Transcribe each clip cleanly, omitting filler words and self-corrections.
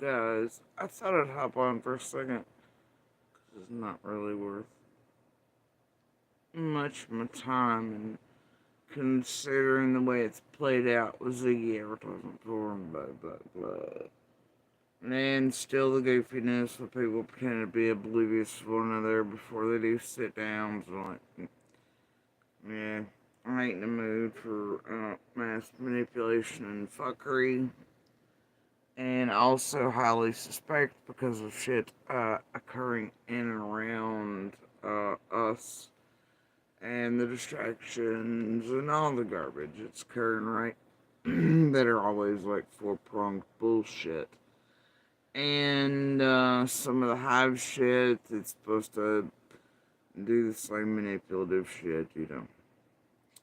guys, I thought I'd hop on for a second. It's not really worth much of my time, and considering the way it's played out was a year advertisement for and blah blah blah. And still the goofiness of people pretending to be oblivious of one another before they do sit downs. Like, yeah, I ain't in the mood for mass manipulation and fuckery. And also highly suspect because of shit occurring in and around us and the distractions and all the garbage that's occurring, right? That are always like four-pronged bullshit. And some of the hive shit that's supposed to do the same manipulative shit,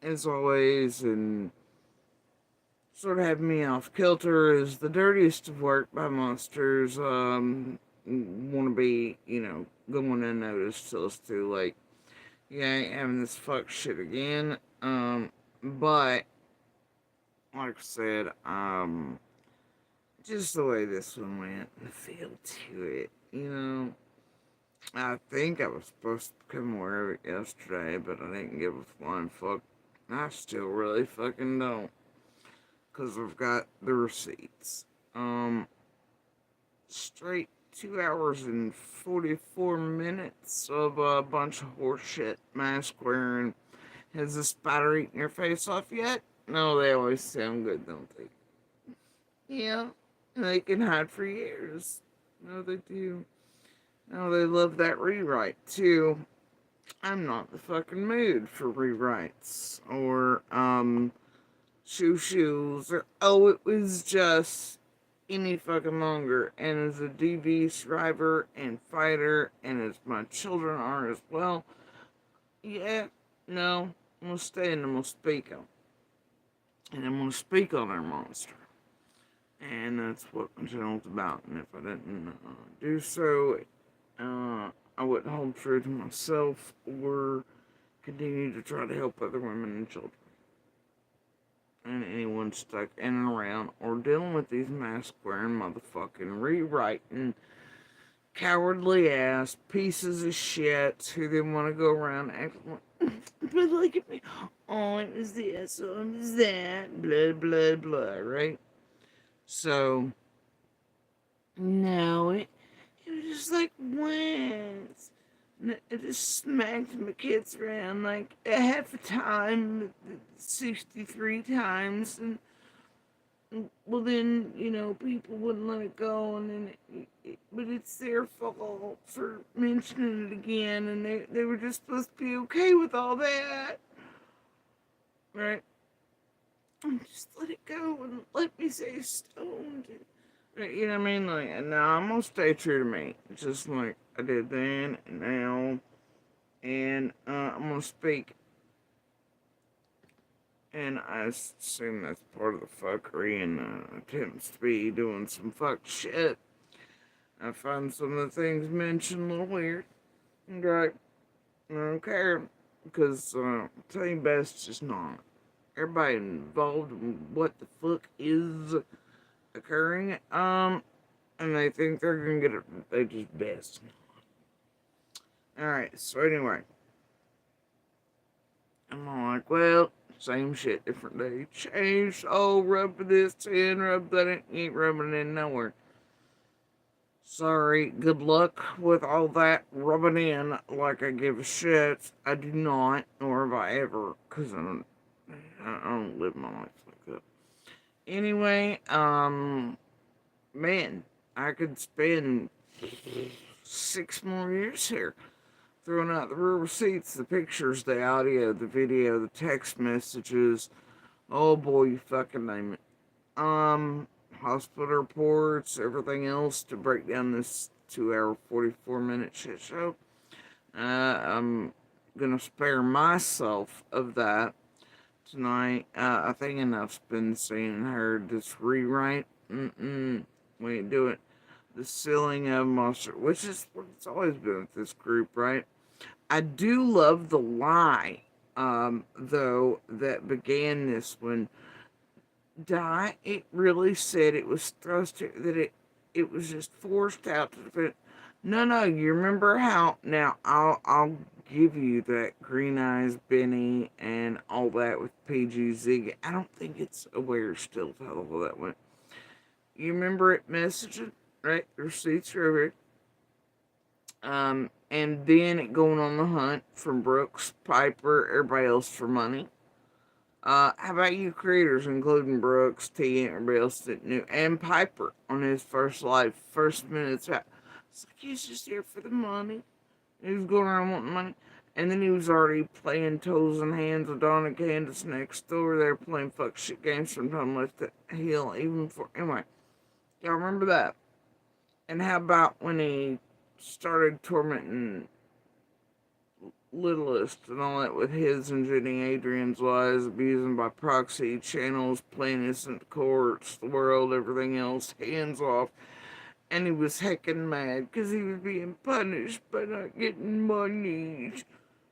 As always, and sort of have me off kilter is the dirtiest of work by monsters. Want to be, going unnoticed till it's too late. Yeah, I ain't having this fuck shit again. But like I said, just the way this one went, the feel to it, I think I was supposed to become aware of it yesterday, but I didn't give a flying fuck. I still really fucking don't. Because I've got the receipts. Straight 2 hours and 44 minutes of a bunch of horseshit mask wearing. Has the spider eaten your face off yet? No, they always sound good, don't they? Yeah, they can hide for years. No, they do. No, they love that rewrite, too. I'm not in the fucking mood for rewrites. Or, shoes, or, oh, it was just any fucking longer. And as a DV survivor and fighter, and as my children are as well, yeah, no, I'm gonna stay and I'm gonna speak on. And I'm gonna speak on our monster. And that's what my channel's about. And if I didn't do so, I wouldn't hold true to myself or continue to try to help other women and children. And anyone stuck in and around or dealing with these mask wearing motherfucking rewriting cowardly ass pieces of shit who then want to go around acting like, but look at me, oh, it was this, oh, it was that, blah, blah, blah, right? So, no, it was just like once. It just smacked my kids around like half a time, 63 times, and well, then, people wouldn't let it go, and then, but it's their fault for mentioning it again, and they were just supposed to be okay with all that, right? And just let it go and let me say stoned. Right, you know what I mean? Like, no, I'm gonna stay true to me, just like I did then and now, and I'm gonna speak. And I assume that's part of the fuckery and attempts to be doing some fuck shit. I find some of the things mentioned a little weird. Right? I don't care. Because, I'll tell you best, it's just not. Everybody involved in what the fuck is occurring, and they think they're gonna get it, they just best. Alright, so anyway. I'm all like, well, same shit, different day. Change, oh, rub this in, rub that in, you ain't rubbing it in nowhere. Sorry, good luck with all that rubbing in like I give a shit. I do not, nor have I ever, because I don't live my life like that. Anyway, man, I could spend 6 more years here throwing out the real receipts, the pictures, the audio, the video, the text messages. Oh boy, you fucking name it. Hospital reports, everything else to break down this 2 hour, 44-minute shit show. I'm gonna spare myself of that tonight. I think enough's been seen and heard. This rewrite, we ain't do it. The sealing of monster, which is what it's always been with this group, right? I do love the lie, though, that began this one. It really said it was thrust that It was just forced out to defend. No, you remember how? Now I'll give you that Green Eyes Benny and all that with PG Ziggy. I don't think it's aware still how all that went. You remember it messaging, right? The receipts are over. And then it going on the hunt from Brooks, Piper, everybody else for money. How about you creators, including Brooks, T, and everybody else that knew, and Piper on his first live, first minutes out? It's like he's just here for the money. He was going around wanting money. And then he was already playing toes and hands with Donna Candace next door. They were playing fuck shit games from time left the hill, even for. Anyway, y'all remember that? And how about when he started tormenting Littlest and all that with his and Jenny Adrian's lies, abusing by proxy, channels, playing innocent courts, the world, everything else, hands off. And he was heckin' mad because he was being punished by not getting money.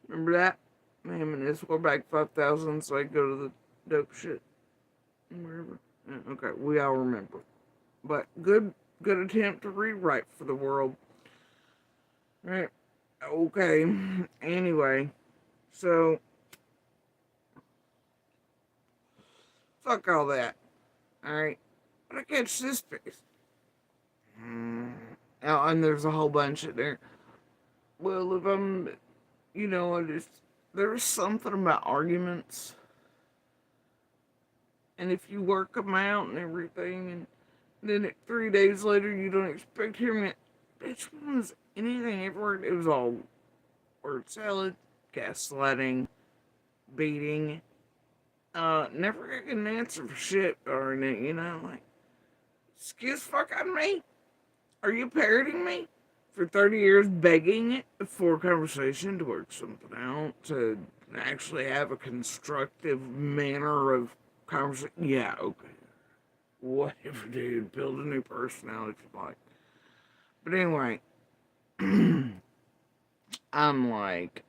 Remember that? Him and his were back 5,000 so I go to the dope shit. Wherever. Yeah, okay, we all remember. But good attempt to rewrite for the world. Right. Okay. Anyway, so fuck all that. Alright. But I catch this face. Oh, and there's a whole bunch in there. Well, if I'm, I just, there's something about arguments. And if you work them out and everything, and then 3 days later you don't expect hearing it, bitch, when was anything ever? It was all word salad, gaslighting, beating. Never getting an answer for shit, or like, excuse fuck out of me? Are you parroting me? For 30 years begging for a conversation to work something out, to actually have a constructive manner of conversation. Yeah, okay. Whatever, dude. Build a new personality if you like. But anyway, I'm like,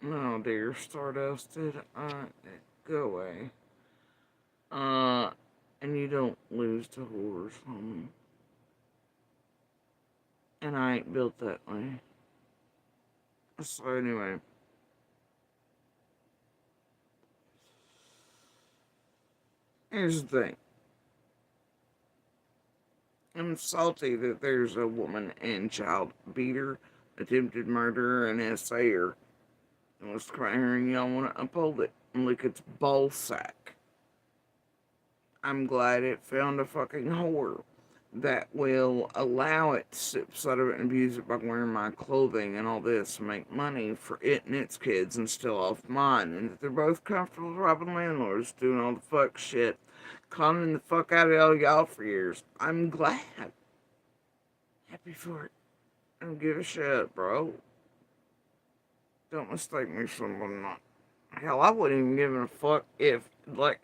no, dear Stardust, did go away. And you don't lose to whores, homie. And I ain't built that way. So anyway. Here's the thing. I'm salty that there's a woman-and-child beater, attempted murderer, and assayer. And let's come out here and y'all want to uphold it and lick its ball sack. I'm glad it found a fucking whore that will allow it to sit beside of it and abuse it by wearing my clothing and all this to make money for it and its kids and still off mine. And that they're both comfortable robbing landlords, doing all the fuck shit, conning the fuck out of all y'all for years. I'm glad. Happy for it. I don't give a shit, bro. Don't mistake me for someone not. Hell, I wouldn't even give a fuck if, like,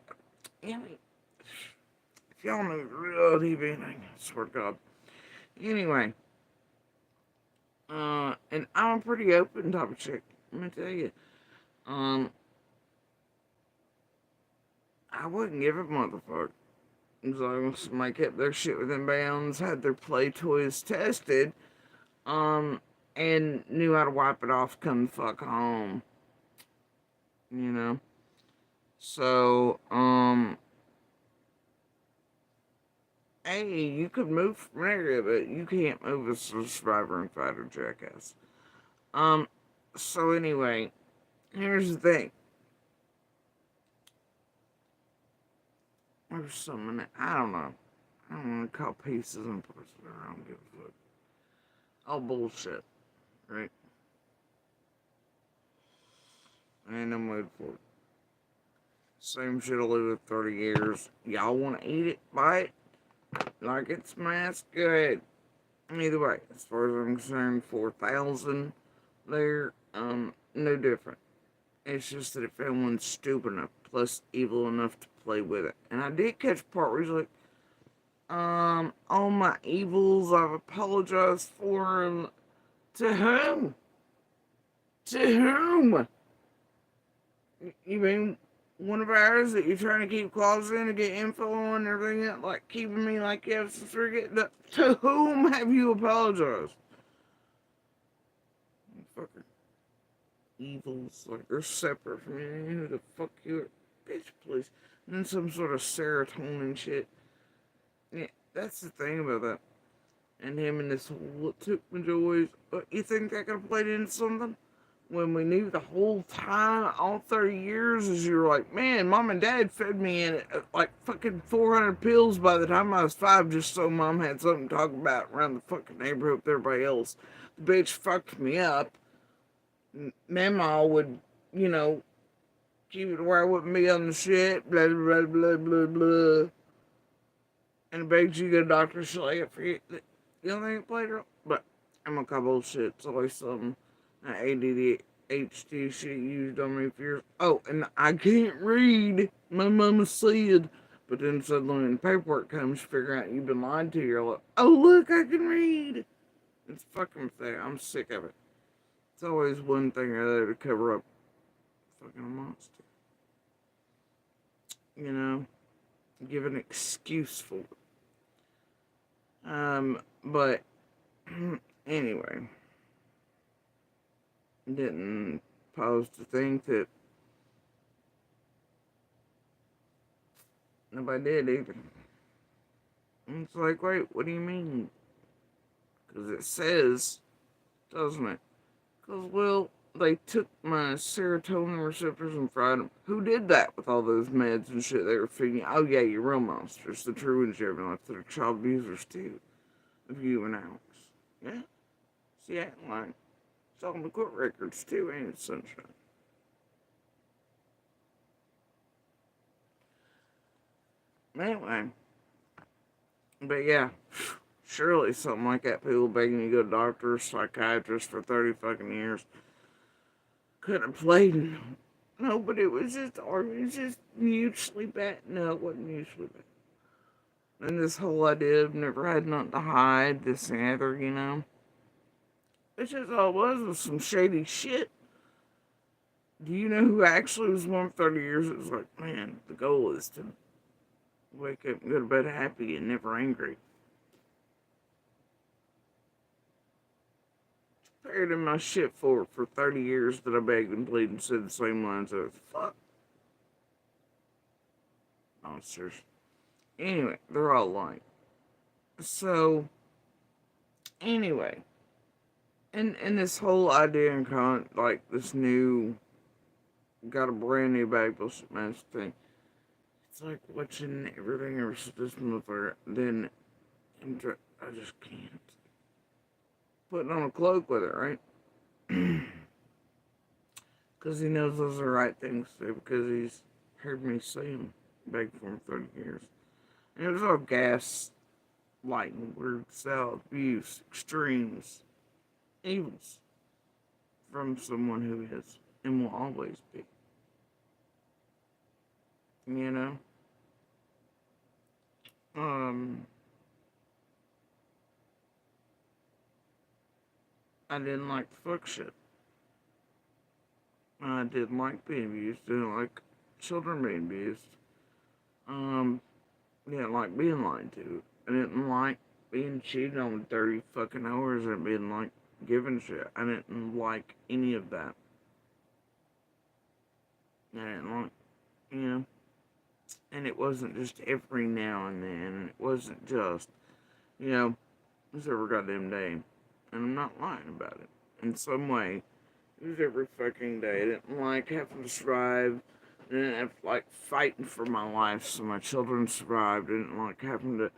if y'all know real deep anything, I swear to God. Anyway, and I'm a pretty open type of chick. Let me tell you. I wouldn't give a motherfucker. As long as somebody kept their shit within bounds, had their play toys tested, and knew how to wipe it off, come the fuck home. So, hey, you could move from an area, but you can't move as a survivor and fighter, jackass. So anyway, here's the thing. There's something, I don't know. I don't want to call pieces and parts of it. I don't give a fuck. All bullshit, right? I ain't no mood for it. Same shit I live with 30 years. Y'all want to eat it, buy it, like it's mass, go ahead. Either way, as far as I'm concerned, 4,000 there, no different. It's just that if anyone's stupid enough, plus evil enough to play with it. And I did catch a part where he's like, all my evils I've apologized for, and to whom? To whom? You mean one of ours that you're trying to keep clauses in to get info on and everything, like keeping me like you have some forget that. To whom have you apologized? Fucking evils, like they're separate from you. Who the fuck you are? Bitch, please. And then some sort of serotonin shit. Yeah, that's the thing about that. And him and this whole took my joys. You think that could have played into something? When we knew the whole time, all 30 years, is you're like, man, mom and dad fed me in like fucking 400 pills by the time I was 5 just so mom had something to talk about around the fucking neighborhood with everybody else. The bitch fucked me up. Mama would, you know, keep it where I wouldn't be on the shit, blah, blah, blah, blah, blah. And it begs you to go to doctor, shit like it for you. You don't think it played a role? But I'm gonna call bullshit. It's always something. ADD, HD shit used on me for years. Oh, and I can't read. My mama said. But then suddenly when the paperwork comes, figure out you've been lied to. You're like, oh, look, I can read. It's fucking pathetic. I'm sick of it. It's always one thing or other to cover up fucking a monster. You know? Give an excuse for it. But anyway, didn't pause to think that nobody did either. And it's like, wait, what do you mean? Because it says, doesn't it? Because, well, they took my serotonin receptors and fried them. Who did that with all those meds and shit they were feeding? Oh, yeah, your real monsters, the true ones you ever left that are child abusers, too, of you and Alex. Yeah? See, I ain't lying. It's all in the court records, too, ain't it, sunshine? Anyway. But yeah, surely something like that, people begging you to go to doctor, psychiatrist for 30 fucking years, could have played. No, but it was just, or it was just mutually bad. No, it wasn't mutually bad. And this whole idea of never had nothing to hide, this and other, you know. It's just all it was some shady shit. Do you know who actually was one 30 years? It was like, man, the goal is to wake up and go to bed happy and never angry. Paired in my shit for 30 years that I begged and pleaded and said the same lines of fuck monsters. Anyway, they're all lying. So, anyway, and this whole idea and like this new, got a brand new bagel smash thing. It's like watching everything ever since this motherfucker. Then, I just can't. Putting on a cloak with it, right? Because he knows those are the right things to do, because he's heard me say them, beg for him 30 years. And it was all gas, lighting, word salad, abuse, extremes, evils from someone who is and will always be. You know? I didn't like the fuck shit. I didn't like being abused, didn't like children being abused. Um, didn't like being lied to. I didn't like being cheated on 30 fucking hours and being like giving shit. I didn't like any of that. I didn't like, you know. And it wasn't just every now and then. And it wasn't just, you know, it was every goddamn day. And I'm not lying about it. In some way, it was every fucking day. I didn't like having to survive. I didn't have like fighting for my life so my children survived. I didn't like having to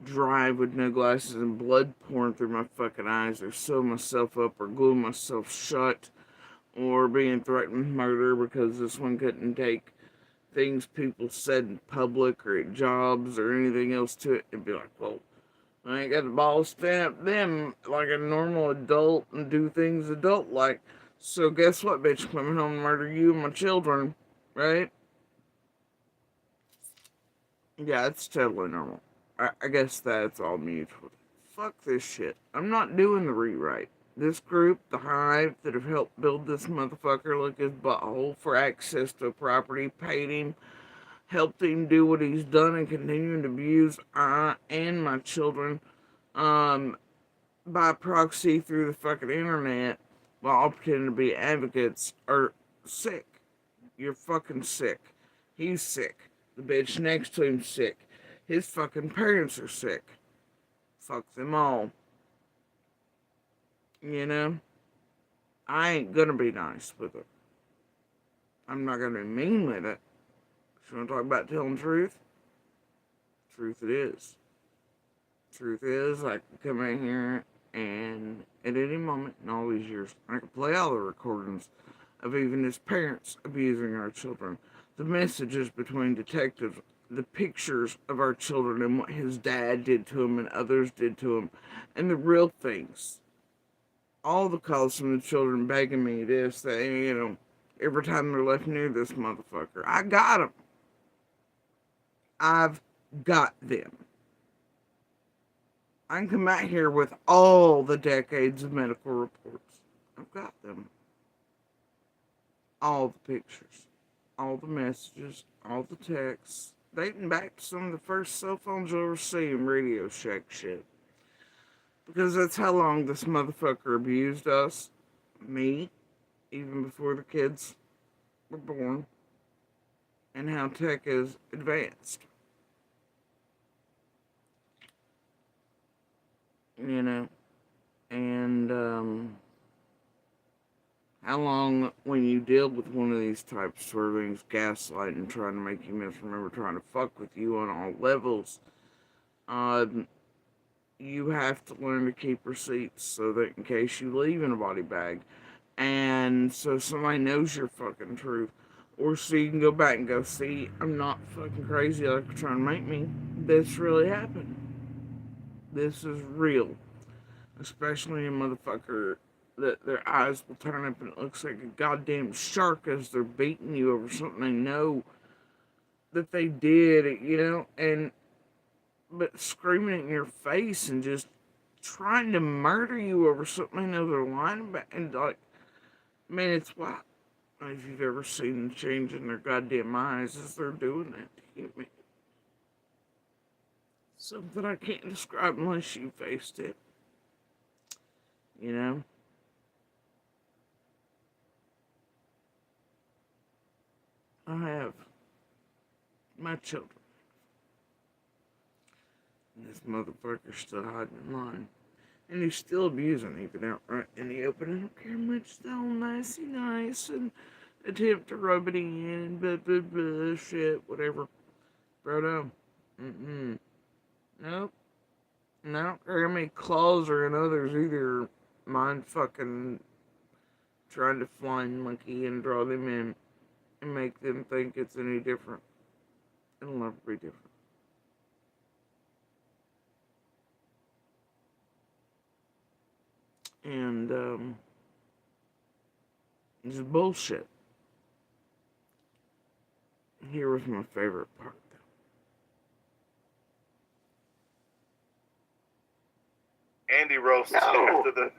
drive with no glasses and blood pouring through my fucking eyes or sew myself up or glue myself shut or being threatened with murder because this one couldn't take things people said in public or at jobs or anything else to it. It'd be like, well, I ain't got the balls to stand up them like a normal adult and do things adult like. So guess what, bitch? Coming home and murder you and my children, right? Yeah, it's totally normal. I guess that's all mutual. Fuck this shit. I'm not doing the rewrite. This group, the Hive, that have helped build this motherfucker look his butthole for access to property, paid him, helped him do what he's done, and continuing to abuse I and my children um, by proxy through the fucking internet while pretending to be advocates are sick. You're fucking sick. He's sick. The bitch next to him's sick. His fucking parents are sick. Fuck them all. You know? I ain't gonna be nice with it. I'm not gonna be mean with it. If you wanna talk about telling truth? Truth it is. Truth is, I can come in here and at any moment in all these years, I can play all the recordings of even his parents abusing our children, the messages between detectives, the pictures of our children and what his dad did to him and others did to him, and the real things. All the calls from the children begging me this, that, every time they're left near this motherfucker. I got them. I've got them. I can come out here with all the decades of medical reports. I've got them. All the pictures, all the messages, all the texts, dating back to some of the first cell phones you'll ever see in Radio Shack shit. Because that's how long this motherfucker abused us, me, even before the kids were born, and how tech is advanced. You know, and how long, when you deal with one of these types of things, gaslighting, trying to make you misremember, trying to fuck with you on all levels, you have to learn to keep receipts so that in case you leave in a body bag, and so somebody knows your fucking truth, or so you can go back and go, see, I'm not fucking crazy like you're trying to make me. This really happened. This is real. Especially a motherfucker that their eyes will turn up and it looks like a goddamn shark as they're beating you over something they know that they did, and but screaming in your face and just trying to murder you over something they know they're lying about. And like, man, it's wild. If you've ever seen them change in their goddamn eyes as they're doing that to you, man. Something I can't describe unless you faced it. You know? I have my children. And this motherfucker's still hiding in line. And he's still abusing, even outright in the open. I don't care much, though. Nice, and attempt to rub it in, blah, blah, blah, shit, whatever. Bro, no. Mm-mm. Nope. And I don't care how many claws are in others either. Mind fucking trying to flying monkey and draw them in and make them think it's any different. It'll never be different. And, it's bullshit. Here was my favorite part, though. Andy roasted after the...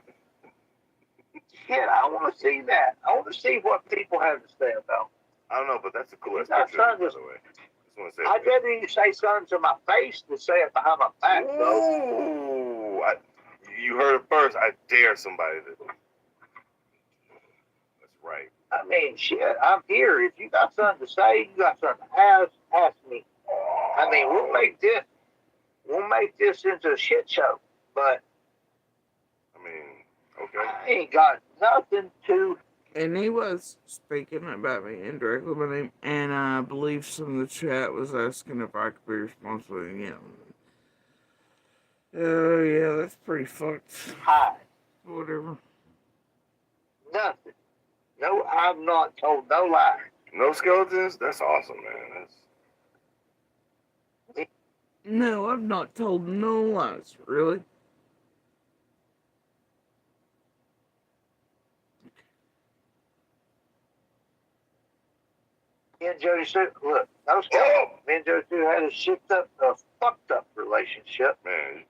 Shit, I want to see that. I want to see what people have to say about. I don't know, but that's a cool picture, by the way. I'd rather you say something to my face than say it behind my back, though. You heard it first. I dare somebody to... That's right. I mean, shit, I'm here. If you got something to say, you got something to ask me. I mean, we'll make this into a shit show, but I mean, okay. I ain't got nothing to. And he was speaking about me indirectly by name, and I believe some of the chat was asking if I could be responsible. Oh, yeah, that's pretty fucked. Hi. Whatever. Nothing. No, I've not told no lie. No skeletons? That's awesome, man. No, I've not told no lies. Really? Me and Jody said, look, no skeletons. Me and Jody had a fucked up relationship. Man.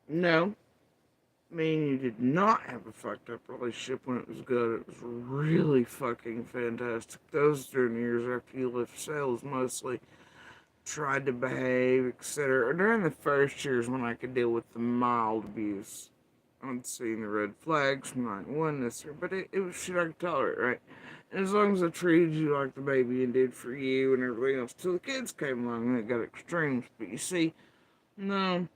No. Me and you did not have a fucked up relationship when it was good. It was really fucking fantastic. Those during the years after you left sales mostly tried to behave, etc. During the first years when I could deal with the mild abuse, I'd seen the red flags from night one this year, but it was shit I could tolerate, right? And as long as I treated you like the baby and did for you and everything else, till the kids came along and it got extremes. But you see, no,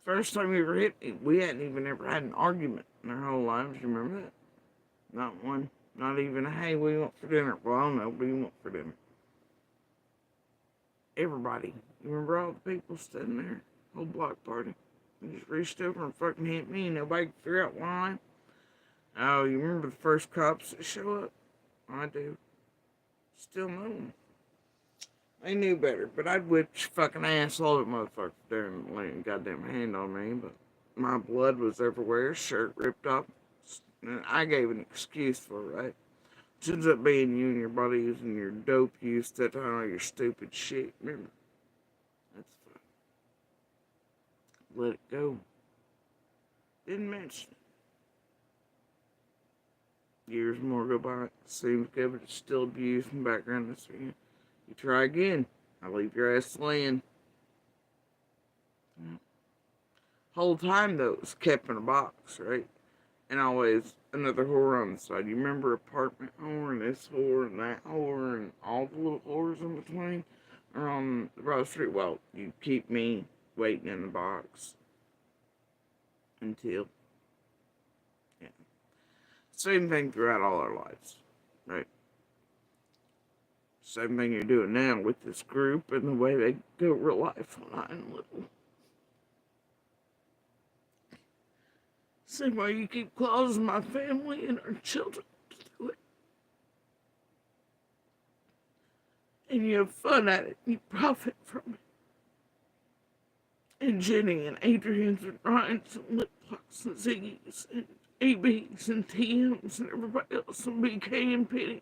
first time we ever hit me, we hadn't even ever had an argument in our whole lives. You remember that? Not one. Not even a, hey, what do you want for dinner? Well, I don't know, what do you want for dinner? Everybody. You remember all the people sitting there? Whole block party. You just reached over and fucking hit me and nobody could figure out why. Oh, you remember the first cops that show up? I do. Still know them. They knew better, but I'd whip your fucking ass all that motherfucker there and lay a goddamn hand on me, but my blood was everywhere, shirt ripped off. And I gave an excuse for it, right? Which ends up being you and your buddies and your dope use that time, all your stupid shit. Remember? That's fine. Let it go. Didn't mention it. Years more go by. Seems good, but it's still abuse and background. You try again. I leave your ass laying. Whole time though, it was kept in a box, right? And always another whore on the side. You remember apartment whore and this whore and that whore and all the little whores in between? Or on the Broad Street? Well, you keep me waiting in the box until, yeah. Same thing throughout all our lives, right? Same thing you're doing now with this group and the way they go real life when I'm little. Same way you keep causing my family and our children to do it. And you have fun at it. You profit from it. And Jenny and Adrian's and Ryan's and Lip Plucks and Ziggy's and AB's and TM's and everybody else and BK and Penny's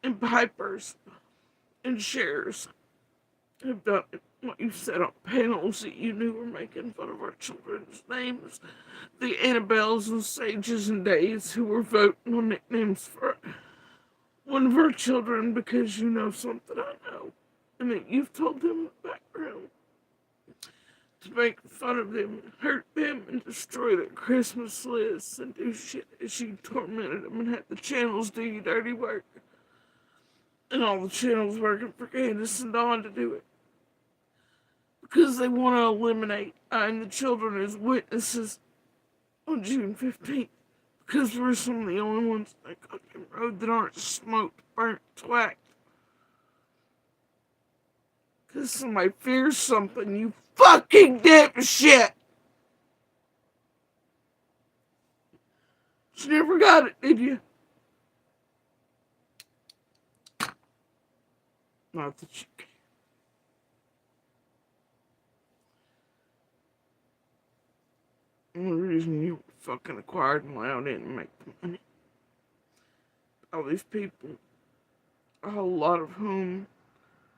and Piper's and Shares have done it. What you said on panels that you knew were making fun of our children's names. The Annabelles and Sages and Days who were voting on nicknames for one of our children because you know something I know. And that you've told them in the background to make fun of them and hurt them and destroy their Christmas lists and do shit as you tormented them and had the channels do your dirty work. And all the channels working for Candace and Dawn to do it. Because they want to eliminate I and the children as witnesses on June 15th. Because we're some of the only ones on that goddamn road that aren't smoked, burnt, twacked. Because somebody fears something, you fucking dipshit! You never got it, did you? Not that you can. The only reason you were fucking quiet and loud didn't make the money. All these people, a whole lot of whom,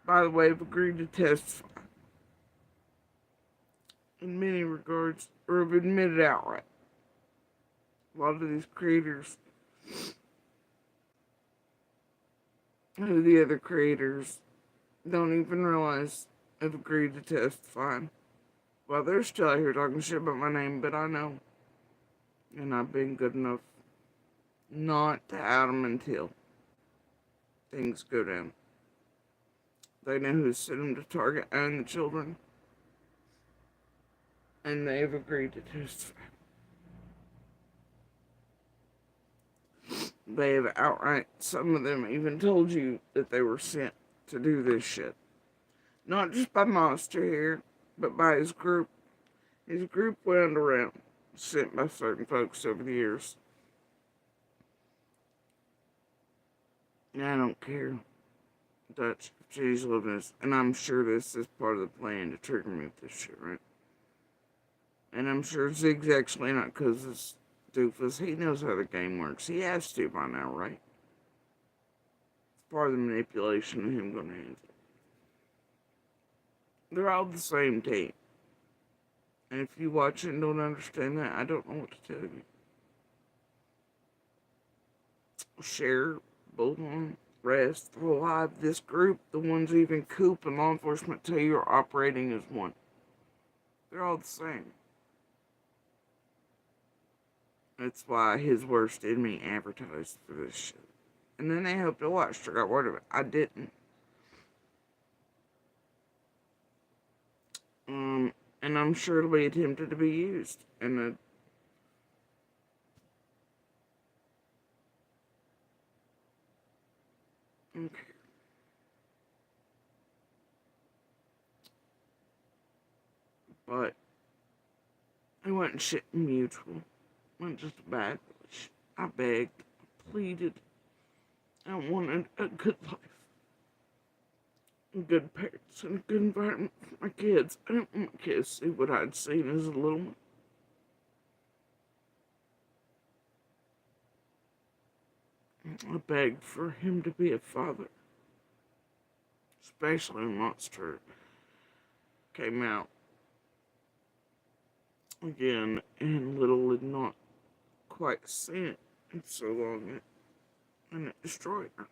by the way, have agreed to testify. In many regards, or have admitted outright. A lot of these creators, who the other creators don't even realize have agreed to testify. Well, they're still out here talking shit about my name, but I know. And I've been good enough not to out them until things go down. They know who sent them to target and the children. And they've agreed to testify. They have outright, some of them even told you that they were sent to do this shit. Not just by Monster here, but by his group. His group wound around, sent by certain folks over the years. And I don't care. Dutch, she's living this. And I'm sure this is part of the plan to trigger me with this shit, right? And I'm sure Zig's actually not because this doofus, he knows how the game works. He has to by now, right? It's part of the manipulation of him going to handle it. They're all the same team. And if you watch it and don't understand that, I don't know what to tell you. Share, Bullhorn, Rest, the Alive, this group, the ones even Coop and law enforcement tell you are operating as one. They're all the same. That's why his worst enemy advertised for this shit. And then they hoped I watched or got word of it. I didn't. And I'm sure it'll be attempted to be used. And okay. But it wasn't shit mutual. It wasn't just a bad relationship. I begged, I pleaded. I wanted a good life. Good parents and a good environment for my kids. I didn't want my kids to see what I'd seen as a little one. I begged for him to be a father, especially when Monster came out again, and Little had not quite seen it in so long, and it destroyed her.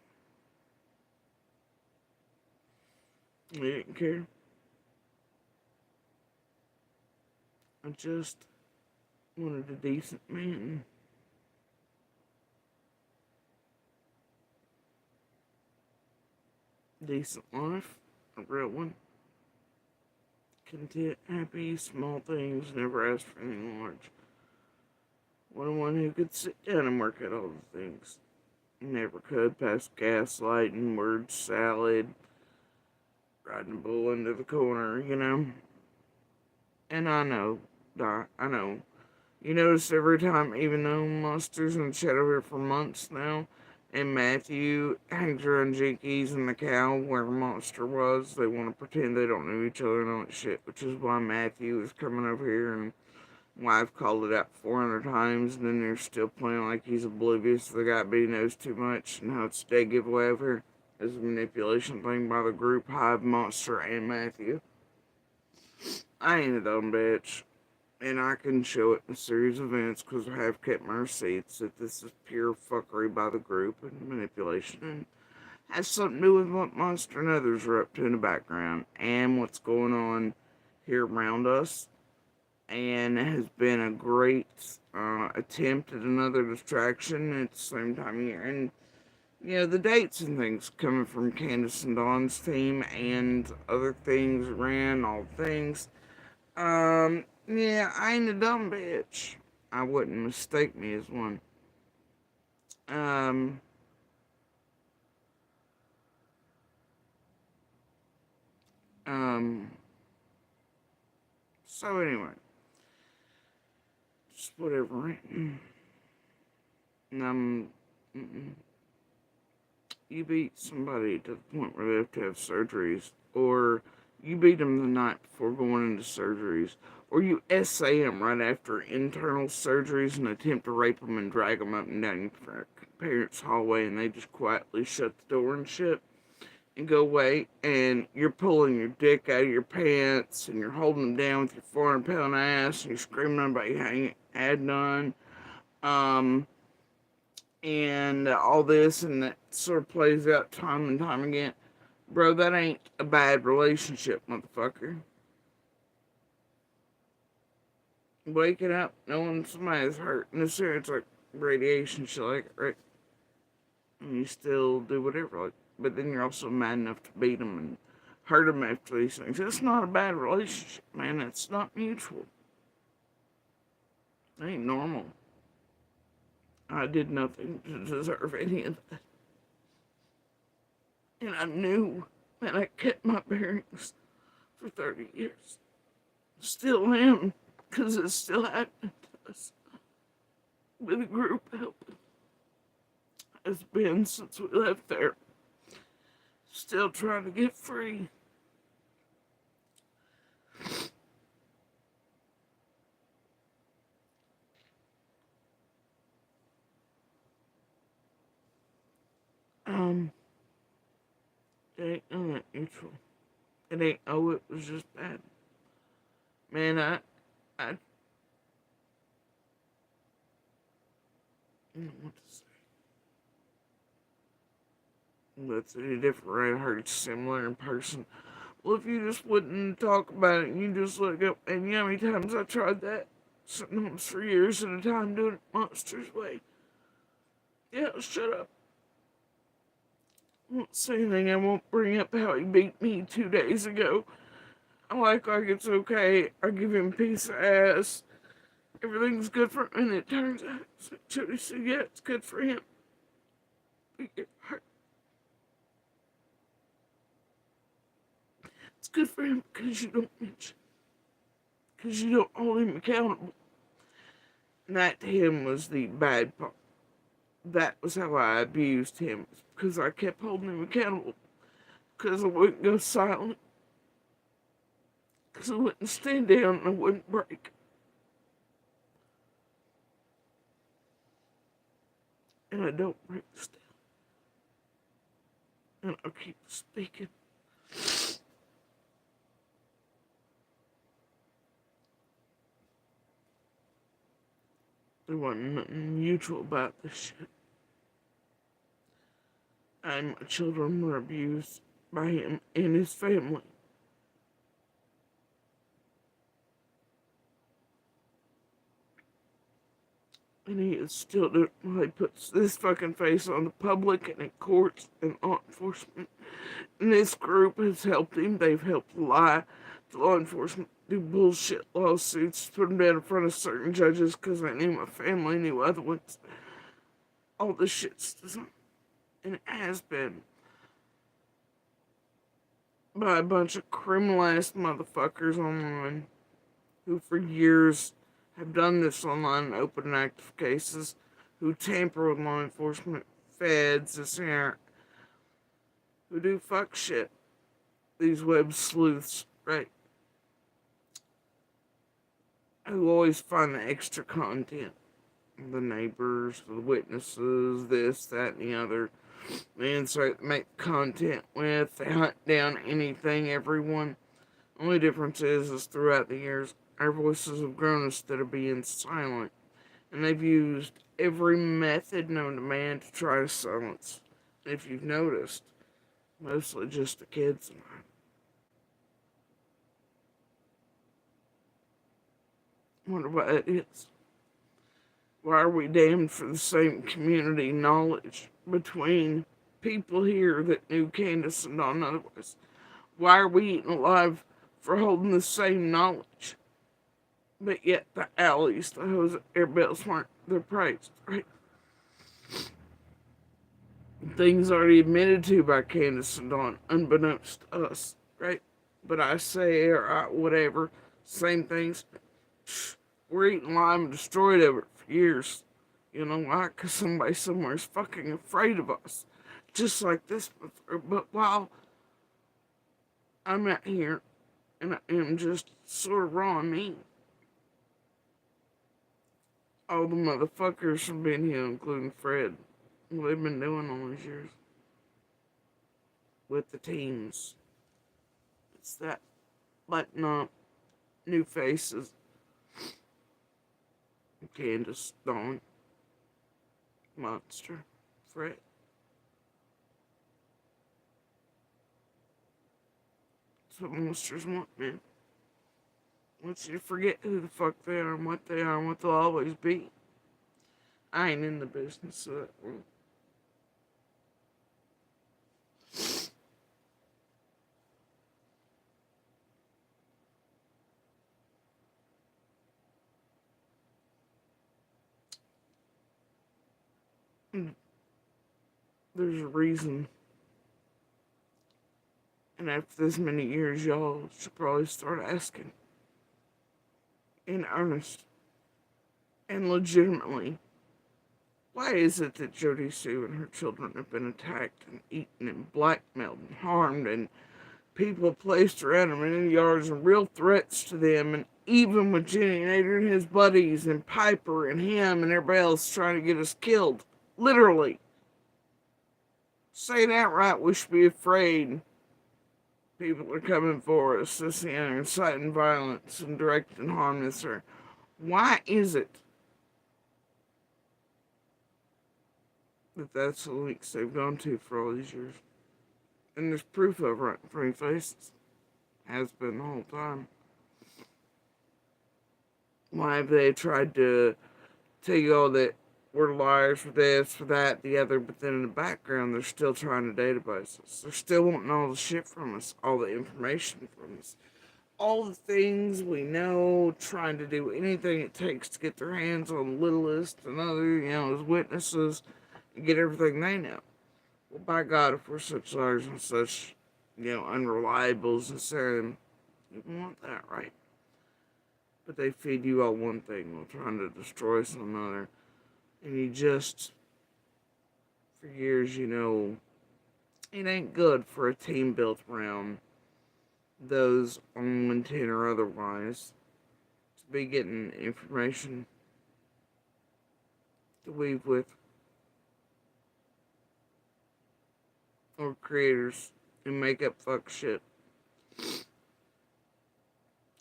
I didn't care. I just wanted a decent man. Decent life, a real one. Content, happy, small things, never asked for anything large. One who could sit down and work out all the things. Never could, past gaslighting, word salad, riding a bull into the corner, you know? And I know, Doc, I know. You notice every time, even though Monster's in the shadow here for months now, and Matthew hangs around Jinkies and the cow where Monster was, they want to pretend they don't know each other and all that shit, which is why Matthew is coming over here and why I've called it out 400 times, and then they're still playing like he's oblivious to the guy, but he knows too much, and how it's a dead giveaway over here. It's a manipulation thing by the group, Hive, Monster, and Matthew. I ain't a dumb bitch, and I can show it in a series of events because I have kept my receipts that this is pure fuckery by the group and manipulation, and has something to do with what Monster and others are up to in the background, and what's going on here around us. And it has been a great attempt at another distraction at the same time of year. And, you know, the dates and things coming from Candace and Dawn's team and other things around, all things. Yeah, I ain't a dumb bitch. I wouldn't mistake me as one. Um, um, so anyway, just whatever, right? You beat somebody to the point where they have to have surgeries, or you beat them the night before going into surgeries, or you essay them right after internal surgeries and attempt to rape them and drag them up and down your parents' hallway, and they just quietly shut the door and shit and go away, and you're pulling your dick out of your pants and you're holding them down with your 400-pound ass and you're screaming about you had none. And all this, and that sort of plays out time and time again. Bro, that ain't a bad relationship, motherfucker. Waking up, knowing somebody's hurt, and this here, it's like radiation shit, like, right? And you still do whatever, like, but then you're also mad enough to beat them and hurt them after these things. It's not a bad relationship, man. It's not mutual. It ain't normal. I did nothing to deserve any of that. And I knew that I kept my bearings for 30 years. Still am, because it's still happening to us. With a group helping. Has been since we left there. Still trying to get free. It ain't none that neutral. It ain't, oh, it was just bad. Man, I don't know what to say. That's any different. I heard similar in person. Well, if you just wouldn't talk about it, and you just look up, and you know how many times I tried that? Sitting home for years at a time doing it Monster's way. Yeah, shut up. I won't say anything. I won't bring up how he beat me 2 days ago. I like it's okay. I give him a piece of ass. Everything's good for him. And it turns out, Jody said, yeah, it's good for him. It's good for him because you don't mention. Because you don't hold him accountable. And that to him was the bad part. That was how I abused him. Because I kept holding him accountable. Because I wouldn't go silent. Because I wouldn't stand down and I wouldn't break. And I don't break still. And I'll keep speaking. There wasn't nothing mutual about this shit. And my children were abused by him and his family. And he is still doing it while he puts this fucking face on the public and in courts and law enforcement. And this group has helped him. They've helped lie to law enforcement, do bullshit lawsuits, put him down in front of certain judges because they knew my family, knew other ones. All this shit's designed. And it has been by a bunch of criminal ass motherfuckers online who for years have done this online in open and active cases, who tamper with law enforcement, feds, this and who do fuck shit. These web sleuths, right? Who always find the extra content. The neighbors, the witnesses, this, that, and the other. They insert, make content with, they hunt down anything, everyone. Only difference is throughout the years, our voices have grown instead of being silent. And they've used every method known to man to try to silence. And if you've noticed, mostly just the kids. I wonder why that is. Why are we damned for the same community knowledge between people here that knew Candace and Dawn otherwise? Why are we eaten alive for holding the same knowledge? But yet the alleys, the hoes, everybody else weren't. They're praised, right? Things already admitted to by Candace and Dawn, unbeknownst to us, right? But I say, or whatever, same things. We're eating alive and destroyed over it for years. You know why? Because somebody somewhere is fucking afraid of us. Just like this before. But while I'm out here and I am just sort of raw and mean, all the motherfuckers from being here, including Fred, what they've been doing all these years with the teams. It's that button up, new faces. Candace, Dawn, Monster, Fred. That's what monsters want, man. Want you to forget who the fuck they are and what they are and what they'll always be. I ain't in the business of that one. There's a reason. And after this many years, y'all should probably start asking. In earnest. And legitimately. Why is it that Jody Sue and her children have been attacked and eaten and blackmailed and harmed and people placed around them in the yards and real threats to them, and even with Jenny Nader and his buddies and Piper and him and everybody else trying to get us killed? Literally. Saying outright we should be afraid people are coming for us, this and inciting violence and directing harm this or Why is it that that's the leaks they've gone to for all these years? And there's proof of it right in front of your faces. Has been the whole time. Why have they tried to tell you all that we're liars for this, for that, the other, but then in the background they're still trying to database us. They're still wanting all the shit from us, all the information from us. All the things we know, trying to do anything it takes to get their hands on the littlest and other, as witnesses, and get everything they know. Well, by God, if we're such liars and such, unreliables and saying, you want that, right? But they feed you all one thing while trying to destroy some other. And you just, for years, it ain't good for a team built around those on LinkedIn or otherwise to be getting information to weave with, or creators who make up fuck shit,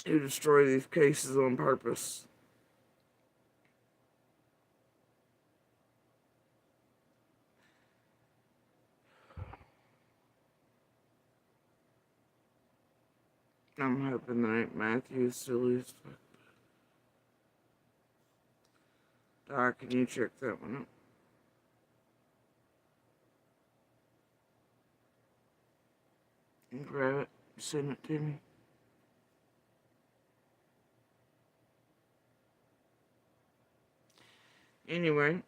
who destroy these cases on purpose. I'm hoping that Aunt Matthew silly as fuck. Doc, can you check that one out? And grab it, send it to me. Anyway,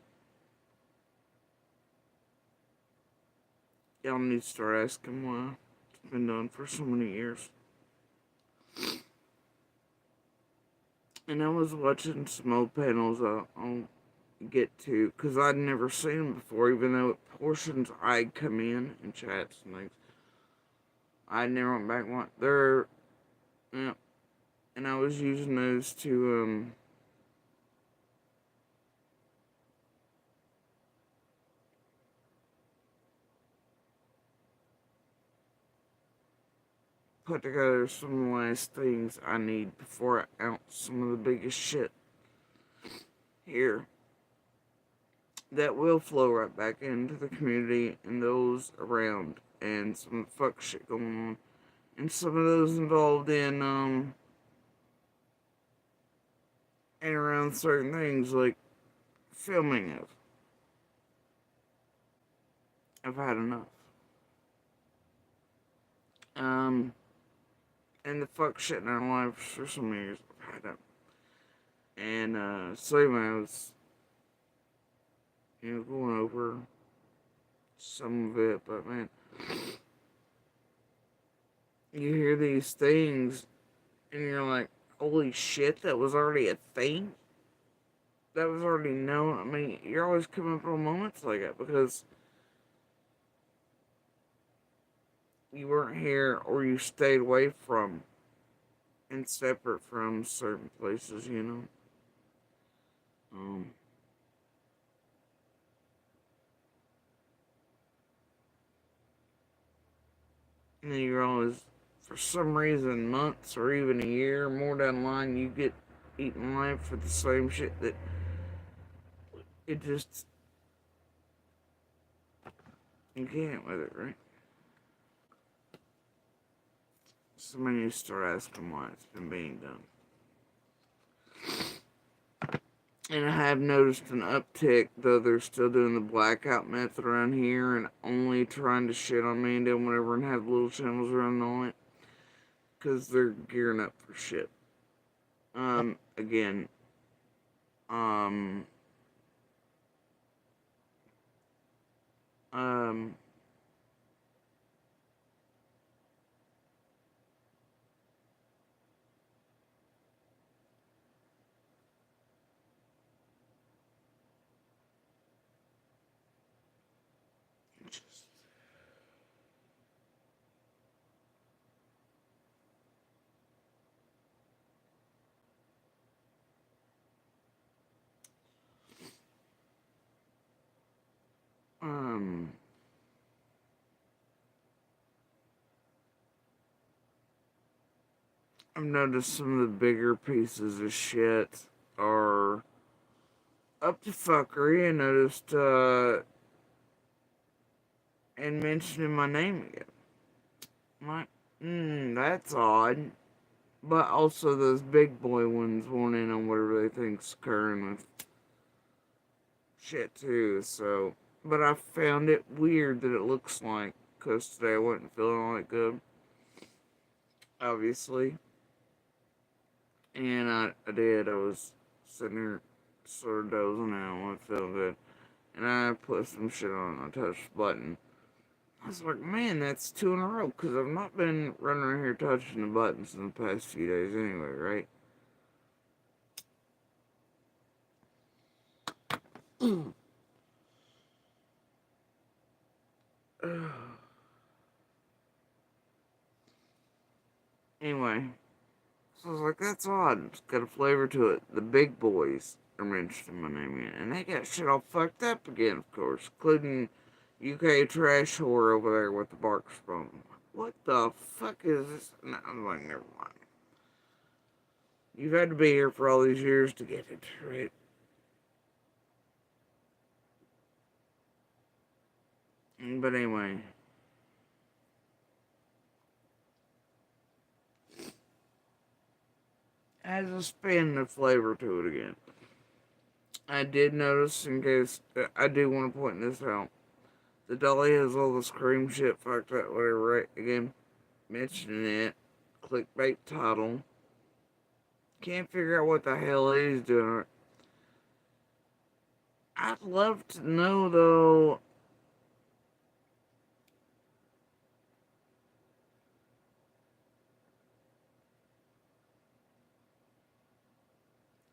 y'all need to start asking why it's been done for so many years. And I was watching some old panels I'll get to, because I'd never seen them before, even though at portions I'd come in and chats and things. I never went back and watched. And I was using those to, put together some of the last things I need before I out some of the biggest shit here that will flow right back into the community and those around, and some fuck shit going on, and some of those involved in and around certain things like filming of. I've had enough. And the fuck shit in our lives for some years I've had it. And so anyway, I was going over some of it, but man, you hear these things and you're like, holy shit, that was already a thing? That was already known? I mean, you're always coming up on moments like that because you weren't here or you stayed away from and separate from certain places, And then you're always, for some reason, months or even a year more down the line, you get eaten alive for the same shit that it just, you can't with it, right? Somebody needs to start asking why it's been being done. And I have noticed an uptick, though they're still doing the blackout method around here and only trying to shit on me and doing whatever and have little channels running on it. Because they're gearing up for shit. Again, um, um, just, um, I've noticed some of the bigger pieces of shit are up to fuckery and noticed, and mentioning my name again. I'm like, that's odd. But also those big boy ones want in on whatever they think's occurring with shit too, so. But I found it weird that it looks like, because today I wasn't feeling all that good, obviously. And I did, I was sitting there sort of dozing out, I wasn't feeling good. And I put some shit on and I touched the button. I was like, man, that's 2 in a row, because I've not been running around here touching the buttons in the past few days anyway, right? Anyway, so I was like, that's odd. It's got a flavor to it. The big boys are mentioning my name again. And they got shit all fucked up again, of course, including UK trash whore over there with the bark phone. What the fuck is this? No, I'm like, never mind. You've had to be here for all these years to get it, right? But anyway. Has a spin of flavor to it again. I did notice, in case, I do want to point this out. The dolly has all the scream shit fucked up, whatever, right? Again, mentioning it. Clickbait title. Can't figure out what the hell he's doing. I'd love to know, though,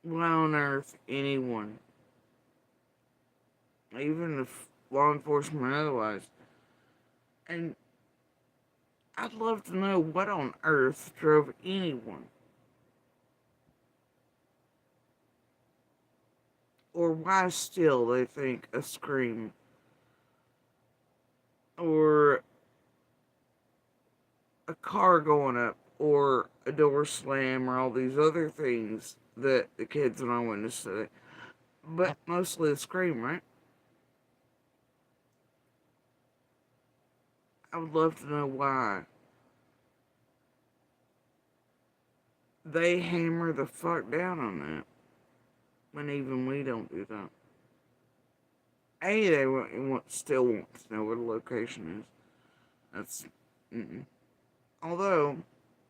why on earth anyone, even if law enforcement or otherwise, and I'd love to know what on earth drove anyone, or why still they think a scream or a car going up or a door slam or all these other things that the kids and I witnessed today. But mostly a scream, right? I would love to know why they hammer the fuck down on that when even we don't do that. They still want to know where the location is. That's. Mm-mm. Although,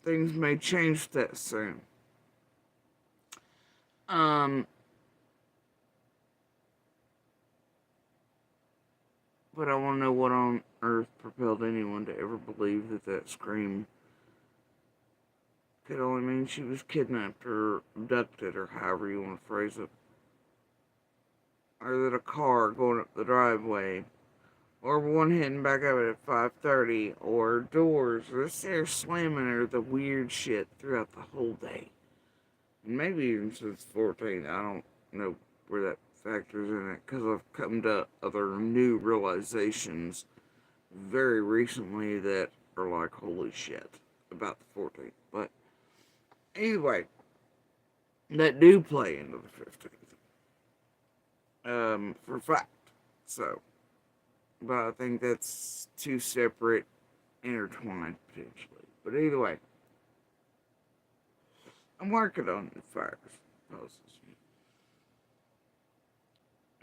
things may change that soon. Um, but I want to know what on earth propelled anyone to ever believe that that scream could only mean she was kidnapped or abducted or however you want to phrase it. Or that a car going up the driveway. Or one hitting back up at 5:30. Or doors. Or this air slamming or the weird shit throughout the whole day. And maybe even since 14. I don't know where that factors in it. Because I've come to other new realizations very recently that are like, holy shit, about the 14th. But anyway, that do play into the 15th. For fact. So, but I think that's two separate, intertwined potentially. But either way, I'm working on the fires.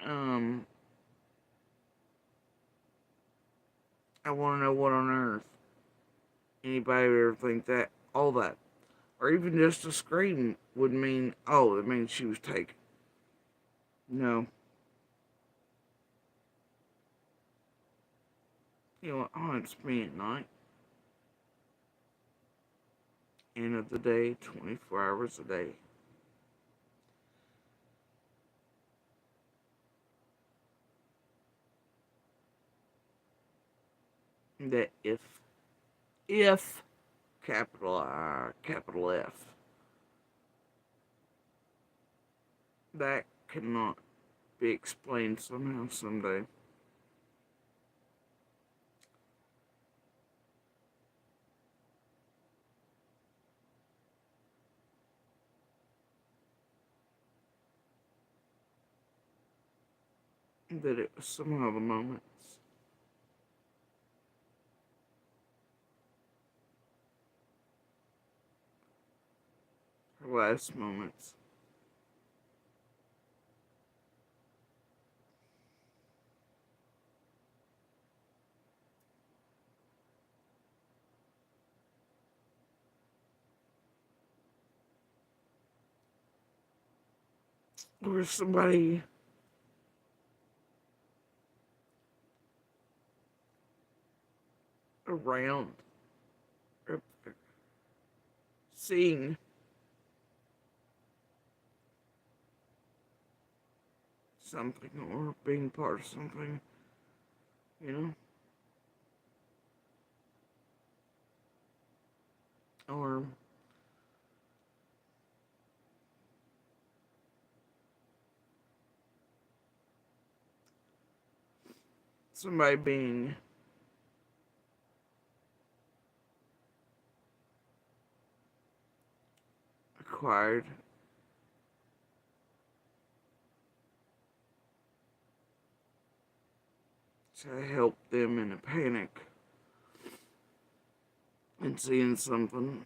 Um, I want to know what on earth anybody would ever think that all that, or even just a scream would mean. Oh, it means she was taken. No. You know what? Haunts me at night. End of the day, 24 hours a day. That if, capital I, capital F, that cannot be explained somehow, someday. that it was somehow the moments, her last moments. Or somebody around, or seeing something or being part of something, you know? Or somebody being acquired to help them in a panic and seeing something.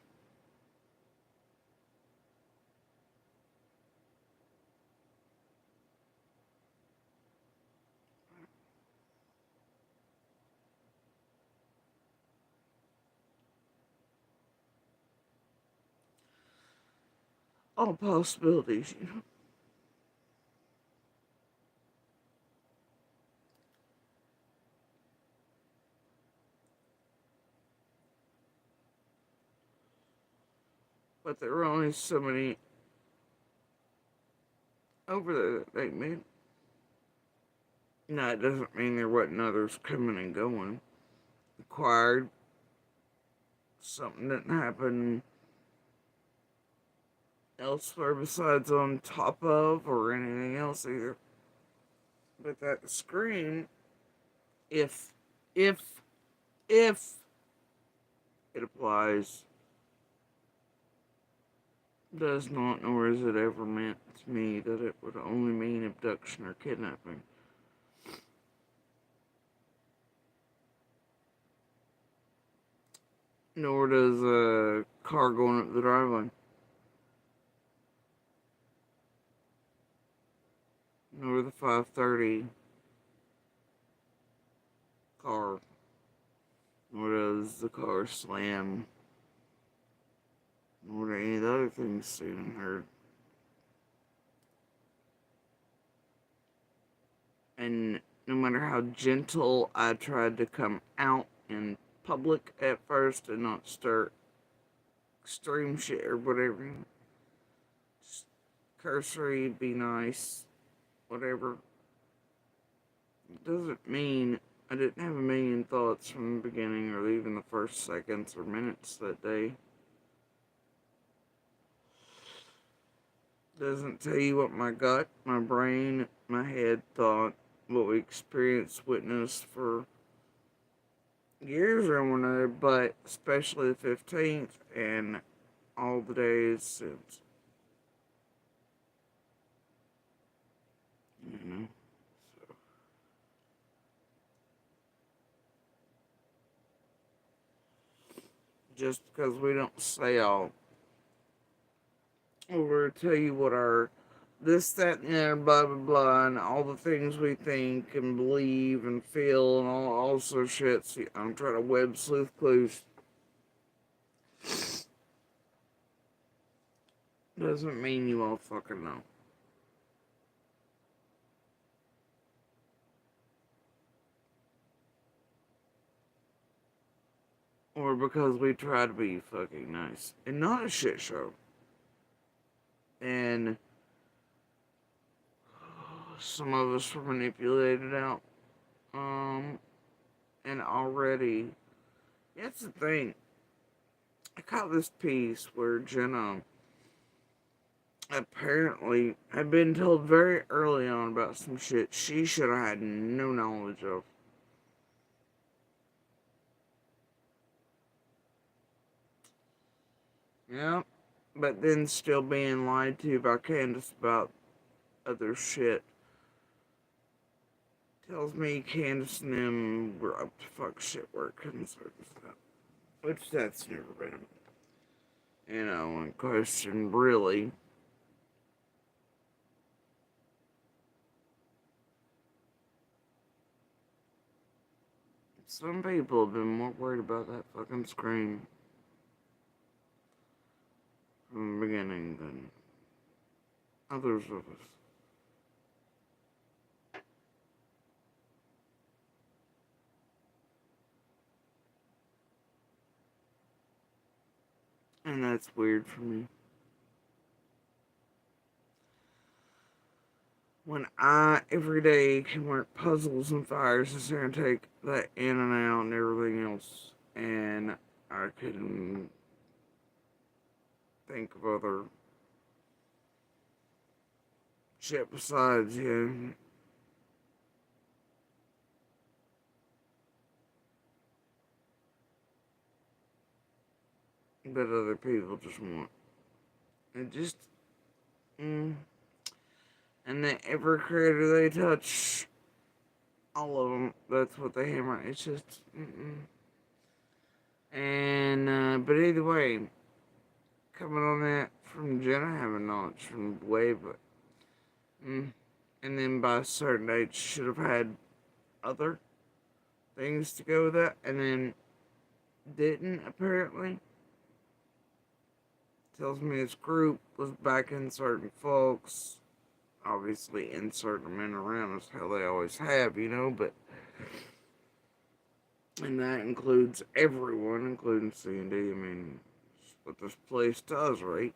All possibilities, you know? But there were only so many over there that they made. No, it doesn't mean there wasn't others coming and going. Acquired, something didn't happen elsewhere besides on top of or anything else either. But that scream, if, if, if it applies, does not, nor is it ever meant to me that it would only mean abduction or kidnapping. Nor does a car going up the driveway. Nor the 5:30 car. Nor does the car slam. Nor do any of the other things seen and heard. And no matter how gentle I tried to come out in public at first and not start extreme shit or whatever, just cursory, be nice, whatever, doesn't mean I didn't have a million thoughts from the beginning or even the first seconds or minutes that day. Doesn't tell you what my gut, my brain, my head thought, what we experienced, witnessed for years or another, but especially the 15th and all the days since. You know? So. Just because we don't say all, or tell you what our this, that, and the other, blah, blah, blah, and all the things we think and believe and feel and all sorts of shit. See, I'm trying to web sleuth clues. Doesn't mean you all fucking know. Or because we try to be fucking nice. And not a shit show. And some of us were manipulated out. And already, that's the thing. I caught this piece where Jenna apparently had been told very early on about some shit she should have had no knowledge of. Yeah, but then still being lied to by Candace about other shit. tells me Candace and them were up to fuck shit work and sort of stuff. Which that's never been, in question, really. Some people have been more worried about that fucking scream from the beginning than others of us. And that's weird for me. When I, every day, can work puzzles and fires and sit and take that in and out and everything else, and I can think of other shit besides, but other people just want. It just, and then every creator they touch, all of them, that's what they hammer. It's just, And, but either way, coming on that from Jenna, having knowledge from way, but, and then by a certain age, should have had other things to go with that, and then didn't, apparently. Tells me his group was back in certain folks, obviously insert them in around us how they always have, but and that includes everyone, including C&D. I mean, that's what this place does, right?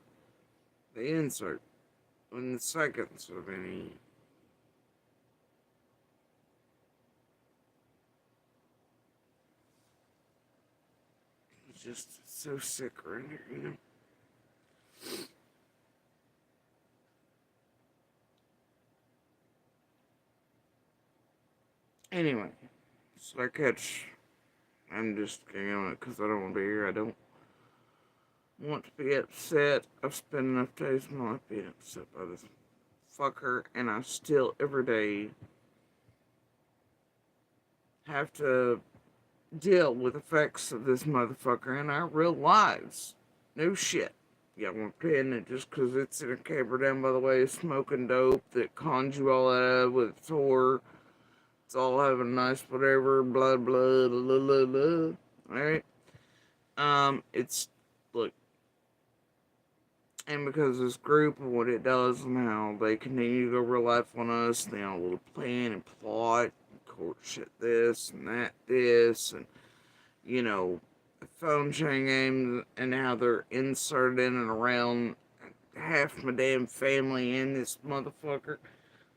They insert in the seconds of any. It's just so sick right here, Anyway, so I'm just getting on it because I don't want to be here. I don't want to be upset. I've spent enough days in my life being upset by this fucker, and I still, every day, have to deal with effects of this motherfucker in our real lives. No shit. Yeah, I'm paying it just because it's in a camper down by the way, smoking dope that cons you all out with its whore. It's all having a nice whatever, blah, blah, blah, blah, blah. Alright? It's, look, and because this group and what it does and how they continue to go real life on us, they all little plan and plot, and court shit this and that, this, and, phone chain games, and how they're inserted in and around half my damn family in this motherfucker.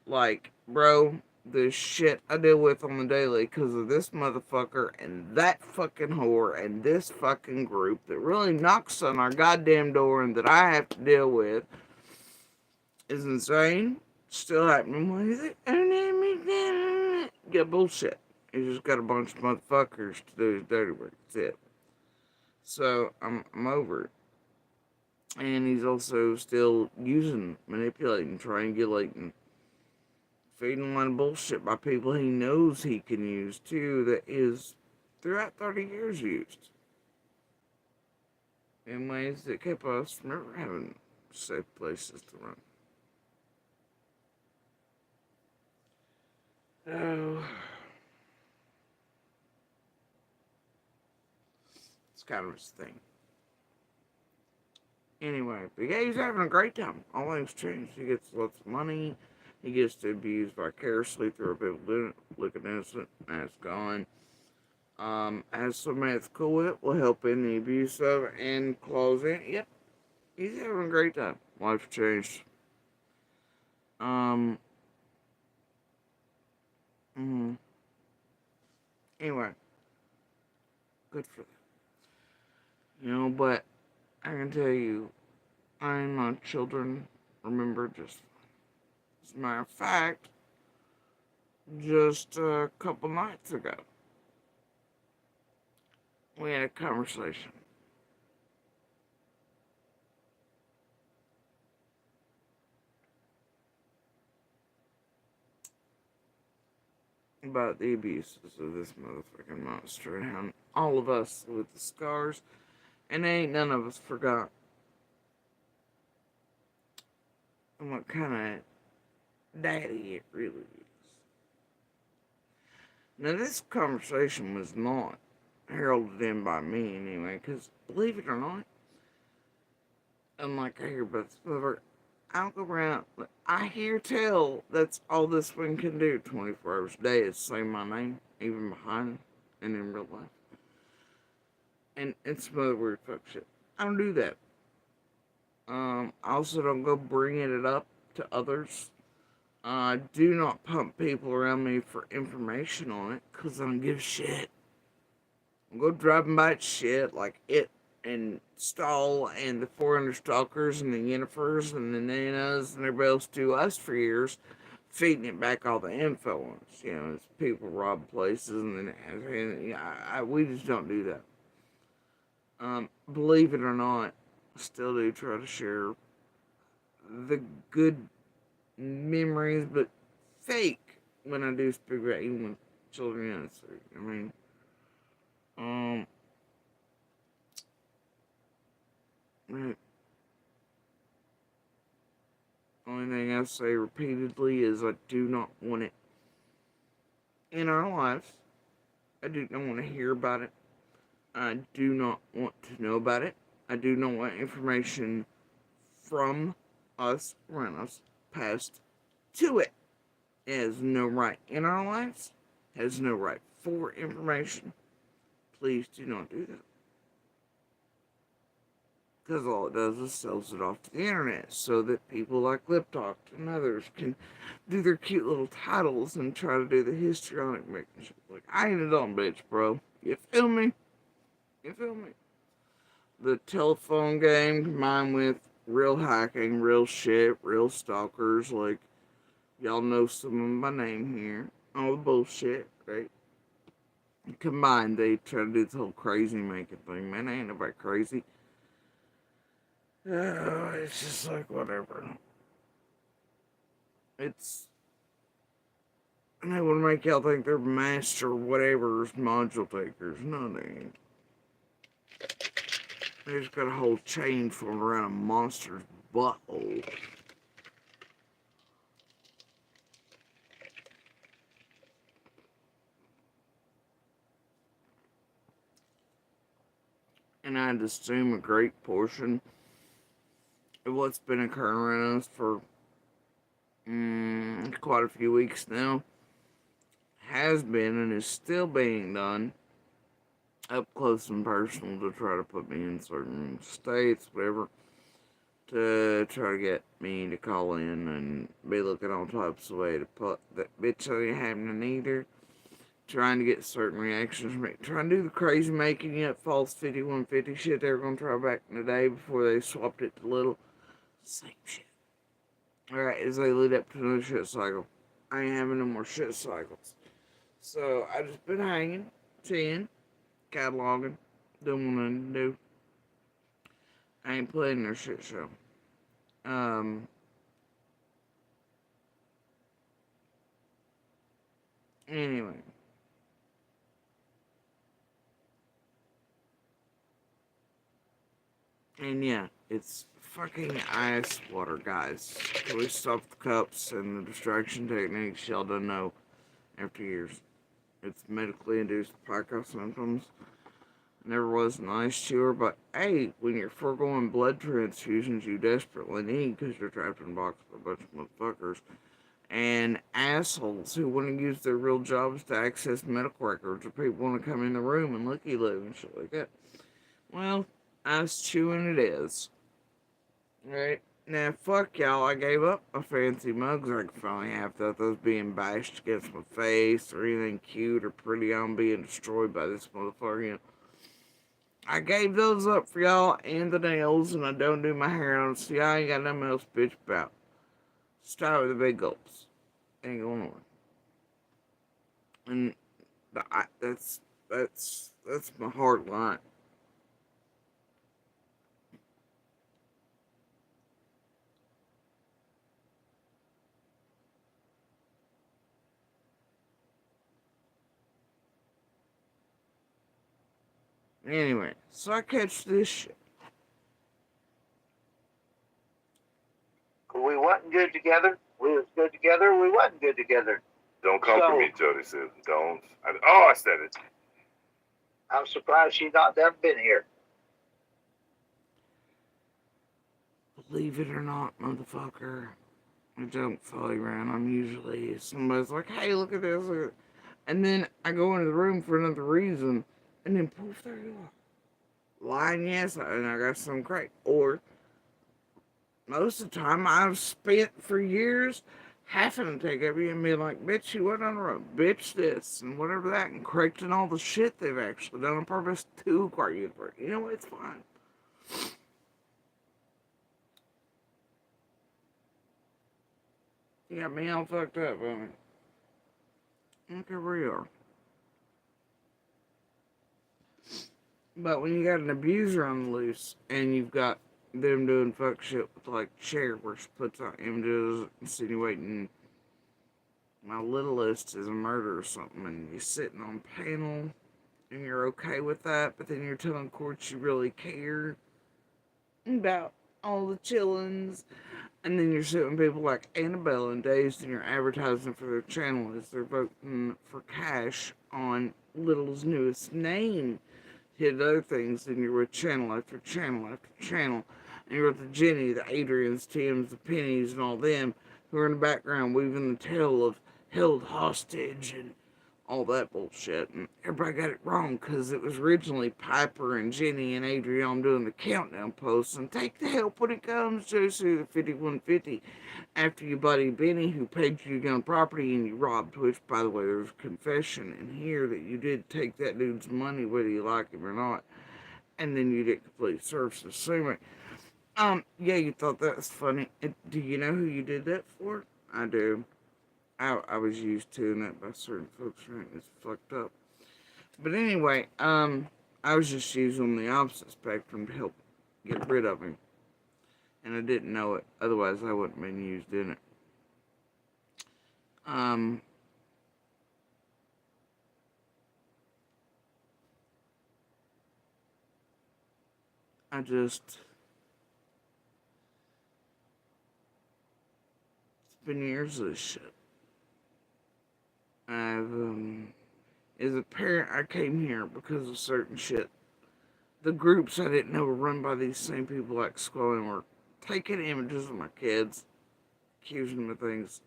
Like, bro, the shit I deal with on the daily because of this motherfucker and that fucking whore and this fucking group that really knocks on our goddamn door and that I have to deal with is insane. Still happening. What is it? Get bullshit. You just got a bunch of motherfuckers to do his dirty work. That's it. So I'm over it. And he's also still using, manipulating, triangulating, feeding a lot of bullshit by people he knows he can use too, that is throughout 30 years used in ways that kept us from ever having safe places to run. Oh, it's kind of his thing. Anyway, but yeah, he's having a great time. All things changed. He gets lots of money. He gets to abuse vicariously through people looking innocent. That's gone. As somebody that's cool with it, will help in the abuse of it and close in. Yep, he's having a great time. Life changed. Anyway, good for them. But I can tell you, I and my children remember just, as a matter of fact, just a couple nights ago, we had a conversation. about the abuses of this motherfucking monster and how all of us with the scars, and ain't none of us forgot. And what kind of daddy it really is. Now, this conversation was not heralded in by me anyway, because believe it or not, unlike I hear about this motherfucker, I'll go around, I hear tell that's all this one can do 24 hours a day is say my name, even behind and in real life. And it's some other weird fuck shit. I don't do that. I also don't go bringing it up to others. I do not pump people around me for information on it, because I don't give a shit. I'll go driving by shit like it and Stahl and the 400 Stalkers and the Yennifers and the Nanas and everybody else do us for years, feeding it back all the info on us. You know, as people rob places we just don't do that. Believe it or not, I still do try to share the good memories, but fake when I do speak about even with children. I mean, the only thing I say repeatedly is I do not want it in our lives. I do not want to hear about it. I do not want to know about it. I do not want information from us, around us, passed to it. It has no right in our lives. It has no right for information. Please do not do that. Because all it does is sells it off to the internet so that people like Lip Talk and others can do their cute little titles and try to do the histrionic making shit. Like, I ain't a dumb bitch, bro. You feel me? You feel me? The telephone game combined with real hacking, real shit, real stalkers, like, y'all know some of my name here. All the bullshit, right? Combined, they try to do this whole crazy making thing. Man, ain't nobody crazy. It's just like, whatever. And they want to make y'all think they're master whatever's module takers. No, they ain't. They just got a whole chain formed around a monster's butthole. And I'd assume a great portion of what's been occurring around us for quite a few weeks now has been and is still being done up close and personal to try to put me in certain states, whatever, to try to get me to call in and be looking all types of way to put that bitch ain't happening either. Trying to get certain reactions from me. Trying to do the crazy making up false 5150 shit they were going to try back in the day before they swapped it to little. Same shit. Alright, as they lead up to another shit cycle. I ain't having no more shit cycles. So, I just been hanging, seeing, cataloging, doing what I need to do. I ain't playing their shit show. Anyway. And yeah, it's fucking ice water, guys. Can we stop the cups and the distraction techniques y'all don't know after years? It's medically induced Parkinson symptoms. Never was an ice chewer, but hey, when you're foregoing blood transfusions you desperately need because you're trapped in a box with a bunch of motherfuckers and assholes who want to use their real jobs to access medical records, or people want to come in the room and looky-loo and shit like that. Well, ice chewing it is. Right? Now, fuck y'all, I gave up my fancy mugs. I could finally have those being bashed against my face or anything cute or pretty on being destroyed by this motherfucker. You know, I gave those up for y'all and the nails, and I don't do my hair on. See, I ain't got nothing else to bitch about. Start with the big gulps. Ain't going on. And that's my hard line. Anyway, so I catch this shit. We wasn't good together. We was good together. We wasn't good together. Don't come for So- me, Jody says. Don't. I said it. I'm surprised she's not done been here. Believe it or not, motherfucker, I don't follow you around. I'm usually, somebody's like, hey, look at this. Look at... And then I go into the room for another reason, and then poof, there you are. Lying, yes, and I got some crack. Or, most of the time, I've spent for years having to take every you and be like, bitch, you went on the road, bitch this, and whatever that, and correcting all the shit they've actually done on purpose to acquire you. You know what? It's fine. You got me all fucked up, man. I don't care where you are. But when you got an abuser on the loose, and you've got them doing fuck shit with, like, Cher, where she puts out images insinuating my littlest is a murder or something, and you're sitting on panel, and you're okay with that, but then you're telling courts you really care about all the chillins, and then you're suing people like Annabelle and Dazed, and you're advertising for their channel as they're voting for cash on Little's newest name. Hit other things, and you're with channel after channel after channel, and you're with the Jenny, the Adrians, Tims, the Pennies, and all them who are in the background weaving the tale of held hostage and all that bullshit. And everybody got it wrong because it was originally Piper and Jenny and Adrian doing the countdown posts. And take the help when it comes, Josie, the 5150. After you buddy Benny, who paid you to get on property and you robbed, which, by the way, there's a confession in here that you did take that dude's money, whether you like him or not. And then you did complete service assuming. Yeah, you thought that was funny. Do you know who you did that for? I do. I was used to that by certain folks, right? It's fucked up. But anyway, I was just using the opposite spectrum to help get rid of him. And I didn't know it. Otherwise, I wouldn't have been used in it. It's been years of this shit. As a parent, I came here because of certain shit. The groups I didn't know were run by these same people like Squalling were taking images of my kids, accusing them of things.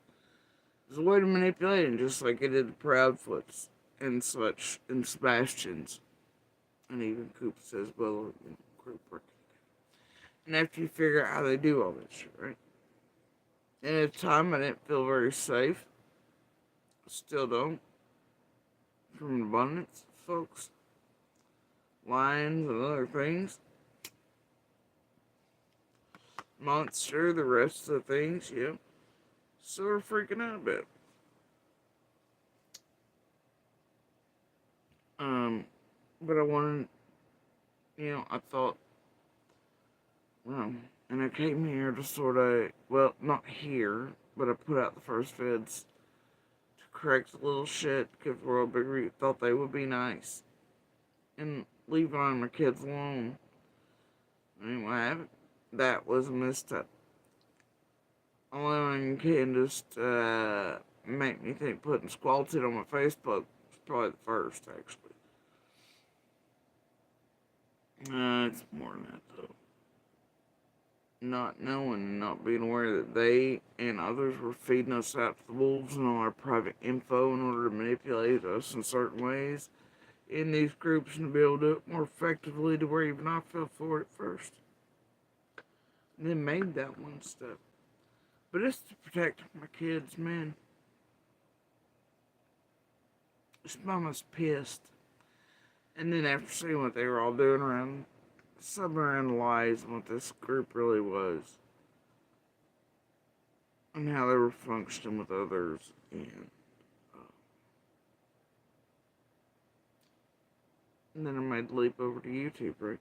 It was a way to manipulate them, just like it did the Proudfoots and such, and Sebastians. And even Coop says, well, group work. And after you figure out how they do all this shit, right? And at the time, I didn't feel very safe. Still don't. From an abundance of folks. Lions and other things. Monster, the rest of the things, yeah. So we're freaking out a bit. But I wanted, I thought, well, and I came here to sort of, well, not here, but I put out the first feds to correct a little shit, because World Big Reef thought they would be nice. And leave on my kids alone. Anyway, that was a misstep. Allowing Candace to make me think putting Squalted on my Facebook was probably the first, actually. It's more than that, though. Not knowing, not being aware that they and others were feeding us out to the wolves and all our private info in order to manipulate us in certain ways in these groups and to be able to do it more effectively to where even I fell for it first. And then made that one step. But it's to protect my kids, man. This mama's pissed. And then after seeing what they were all doing around, sub-analyzing what this group really was. And how they were functioning with others. And then I made the leap over to YouTube, right?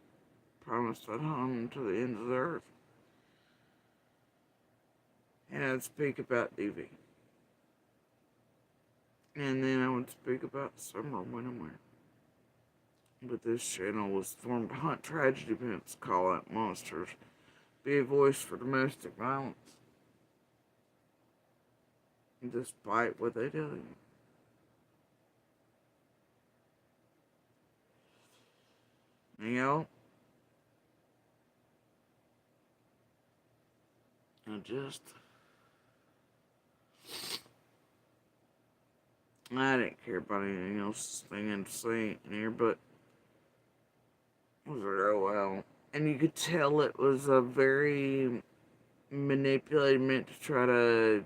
Promised I'd home to the ends of the earth. And I'd speak about DV. And then I would speak about summer when and where. But this channel was formed to hunt tragedy events, call out monsters, be a voice for domestic violence, despite what they tell you. You know? I didn't care about anything else thing to say in here, but it was like, oh well. And you could tell it was a very manipulated, meant to try to,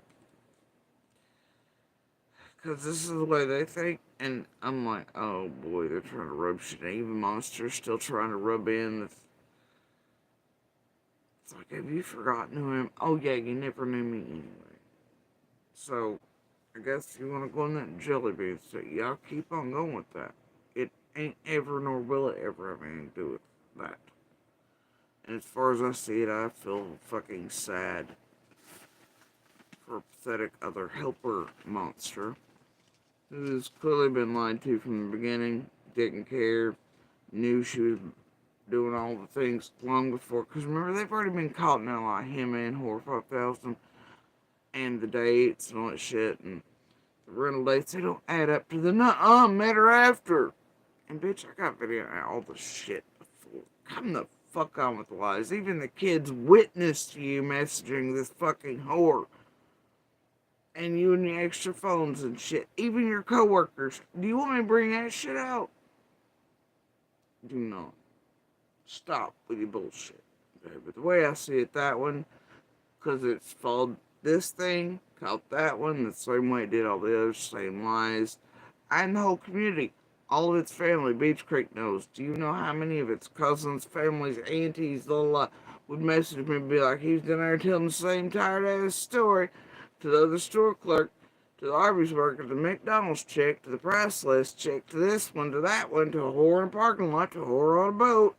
because this is the way they think, and I'm like, oh boy, they're trying to rub shit in. Even Monster's still trying to rub in. It's like, have you forgotten who I am? Oh yeah, you never knew me anyway. So, I guess you want to go in that jelly bean state. Yeah, I'll keep on going with that. It ain't ever nor will it ever have anything to do with that. And as far as I see it, I feel fucking sad for a pathetic other helper monster who's clearly been lied to from the beginning, didn't care, knew she was doing all the things long before. Because remember, they've already been caught now, like him and Horror 5000 and the dates and all that shit. And the rental dates, they don't add up to the met her after. And bitch, I got video on all the shit before. Come the fuck on with the lies. Even the kids witnessed you messaging this fucking whore. And you and your extra phones and shit. Even your coworkers. Do you want me to bring that shit out? Do not. Stop with your bullshit. Okay, but the way I see it, that one, because it's followed this thing, caught that one, the same way it did all the others, same lies. And the whole community, all of its family, Beach Creek knows. Do you know how many of its cousins, families, aunties, would message me and be like, he's down there telling the same tired ass story to the other store clerk, to the Arby's worker, to the McDonald's chick, to the price list chick, to this one, to that one, to a whore in a parking lot, to a whore on a boat,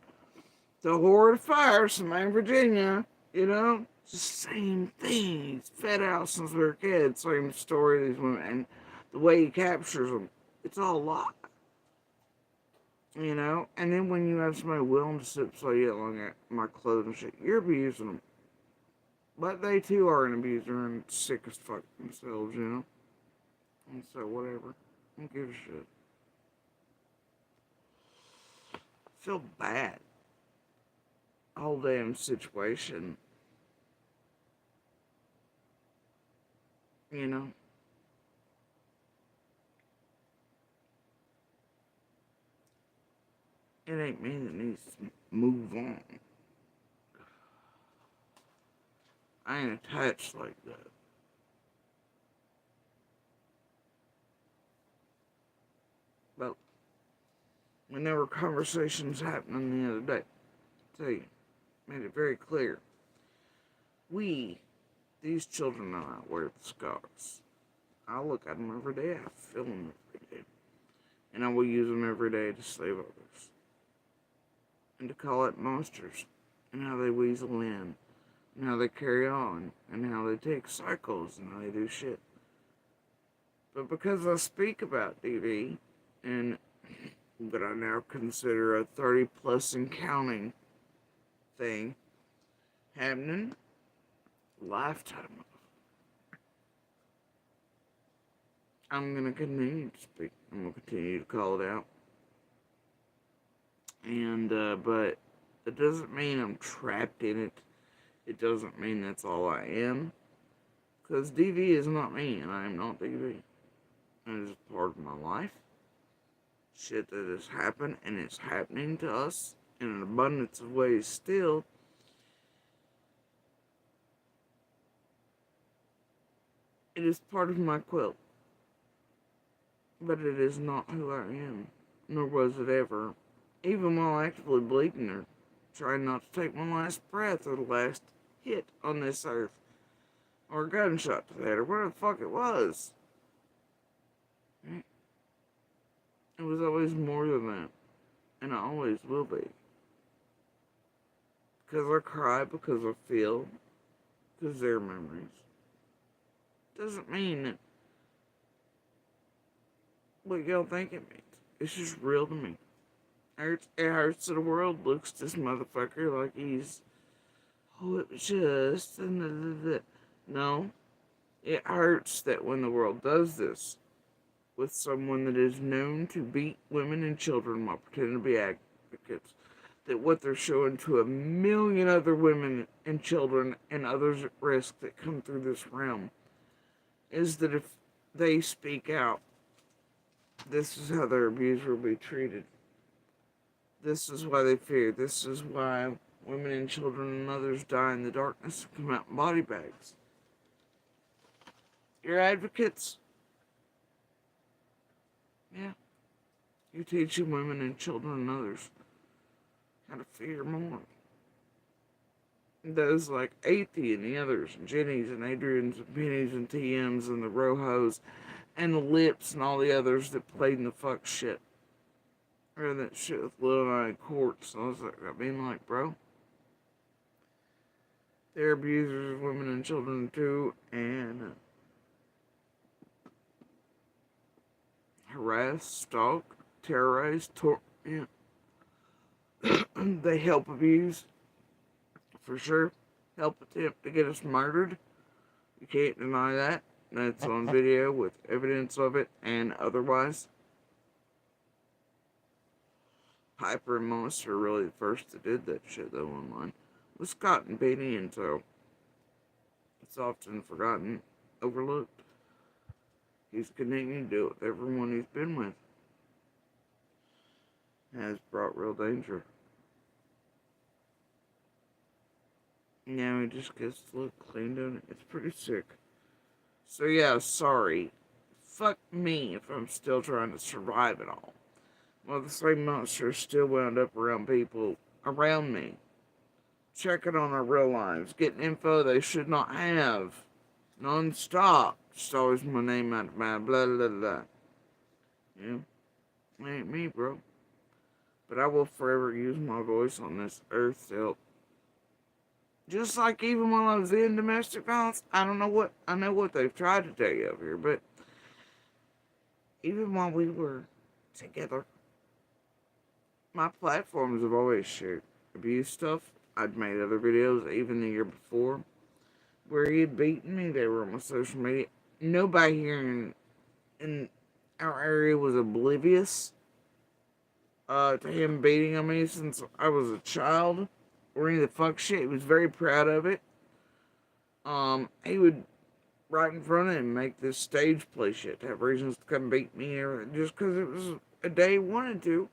to a whore at a fire, somewhere in Virginia, you know? It's the same thing. He's fed out since we were kids. Same story, these women, and the way he captures them, it's all a lie. You know? And then when you have somebody willing to sit beside you along at my clothes and shit, you're abusing them. But they too are an abuser and sick as fuck themselves, you know? And so, whatever. I don't give a shit. I feel bad. Whole damn situation. You know? It ain't me that needs to move on. I ain't attached like that. But when there were conversations happening the other day, I tell you, made it very clear. These children know how to wear the scars. I look at them every day, I feel them every day. And I will use them every day to save others. And to call it monsters. And how they weasel in. And how they carry on. And how they take cycles. And how they do shit. But because I speak about DV, and what I now consider a 30 plus and counting thing happening, lifetime of, I'm gonna continue to speak. I'm gonna continue to call it out. And, but it doesn't mean I'm trapped in it. It doesn't mean that's all I am. Because DV is not me, and I am not DV. It is part of my life. Shit that has happened, and it's happening to us in an abundance of ways still. It is part of my quilt. But it is not who I am. Nor was it ever. Even while actively bleeding or trying not to take my last breath or the last hit on this earth. Or a gunshot to the head or whatever the fuck it was. It was always more than that. And I always will be. Because I cry, because I feel, because they're memories. Doesn't mean that what y'all think it means. It's just real to me. It hurts that the world looks this motherfucker like he's, oh, it was just, no. It hurts that when the world does this with someone that is known to beat women and children while pretending to be advocates, that what they're showing to a million other women and children and others at risk that come through this realm is that if they speak out, this is how their abuser will be treated. This is why they fear. This is why women and children and others die in the darkness and come out in body bags. You're advocates. Yeah. You're teaching women and children and others how to fear more. Those like Athie and the others, and Jenny's and Adrian's and Penny's and TM's and the Rojos and the Lips and all the others that played in the fuck shit. Or that shit with Lil and I in courts. I was like, bro, they're abusers of women and children too, and harass, stalk, terrorize, yeah. They help abuse, for sure. Help attempt to get us murdered. You can't deny that. That's on video with evidence of it and otherwise. Piper and Monster are really the first that did that shit though online. With Scott and Benny, and so it's often forgotten, overlooked. He's continuing to do it with everyone he's been with. Has brought real danger. Now he just gets to look clean, doing it. It's pretty sick. So yeah, sorry. Fuck me if I'm still trying to survive it all. Well, the same monsters still wound up around people around me. Checking on our real lives. Getting info they should not have. Non-stop. Just always my name out of my blah blah blah. Yeah. Ain't me, bro. But I will forever use my voice on this earth to help. Just like even while I was in domestic violence, I know what they've tried to tell you over here, but even while we were together, my platforms have always shared abuse stuff. I'd made other videos, even the year before, where he had beaten me. They were on my social media. Nobody here in our area was oblivious to him beating on me since I was a child or any of the fuck shit. He was very proud of it. He would right in front of him make this stage play shit to have reasons to come beat me and everything just because it was a day he wanted to.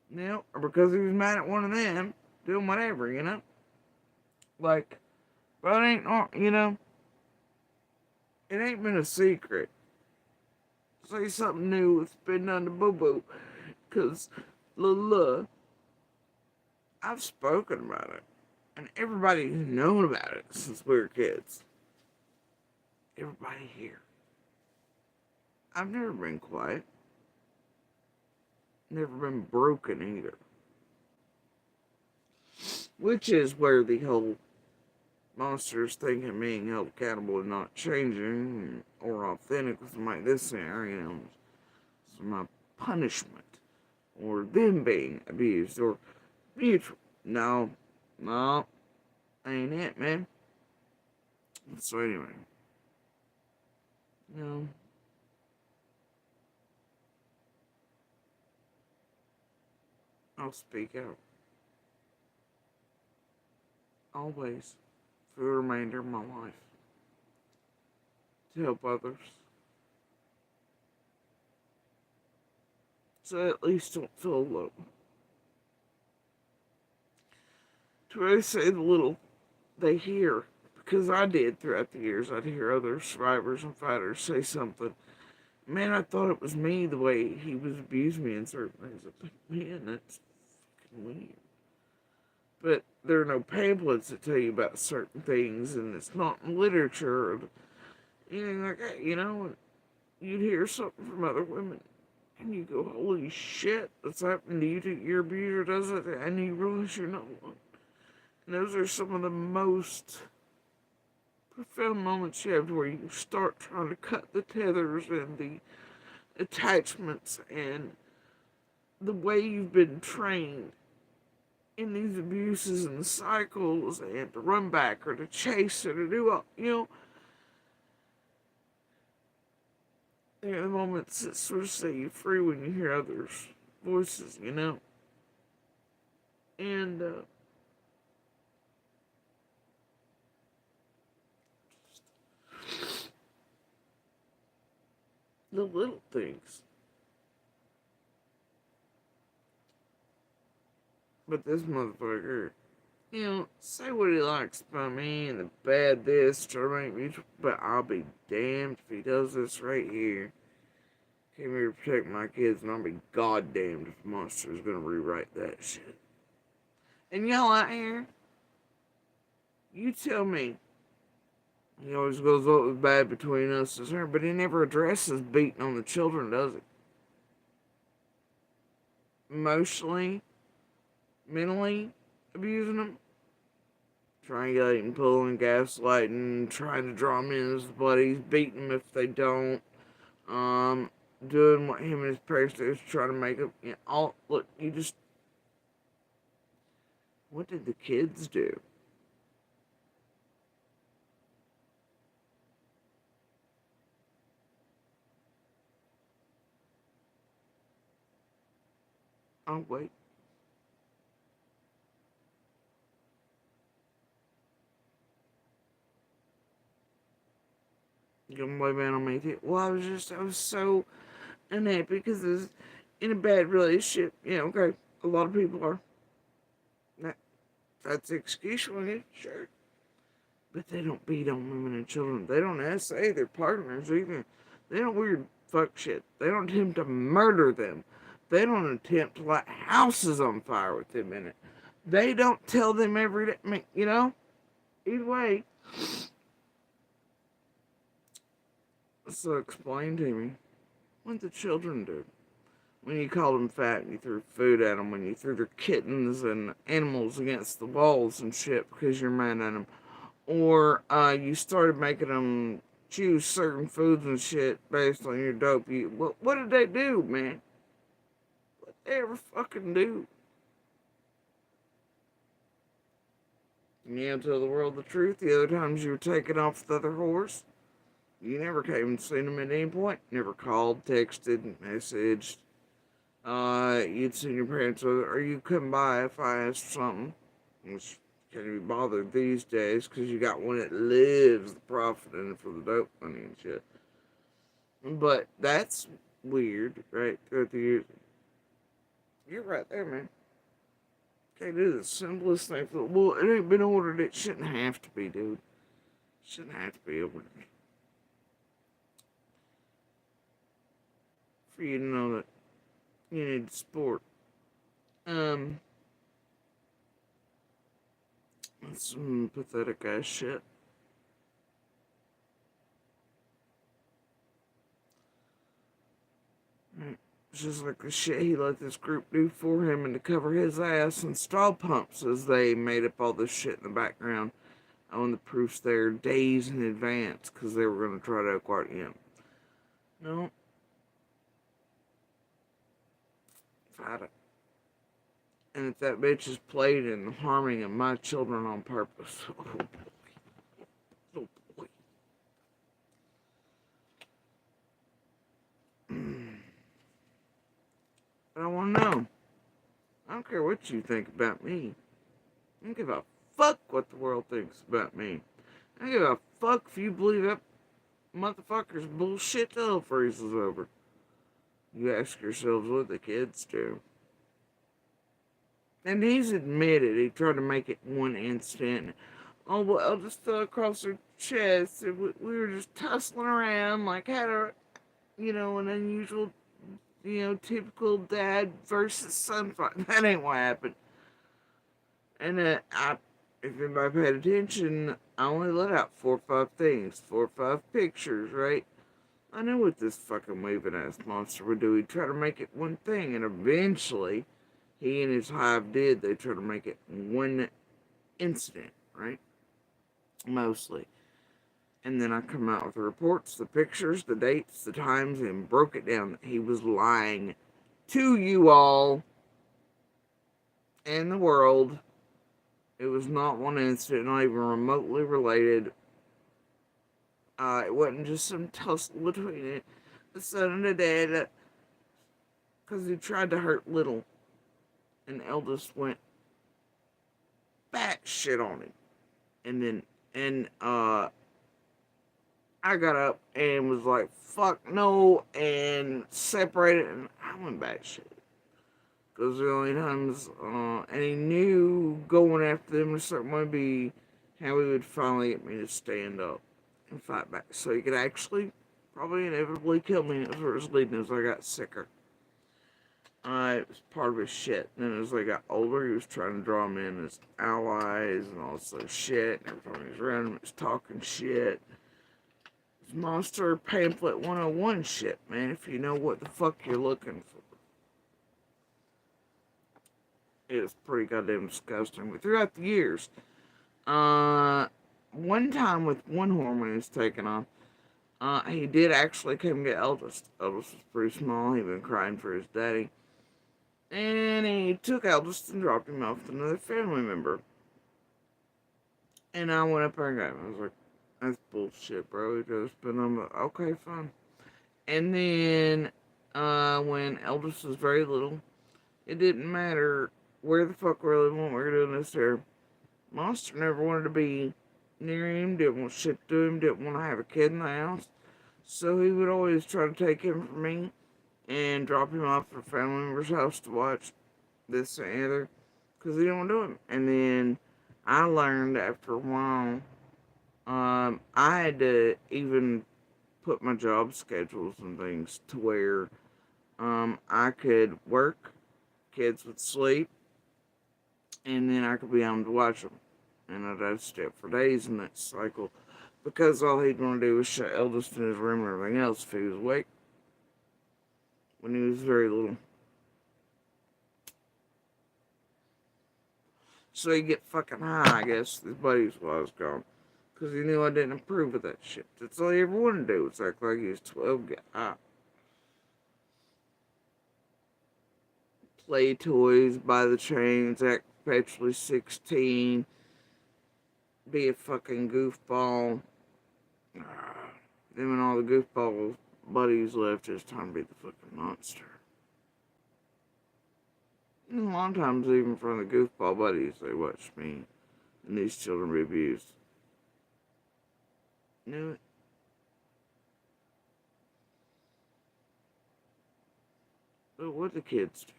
You know, or because he was mad at one of them doing whatever, you know? Like, but it ain't, you know, it ain't been a secret. Say something new that's been done to Boo Boo. Because, I've spoken about it. And everybody's known about it since we were kids. Everybody here. I've never been quiet. Never been broken either. Which is where the whole monsters thinking being held accountable and not changing or authentic with like this scenario is my punishment. Or them being abused or mutual. No. Ain't it, man. So anyway. I'll speak out. Always. For the remainder of my life. To help others. So at least don't feel alone. To really say the little they hear. Because I did throughout the years. I'd hear other survivors and fighters say something. Man, I thought it was me the way he was abusing me in certain things. I think, man, that's fucking weird. But there are no pamphlets that tell you about certain things, and it's not in literature or anything like that, you know? You'd hear something from other women, and you go, holy shit, that's happening to you, your abuser does it, and you realize you're not one. And those are some of the most profound moments you have where you start trying to cut the tethers and the attachments and the way you've been trained in these abuses and cycles, and to run back or to chase or to do all, there are the moments that sort of set you free when you hear others' voices, and the little things. But this motherfucker, say what he likes about me and the bad this, try to make me, but I'll be damned if he does this right here. Came here to protect my kids, and I'll be goddamned if Monster is gonna rewrite that shit. And y'all out here, you tell me. He always goes, what was bad between us and her, but he never addresses beating on the children, does he? Emotionally, mentally abusing them, triangulating, pulling, gaslighting, trying to draw them in as buddies, beating them if they don't, doing what him and his parents do, trying to make them, look, what did the kids do? Oh, wait. You can blame it on me too. Well, I was so unhappy because I was in a bad relationship. Okay, a lot of people are. That, that's the excuse for it, sure. But they don't beat on women and children. They don't essay their partners either. They don't weird fuck shit. They don't attempt to murder them. They don't attempt to light houses on fire with them in it. They don't tell them every day. I mean, either way. So explain to me what the children do. When you called them fat and you threw food at them, when you threw their kittens and animals against the walls and shit because you're mad at them. Or you started making them choose certain foods and shit based on your dope. What did they do, man? What did they ever fucking do? You tell the world the truth. The other times you were taking off the other horse, you never came and seen them at any point. Never called, texted, messaged. You'd seen your parents, or you couldn't by if I asked something. Which can't be bothered these days because you got one that lives the profit in it for the dope money and shit. But that's weird, right? Throughout the years. You're right there, man. Can't do the simplest thing. Well, it ain't been ordered. It shouldn't have to be, dude. It shouldn't have to be ordered. For you to know that you need sport. That's some pathetic ass shit. It's just like the shit he let this group do for him and to cover his ass and straw pumps as they made up all this shit in the background on the proofs there days in advance because they were going to try to acquire him. No. Fight it. And if that bitch is played in harming of my children on purpose, oh boy. Oh boy. But I want to know. I don't care what you think about me. I don't give a fuck what the world thinks about me. I don't give a fuck if you believe that motherfucker's bullshit till it freezes over. You ask yourselves what the kids do. And he's admitted he tried to make it one instant. Oh, well, I'll just throw across her chest. We were just tussling around, like, had a, an unusual, typical dad versus son fight. That ain't what happened. And if anybody paid attention, I only let out 4 or 5 things, 4 or 5 pictures, right? I knew what this fucking waving ass monster would do. He'd try to make it one thing, and eventually, he and his hive did. They tried to make it one incident, right? Mostly. And then I come out with the reports, the pictures, the dates, the times, and broke it down that he was lying to you all and the world, it was not one incident, not even remotely related. It wasn't just some tussle between the son and the dad, because he tried to hurt little, and eldest went bat shit on him. And I got up and was like, fuck no, and separated, and I went back shit. Because the only times, and he knew going after them a certain way be how he would finally get me to stand up and fight back. So he could actually, probably inevitably kill me as far as leading as I got sicker. It was part of his shit. And then as I got older, he was trying to draw me in as allies and all this other shit. And every time he was around him, he was talking shit. It's Monster Pamphlet 101 shit, man, if you know what the fuck you're looking for. It's pretty goddamn disgusting. But throughout the years, one time with one hormone he was taken off, he did actually come get Eldest. Eldest was pretty small. He'd been crying for his daddy. And he took Eldest and dropped him off with another family member. And I went up there and got him. I was like, that's bullshit, bro. He just been on the, okay, fine. And then, when Eldest was very little, it didn't matter where the fuck really we were doing this here. Monster never wanted to be near him, didn't want shit to him, didn't want to have a kid in the house. So he would always try to take him from me and drop him off at a family member's house to watch this and the other, because he didn't want to do it. And then I learned after a while, I had to even put my job schedules and things to where I could work, kids would sleep, and then I could be on to watch them. And I'd have to stay up for days in that cycle, because all he'd want to do was shut Eldest in his room and everything else if he was awake when he was very little. So he'd get fucking high, I guess, his buddies while I was gone. Because he knew I didn't approve of that shit. That's all he ever wanted to do, was act like he was 12, get high. Play toys, buy the chains, act perpetually 16, be a fucking goofball. Then when all the goofball buddies left, it was time to be the fucking monster. And a lot of times, even from the goofball buddies, they watched me and these children be abused. Knew it. But what the kids do?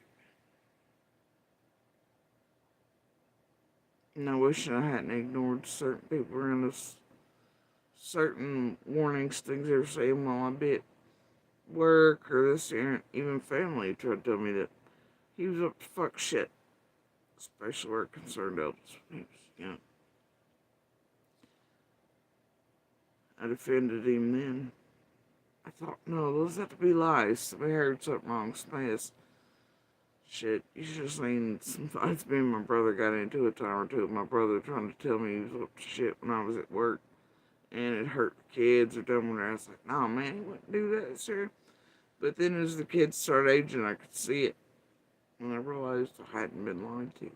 And I wish I hadn't ignored certain people in this, certain warnings, things they were saying while I'm at work or this, and even family tried to tell me that he was up to fuck shit, especially where it concerned elders when he was young. I defended him then. I thought, no, those have to be lies. Somebody heard something wrong. Somebody has shit. You should have seen some fights me and my brother got into a time or two with my brother trying to tell me he was up to shit when I was at work. And it hurt the kids or done whatever. I was like, no, man, he wouldn't do that, sir. But then as the kids started aging, I could see it. And I realized I hadn't been lied to.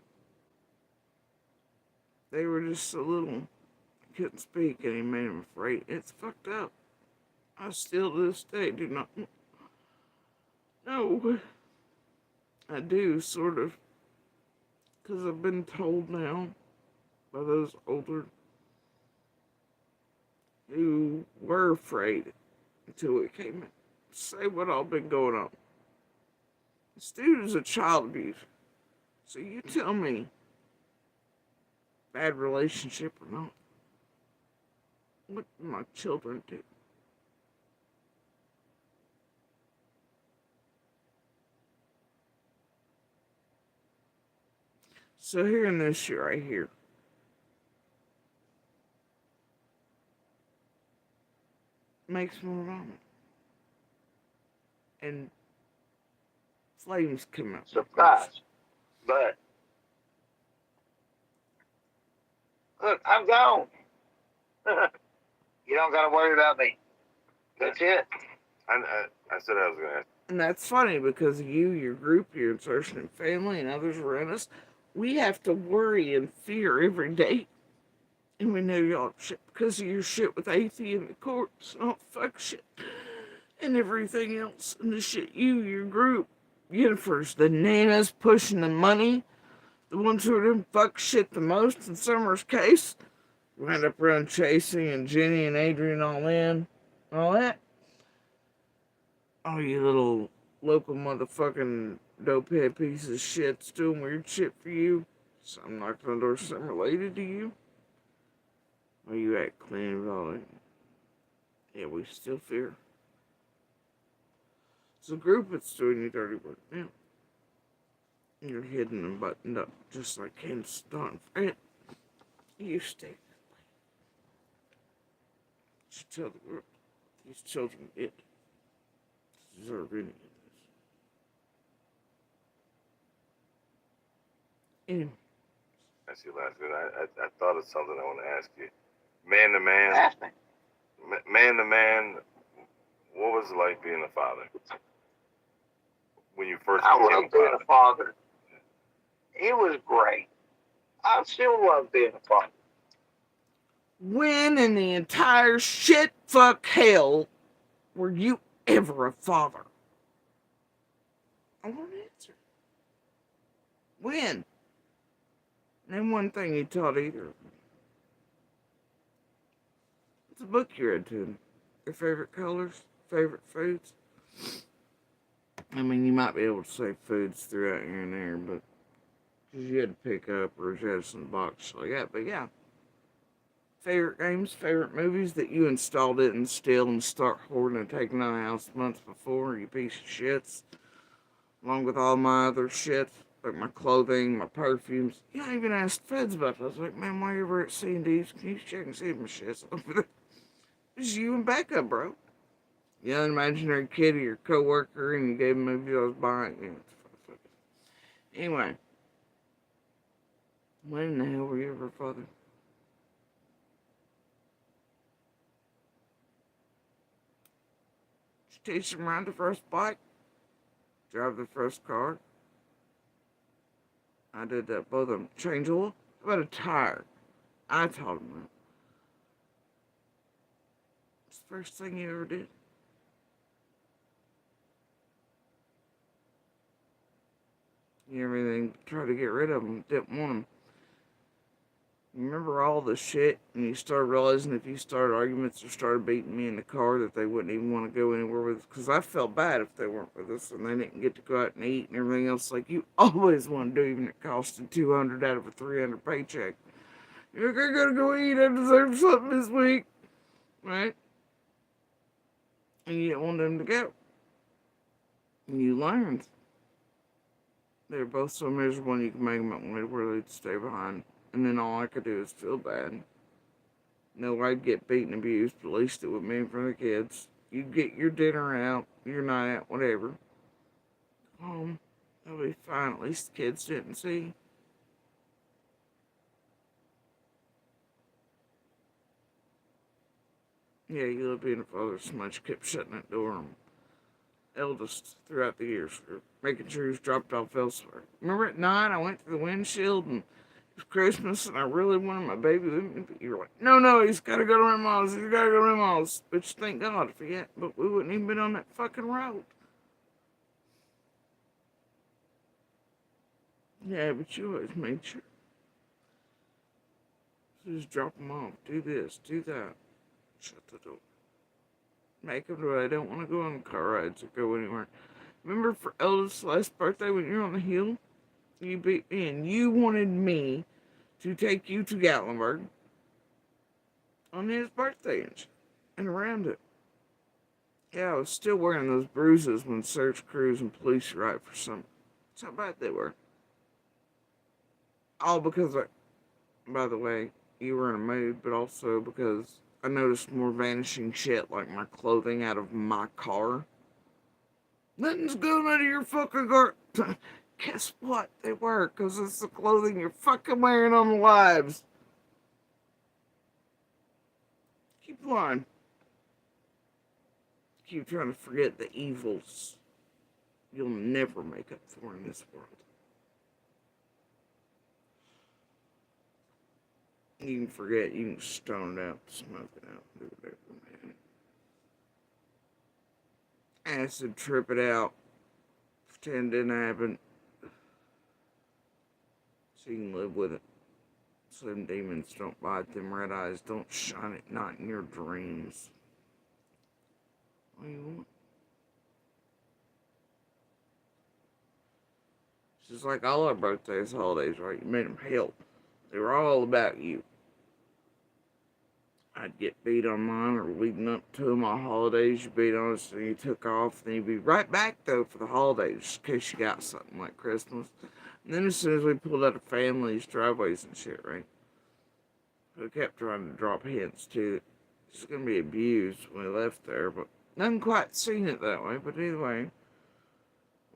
They were just so little. I couldn't speak, and he made them afraid. It's fucked up. I still to this day do not know. I do, sort of. Because I've been told now by those older who were afraid until it came in. Say what all been going on. This dude is a child abuser. So you tell me, bad relationship or not, what do my children do? So hearing this shit right here, makes me vomit. And flames come out. Surprise. But look, I'm gone. You don't got to worry about me. That's it. I said I was gonna ask. And that's funny because you, your group, your insertion and family, and others around us, we have to worry and fear every day. And we know y'all shit because of your shit with Athie and the courts and all the fuck shit and everything else. And the shit you, your group, Yennefer's, the nanas pushing the money, the ones who are doing fuck shit the most in Summer's case. We end up running chasing and Jenny and Adrian all in. All that. All you little local motherfucking dopehead pieces of shit's doing weird shit for you. Some knocking on the door, something related to you. Or you act clean with all that. Yeah, we still fear. It's a group that's doing your dirty work now. You're hidden and buttoned up, just like Candace, Dawn, Fred. You stay that way. You tell the group these children did deserve any of this. Anyway. That's your last bit. I thought of something I want to ask you. Man to man, Ask me. man to man, what was it like being a father? When you first I became love being a father. It was great. I still love being a father. When in the entire shit fuck hell were you ever a father? I won't answer. When? Name one thing you taught either of them. What's a book you read to them? Your favorite colors? Favorite foods? I mean, you might be able to say foods throughout here and there, but because you had to pick up or you had some box like that. But yeah. Favorite games, favorite movies that you installed it and still and start hoarding and taking out of the house months before, you piece of shits. Along with all my other shit, like my clothing, my perfumes. Yeah, I even asked Feds about it. I was like, man, why are you ever at C&D's? Can you check and see if my shit's over there? It's you and Becca, bro. Young imaginary kid or your coworker, and you gave him movies I was buying. Anyway. When in the hell were you ever a father? Teach him ride the first bike, drive the first car. I did that, both of them. Change oil. How about a tire? I taught him that. It's the first thing you ever did. You everything, try to get rid of them, didn't want them. You remember all the shit, and you start realizing if you started arguments or started beating me in the car that they wouldn't even want to go anywhere with us. Because I felt bad if they weren't with us and they didn't get to go out and eat and everything else like you always want to do, even if it costed $200 out of a $300 paycheck. You're like, I gotta go eat, I deserve something this week. Right? And you didn't want them to go. And you learned. They were both so miserable and you could make them at where they'd stay behind. And then all I could do is feel bad. No, I'd get beaten, abused, but at least it would mean for the kids. You'd get your dinner out, your night out, whatever. Home. That'll be fine. At least the kids didn't see. Yeah, you love being a father so much, you kept shutting that door. Eldest throughout the years, making sure he was dropped off elsewhere. Remember at 9, I went to the windshield and it was Christmas and I really wanted my baby with me, but you're like, no, he's gotta go to Grandma's, he's gotta go to Grandma's. Which, thank God, if he had, but we wouldn't even been on that fucking road. Yeah, but you always made sure. So just drop them off, do this, do that, shut the door. Make them do it. I don't want to go on car rides or go anywhere. Remember for Eldest's last birthday when you were on the hill? You beat me and you wanted me to take you to Gatlinburg on his birthday and around it. Yeah, I was still wearing those bruises when search crews and police arrived for some. That's how bad they were. All because, by the way, you were in a mood, but also because I noticed more vanishing shit like my clothing out of my car. Nothing's going out of your fucking car. Guess what? They were, because it's the clothing you're fucking wearing on the lives. Keep lying. Keep trying to forget the evils you'll never make up for in this world. You can forget, you can stone it out, smoke it out, do whatever, man. Acid trip it out, pretend it didn't happen, so you can live with it. So them demons don't bite, them red eyes don't shine at night in your dreams. What do you want? It's just like all our birthdays, holidays, right? You made them help. They were all about you. I'd get beat on mine, or leading up to my holidays, you beat on us, and you took off, then you'd be right back, though, for the holidays, just in case you got something like Christmas. And then as soon as we pulled out of families' driveways and shit, right? We kept trying to drop hints, too. It's going to be abused when we left there, but none quite seen it that way. But either way,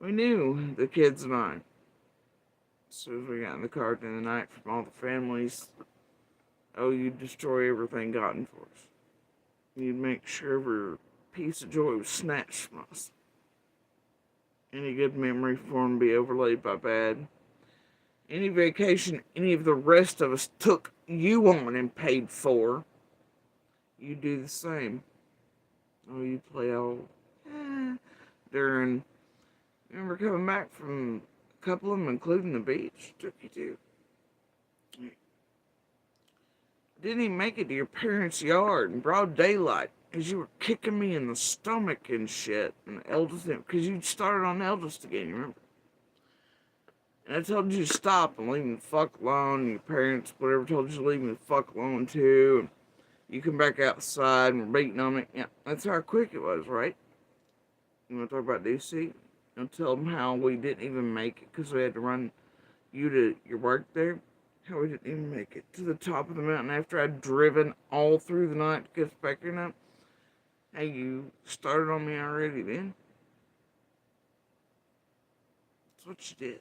we knew, the kids and I. As soon as we got in the car during the night from all the families, oh, you'd destroy everything gotten for us. You'd make sure every piece of joy was snatched from us. Any good memory for them be overlaid by bad. Any vacation any of the rest of us took you on and paid for, you do the same. Oh, you play all during. Remember coming back from a couple of them, including the beach? Took you to. Didn't even make it to your parents' yard in broad daylight because you were kicking me in the stomach and shit. And the eldest, because you started on the eldest again, you remember? And I told you to stop and leave me the fuck alone. And your parents, whatever, told you to leave me the fuck alone too. And you come back outside and we're beating on me. Yeah, that's how quick it was, right? You want to talk about DC? You tell them how we didn't even make it because we had to run you to your work there. How we didn't even make it to the top of the mountain after I'd driven all through the night to get back here now. Hey, you started on me already then? That's what you did.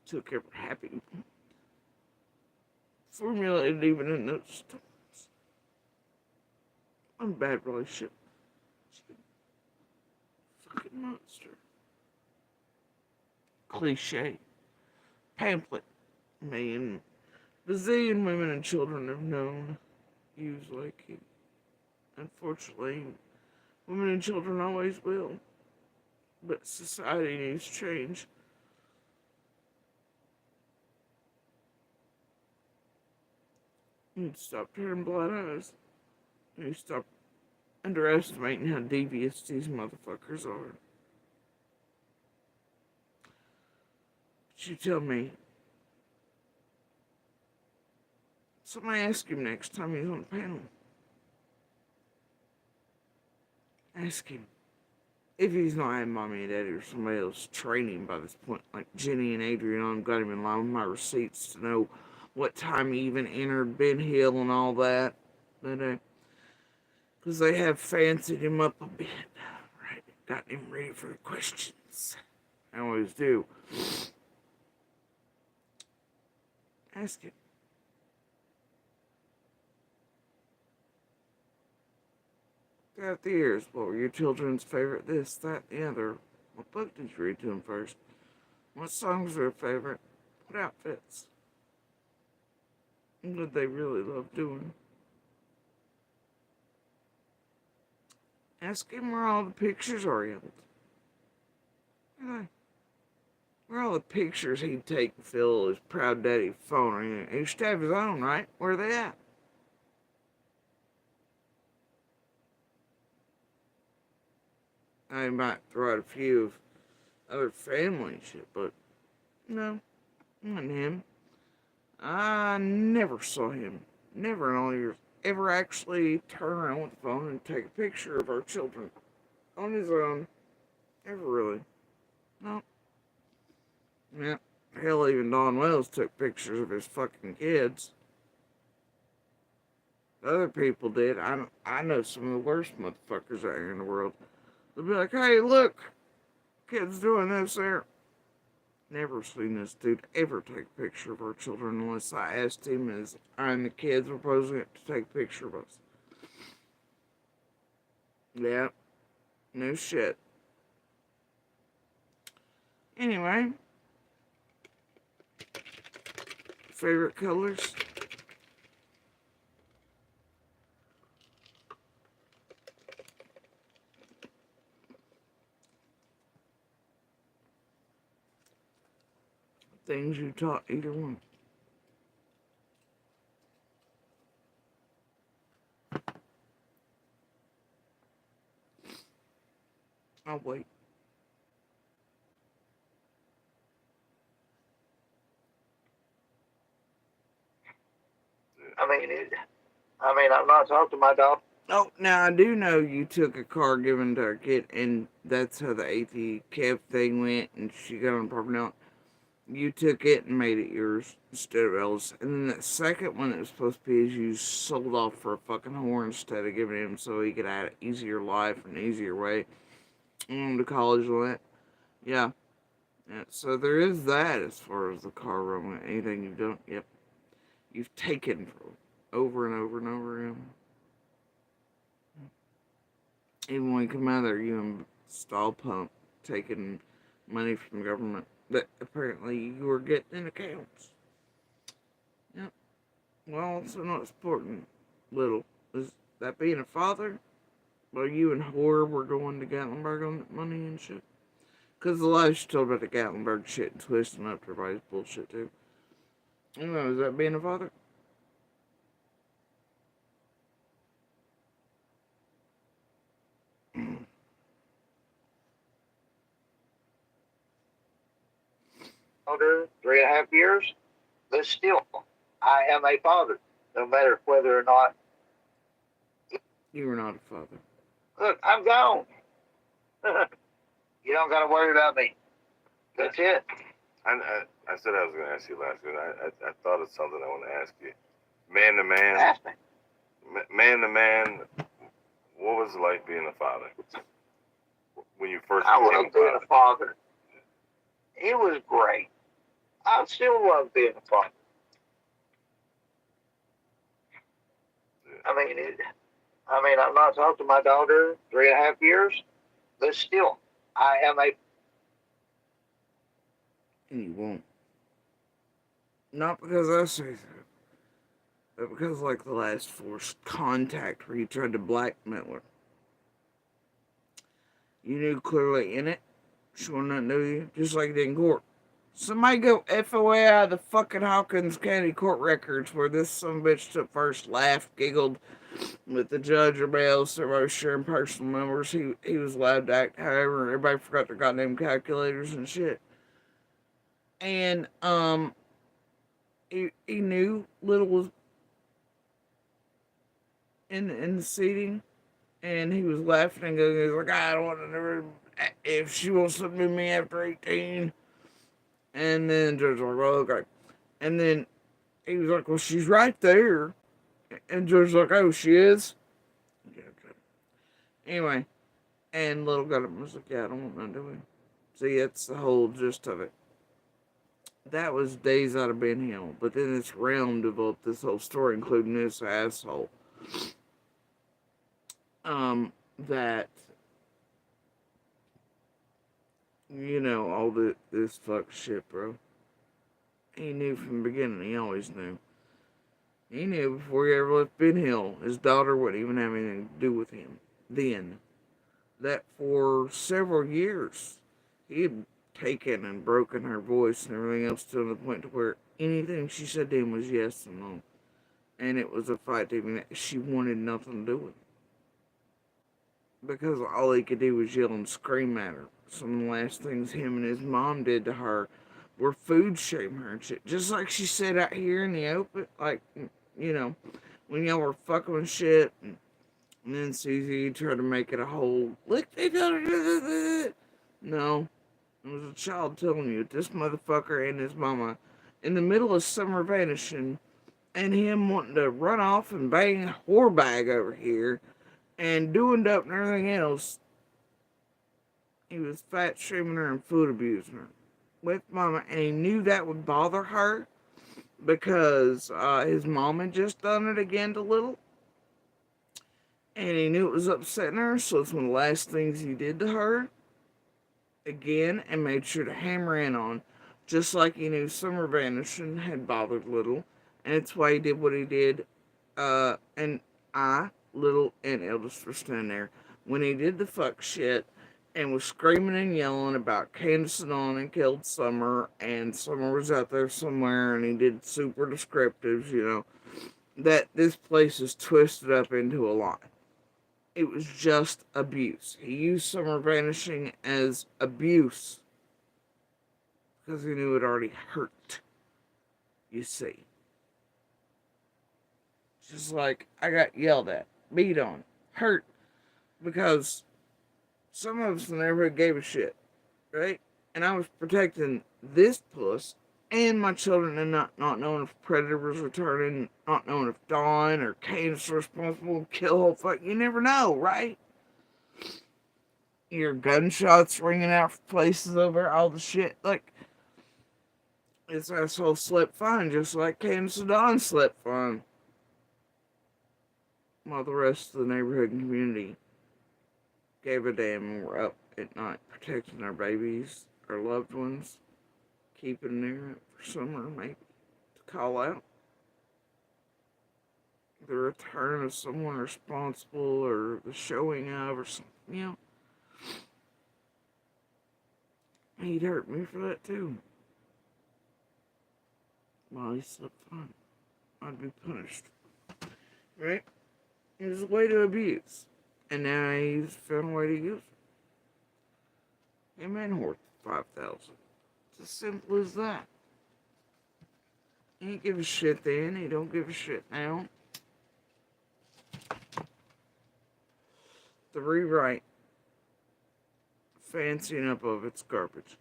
Took every happy formulated even in those storms. I'm a bad relationship. Fucking monster. Cliche. Pamphlet. Me and bazillion women and children have known views like you. Unfortunately, women and children always will. But society needs change. You need to stop turning blind eyes. You need to stop underestimating how devious these motherfuckers are. But you tell me. Somebody ask him next time he's on the panel. Ask him. If he's not having mommy and daddy or somebody else training by this point, like Jenny and Adrian, got him in line with my receipts to know what time he even entered Ben Hill and all that. But, because they have fancied him up a bit, right? Got him ready for the questions. I always do. Ask him. Throughout the years, what were your children's favorite this, that, the other? What book did you read to them first? What songs were their favorite? What outfits? What did they really love doing? Ask him where all the pictures are held. Where all the pictures he'd take and fill his proud daddy phone. He used to have his own, right? Where are they at? I might throw out a few of other family shit, but no, not him. I never saw him, never in all years, ever actually turn around with the phone and take a picture of our children on his own. Ever really. No. Yeah. Hell, even Don Wells took pictures of his fucking kids. Other people did. I know some of the worst motherfuckers out here in the world. They'll be like, hey, look, kid's doing this there. Never seen this dude ever take a picture of our children unless I asked him as I and the kids were posing it to take a picture of us. Yeah. No shit. Anyway, favorite colors? Things you taught either one. I'll wait. I've not talked to my daughter. Oh, now I do know you took a car given to her kid, and that's how the AT-CAB thing went, and she got on property now. You took it and made it yours instead of Ella's. And then that second one that was supposed to be his, you sold off for a fucking whore instead of giving him so he could have an easier life and easier way on to college and that. Yeah. Yeah. So there is that as far as the car run. Anything you've done, yep. You've taken from over and over and over again. Even when you come out of there, you install pump, taking money from the government that apparently you were getting in accounts. Yep. Well, also not important, little. Is that being a father? Well, you and Whore were going to Gatlinburg on that money and shit? Because the lies she told about the Gatlinburg shit and twisting up everybody's bullshit, too. Anyway, is that being a father? Older, 3.5 years, but still, I am a father, no matter whether or not. You were not a father. Look, I'm gone. You don't got to worry about me. That's it. I said I was going to ask you last week. I thought of something I want to ask you. Man to man, Ask me. man to man, what was it like being a father? When you first I became love being a father. It was great. I still love being a father. I've not talked to my daughter 3.5 years, but still, I am a. And you won't. Not because I say so, but because, like, the last forced contact where you tried to blackmail her. You knew clearly in it. She would not know you, just like it did in court. Somebody go FOA out of the fucking Hawkins County court records where this son of a bitch took first, laughed, giggled with the judge or everybody else. Everybody was sharing personal numbers. He was allowed to act however. Everybody forgot their goddamn calculators and shit. And, he knew Little was in the seating, and he was laughing and going, he was like, I don't want to never, if she wants to do me after 18. And then the judge was like, well, okay. And then he was like, well, she's right there. And the judge was like, oh, she is? Yeah, okay. Anyway, and Little got up and was like, yeah, I don't want nothing to do it. See, that's the whole gist of it. That was days out of Ben Hill. But then this realm developed this whole story, including this asshole. That, you know, all this fuck shit, bro. He knew from the beginning. He always knew. He knew before he ever left Ben Hill, his daughter wouldn't even have anything to do with him. Then, that for several years, he had taken and broken her voice and everything else to the point to where anything she said to him was yes and no. And it was a fight to him that she wanted nothing to do with. Because all he could do was yell and scream at her. Some of the last things him and his mom did to her were food shame her and shit. Just like she said out here in the open, like, you know, when y'all were fucking with shit, and then Susie tried to make it a whole, like, they told her to. No, it was a child telling you, this motherfucker and his mama, in the middle of summer vanishing, and him wanting to run off and bang a whore bag over here, and doing dope and everything else, he was fat shaming her and food abusing her with mama, and he knew that would bother her because his mom had just done it again to Little, And he knew it was upsetting her, so it's one of the last things he did to her again and made sure to hammer in on. Just like he knew Summer vanishing had bothered Little, and it's why he did what he did. And I, Little, and Eldest were standing there when he did the fuck shit and was screaming and yelling about Candace and on and killed Summer, and Summer was out there somewhere, and he did super descriptives, that this place is twisted up into a lie. It was just abuse. He used Summer vanishing as abuse because he knew it already hurt, you see. Just like I got yelled at, beat on, hurt, because some of us in the neighborhood gave a shit, right? And I was protecting this puss and my children and not knowing if Predator was returning, not knowing if Dawn or Kane's responsible to kill whole fuck. You never know, right? Your gunshots ringing out for places over all the shit. Like, this asshole slept fine, just like Candace and Dawn slept fine. While the rest of the neighborhood and community gave a damn and were up at night protecting our babies, our loved ones, keeping there for summer, maybe, to call out the return of someone responsible or the showing of or something, He'd hurt me for that too. While he slept fine, I'd be punished. Right? It was a way to abuse. And now he's found a way to use it. Him and worth 5,000. It's as simple as that. He ain't give a shit then. He don't give a shit now. The rewrite, fancying up of it's garbage.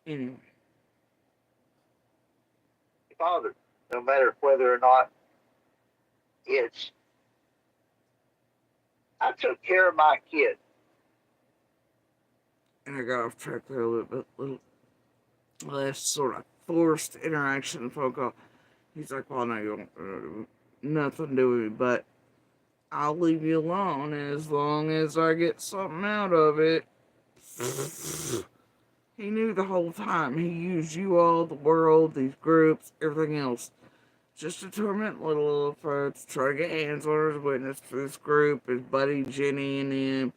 Anyway. Father, no matter whether or not it's, I took care of my kid. And I got off track there a little bit. Last sort of forced interaction and phone call. He's like, well, no, you don't, nothing to do with me, but I'll leave you alone as long as I get something out of it. He knew the whole time. He used you all, the world, these groups, everything else, just to torment little folks, try to get hands on her as witness for this group, his buddy Jenny and him,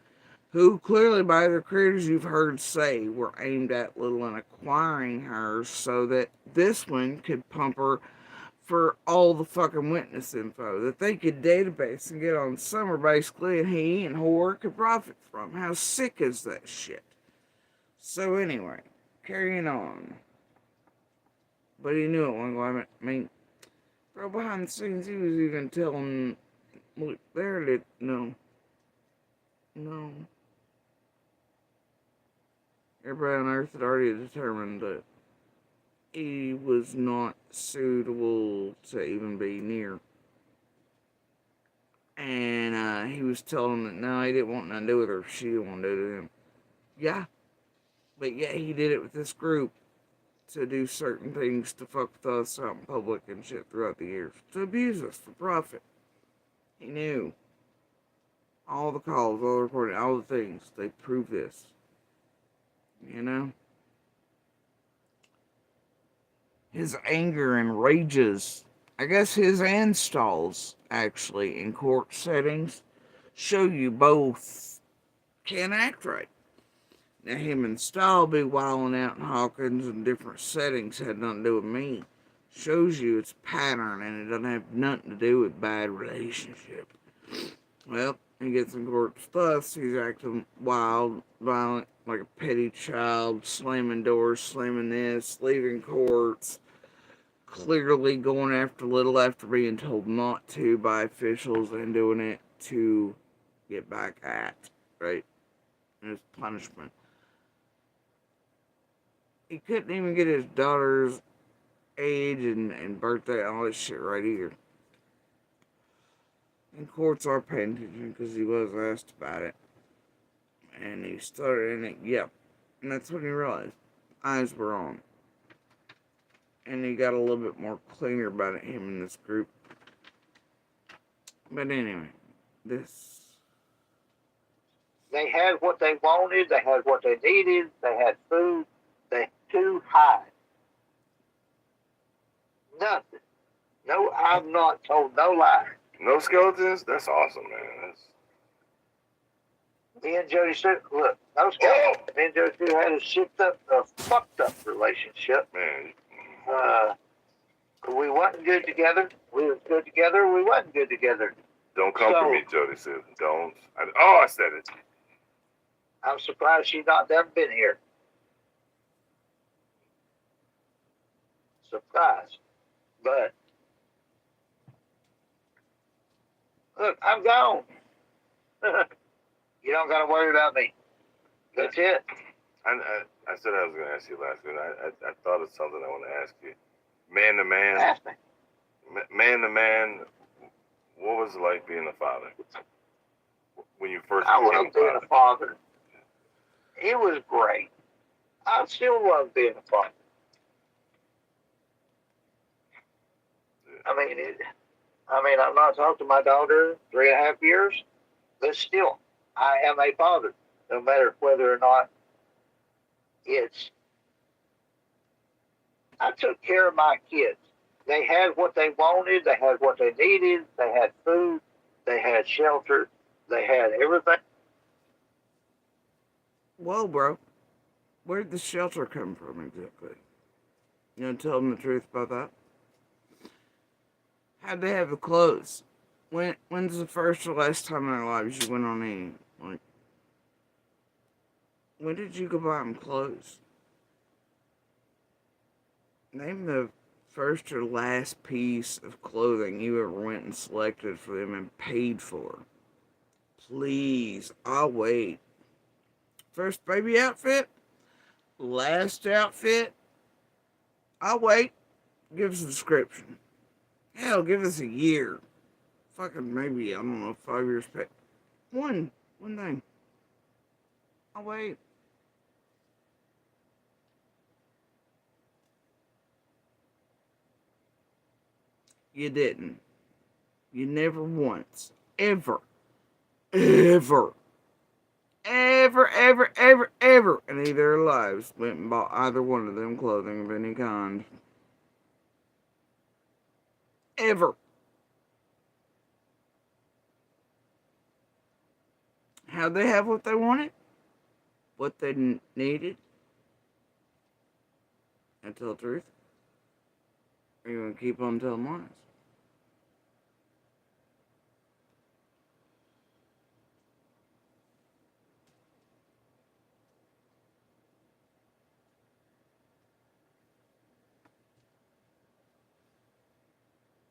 who clearly by their creators you've heard say were aimed at Little and acquiring her so that this one could pump her for all the fucking witness info that they could database and get on Summer basically, and he and Horror could profit from. How sick is that shit? So anyway, carrying on. But he knew it one time. I mean, bro, behind the scenes, he was even telling, look, there it is. No. Everybody on Earth had already determined that he was not suitable to even be near. And he was telling them that no, he didn't want nothing to do with her. She didn't want to do it to him. Yeah. But yeah, he did it with this group to do certain things to fuck with us out in public and shit throughout the years. To abuse us for profit. He knew. All the calls, all the recording, all the things. They prove this. His anger and rages, I guess his and Stahl's, actually, in court settings, show you both can't act right. Now, him and Stahl be wilding out in Hawkins in different settings, had nothing to do with me. Shows you it's a pattern, and it doesn't have nothing to do with bad relationship. Well, he gets in court with us, he's acting wild, violent, like a petty child, slamming doors, slamming this, leaving courts, clearly going after Little after being told not to by officials and doing it to get back at, right? And his punishment. He couldn't even get his daughter's age and birthday and all this shit right here. And courts are paying attention because he was asked about it. And he started in it, yep. And that's when he realized eyes were on. and he got a little bit more cleaner about it, him and this group. But anyway, this. They had what they wanted. They had what they needed. They had food. They too high. Nothing. No, I've not told no lie. No skeletons? That's awesome, man. That's... Me and Jody said, look, no skeletons. Me and Jody had a fucked up relationship. Man. We wasn't good together. We was good together. We wasn't good together. Don't come for me, Jody said. Don't. I said it. I'm surprised she's not done been here. Surprised. But look, I'm gone. You don't got to worry about me. That's it. I said I was going to ask you last week. I thought of something I want to ask you. Man to man. Ask me. Man to man, what was it like being a father? When you first I became love being a father. It was great. I still love being a father. I mean, I've not talked to my daughter 3.5 years, but still, I am a father, no matter whether or not it's. I took care of my kids. They had what they wanted. They had what they needed. They had food. They had shelter. They had everything. Whoa, bro. Where'd the shelter come from exactly? You know, tell them the truth about that. How'd they have the clothes? When's the first or last time in their lives you went on eating? Like, when did you go buy them clothes? Name the first or last piece of clothing you ever went and selected for them and paid for. Please, I'll wait. First baby outfit? Last outfit? I'll wait. Give us a description. Hell, give us a year. Fucking maybe, I don't know, 5 years pay. One thing. I'll wait. You didn't. You never once, ever, in any of their lives went and bought either one of them clothing of any kind. Ever. How'd they have what they wanted? What they needed? And tell the truth? Or you gonna keep on telling lies?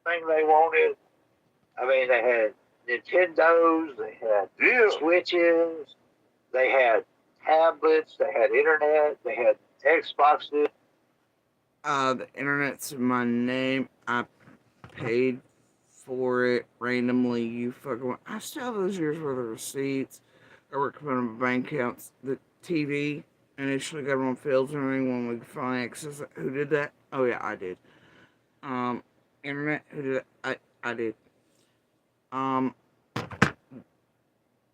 Thing they wanted. I mean, they had Nintendos. They had Switches. They had tablets. They had internet. They had Xboxes. The internet's in my name. I paid for it randomly. You fucking. I still have those years worth of receipts. I worked on my bank accounts. The TV initially got on fields and everything when we could finally access it. Who did that? Oh yeah, I did. Internet. Who did that? I did.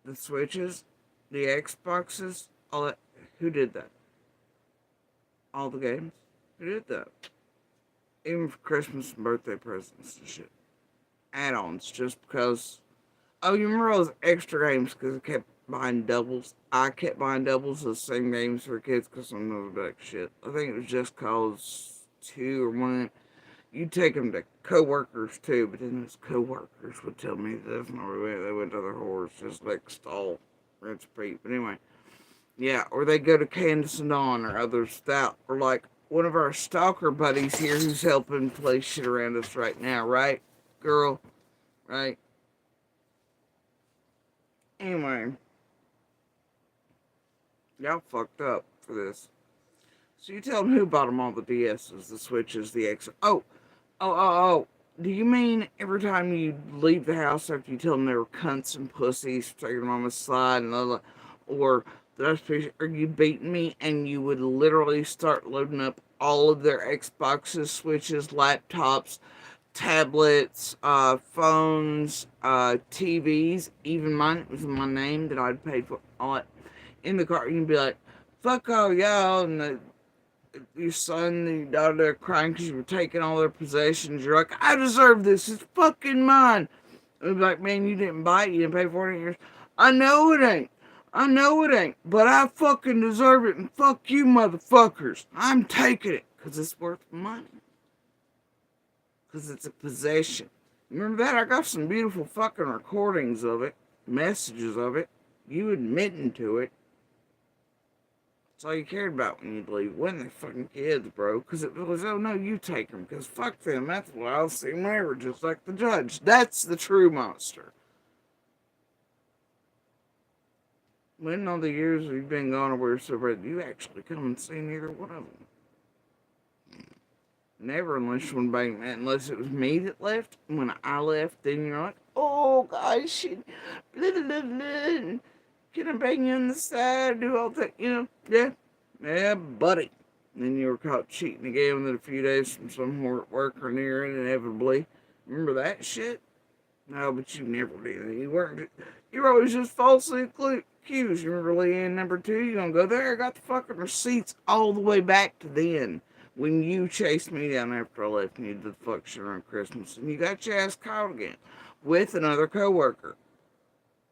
The Switches, the Xboxes, all that. Who did that? All the games. Who did that? Even for Christmas and birthday presents and shit. Add-ons, just because. Oh, you remember those extra games because I kept buying doubles? I kept buying doubles of the same games for kids because some of them like shit. I think it was just cause 2 or 1 of them. You'd take them to co-workers too, but then those co-workers would tell me that that's not really they went to other whores, just like stall, rinse, repeat. But anyway, yeah, or they go to Candace and Dawn or others that, or like one of our stalker buddies here who's helping play shit around us right now, right, girl? Right? Anyway, y'all fucked up for this. So you tell them who bought them all the DSs, the Switches, the X. Oh. Do you mean every time you leave the house after you tell them they were cunts and pussies for taking them on the slide and or are you beating me and you would literally start loading up all of their Xboxes, Switches, laptops, tablets, phones, TVs, even mine. It was in my name that I'd paid for all it in the car. You'd be like, fuck all y'all, and your son and your daughter are crying because you were taking all their possessions. You're like, I deserve this. It's fucking mine. And be like, man, you didn't buy it. You didn't pay for it. I know it ain't. I know it ain't. But I fucking deserve it. And fuck you, motherfuckers. I'm taking it because it's worth money. Because it's a possession. Remember that? I got some beautiful fucking recordings of it. Messages of it. You admitting to it. That's all you cared about when you'd leave. Wasn't the fucking kids, bro. Because it was, oh no, you take them. Because fuck them. That's why I'll see them ever. Just like the judge. That's the true monster. When all the years we've been gone or we're separated, you actually come and see neither one of them. Never unless one bang that, unless it was me that left. When I left, then you're like, oh gosh, blah, blah, blah, blah. Can I bang you on the side? Do all that, yeah, buddy. And then you were caught cheating again within a few days from some worker near it, inevitably. Remember that shit? No, but you never did. You weren't. You were always just falsely accused. You remember Leanne number 2? You gonna go there? I got the fucking receipts all the way back to then. When you chased me down after I left and you did the fuck shit around Christmas. And you got your ass caught again. With another coworker.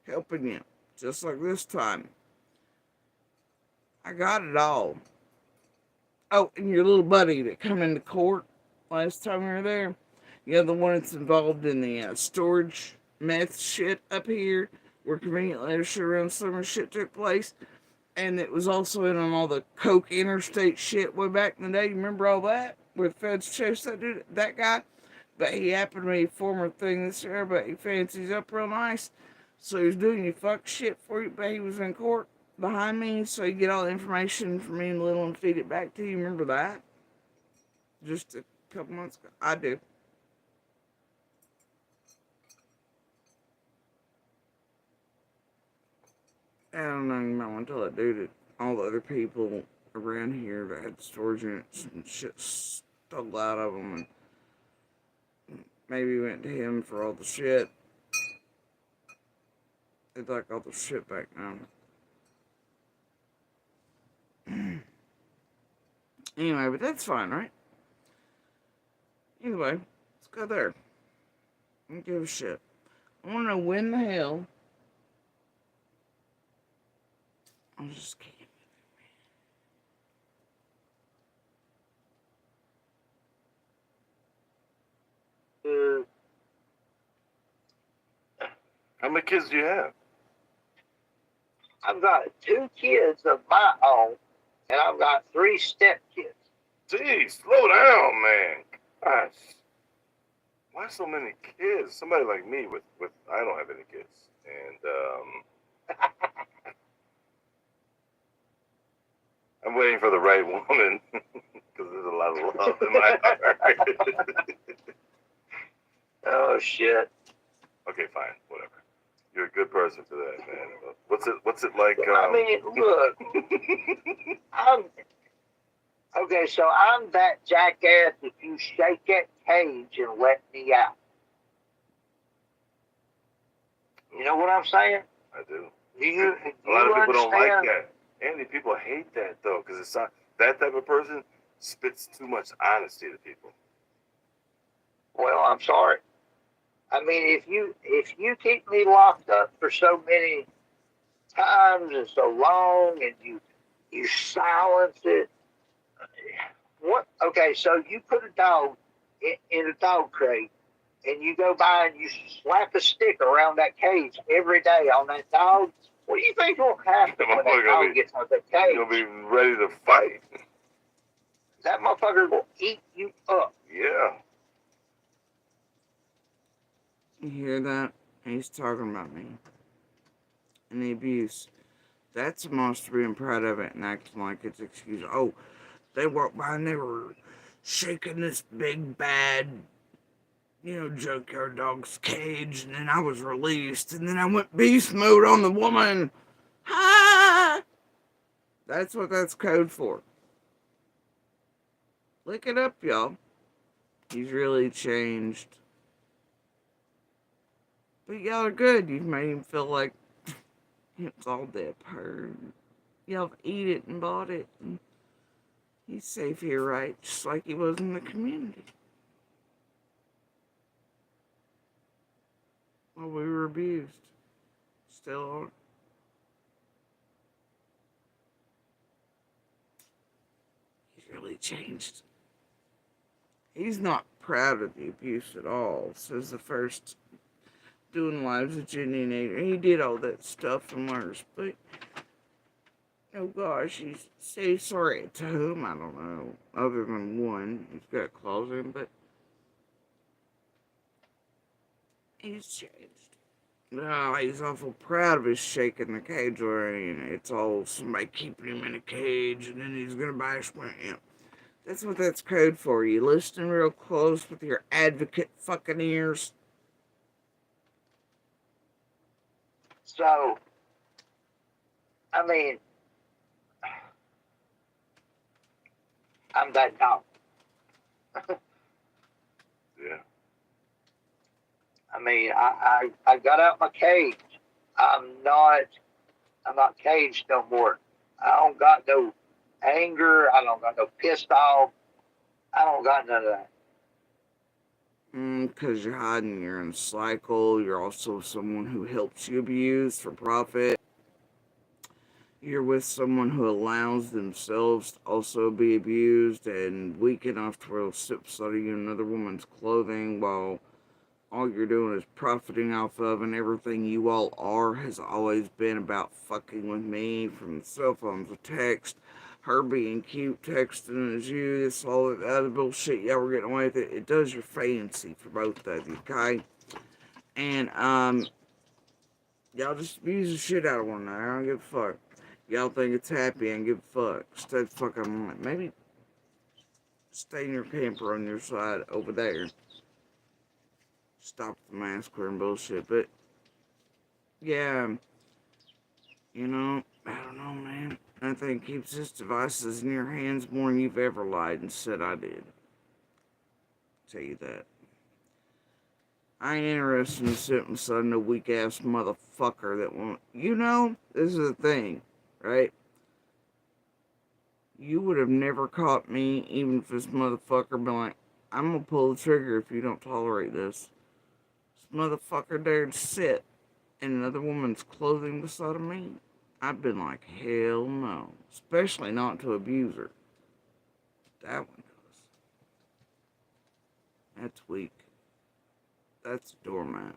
Helping you. Just like this time. I got it all. Oh, and your little buddy that come into court last time we were there. You know, the one that's involved in the storage meth shit up here. Where conveniently a shit around summer shit took place. And it was also in on all the coke interstate shit way back in the day. You remember all that? Where the feds chased that dude, that guy? But he happened to be a former thing this year, but he fancies up real nice. So he was doing you fuck shit for you, but he was in court behind me, so you get all the information from me and Little and feed it back to you. Remember that? Just a couple months ago. I do. I don't know, you might want to tell that dude that all the other people around here that had storage units and shit stole out of them, and maybe went to him for all the shit. They'd like all the shit back now. Anyway, but that's fine, right? Anyway, let's go there. I don't give a shit. I want to know when the hell. I'm just kidding. How many kids do you have? I've got 2 kids of my own, and I've got 3 stepkids. Geez, slow down, man. Gosh. Why so many kids? Somebody like me with I don't have any kids. And I'm waiting for the right woman because there's a lot of love in my heart. Oh shit. Okay, fine, whatever. You're a good person for that, man. What's it like? I mean, look, I'm that jackass if you shake that cage and let me out. You know what I'm saying? I do. A lot of people don't like that. Andy, people hate that though, because it's not that type of person spits too much honesty to people. Well, I'm sorry. I mean, if you keep me locked up for so many times and so long, and you silence it, what? Okay, so you put a dog in a dog crate, and you go by and you slap a stick around that cage every day on that dog. What do you think will happen when that dog gets out of the cage? You'll be ready to fight. That motherfucker will eat you up. Yeah. You hear that? He's talking about me. And the abuse. That's a monster being proud of it and acting like it's excuse. Oh, they walked by and they were shaking this big bad, junkyard dog's cage, and then I was released, and then I went beast mode on the woman. Ha! That's what that's code for. Look it up, y'all. He's really changed. But y'all are good. You've made him feel like it's all that part. Y'all have eat it and bought it. And he's safe here, right? Just like he was in the community. While we were abused. Still are. He's really changed. He's not proud of the abuse at all. Says the first doing lives of Jenny and Adrian. He did all that stuff and worse, but oh gosh, he's say sorry to whom, I don't know. Other than one. He's got claws in, but he's changed. No, he's awful proud of his shaking the cage ring. It's all somebody keeping him in a cage and then he's gonna bash my amp. That's what that's code for. You listening real close with your advocate fucking ears? So, I mean, I'm that dumb. Yeah. I mean, I got out my cage. I'm not caged no more. I don't got no anger. I don't got no pissed off. I don't got none of that. Because you're hiding, you're in a cycle. You're also someone who helps you abuse for profit. You're with someone who allows themselves to also be abused and weak enough to will sit beside you in another woman's clothing while all you're doing is profiting off of, and everything you all are has always been about fucking with me, from the cell phones to text, her being cute, texting as you, this all that other bullshit y'all were getting away with it. It does your fancy for both of you, okay? And y'all just abuse the shit out of one another. I don't give a fuck. Y'all think it's happy, I don't give a fuck. Stay fucking, maybe stay in your camper on your side over there. Stop the mask wearing bullshit, but yeah, you know, I don't know, man. I think it keeps his devices in your hands more than you've ever lied and said I did. Tell you that. I ain't interested in sitting beside no weak ass motherfucker that won't. You know, this is the thing, right? You would have never caught me, even if this motherfucker been like, I'm gonna pull the trigger if you don't tolerate this. This motherfucker dared sit in another woman's clothing beside of me. I've been like, hell no. Especially not to abuse her. That one does. That's weak. That's a doormat.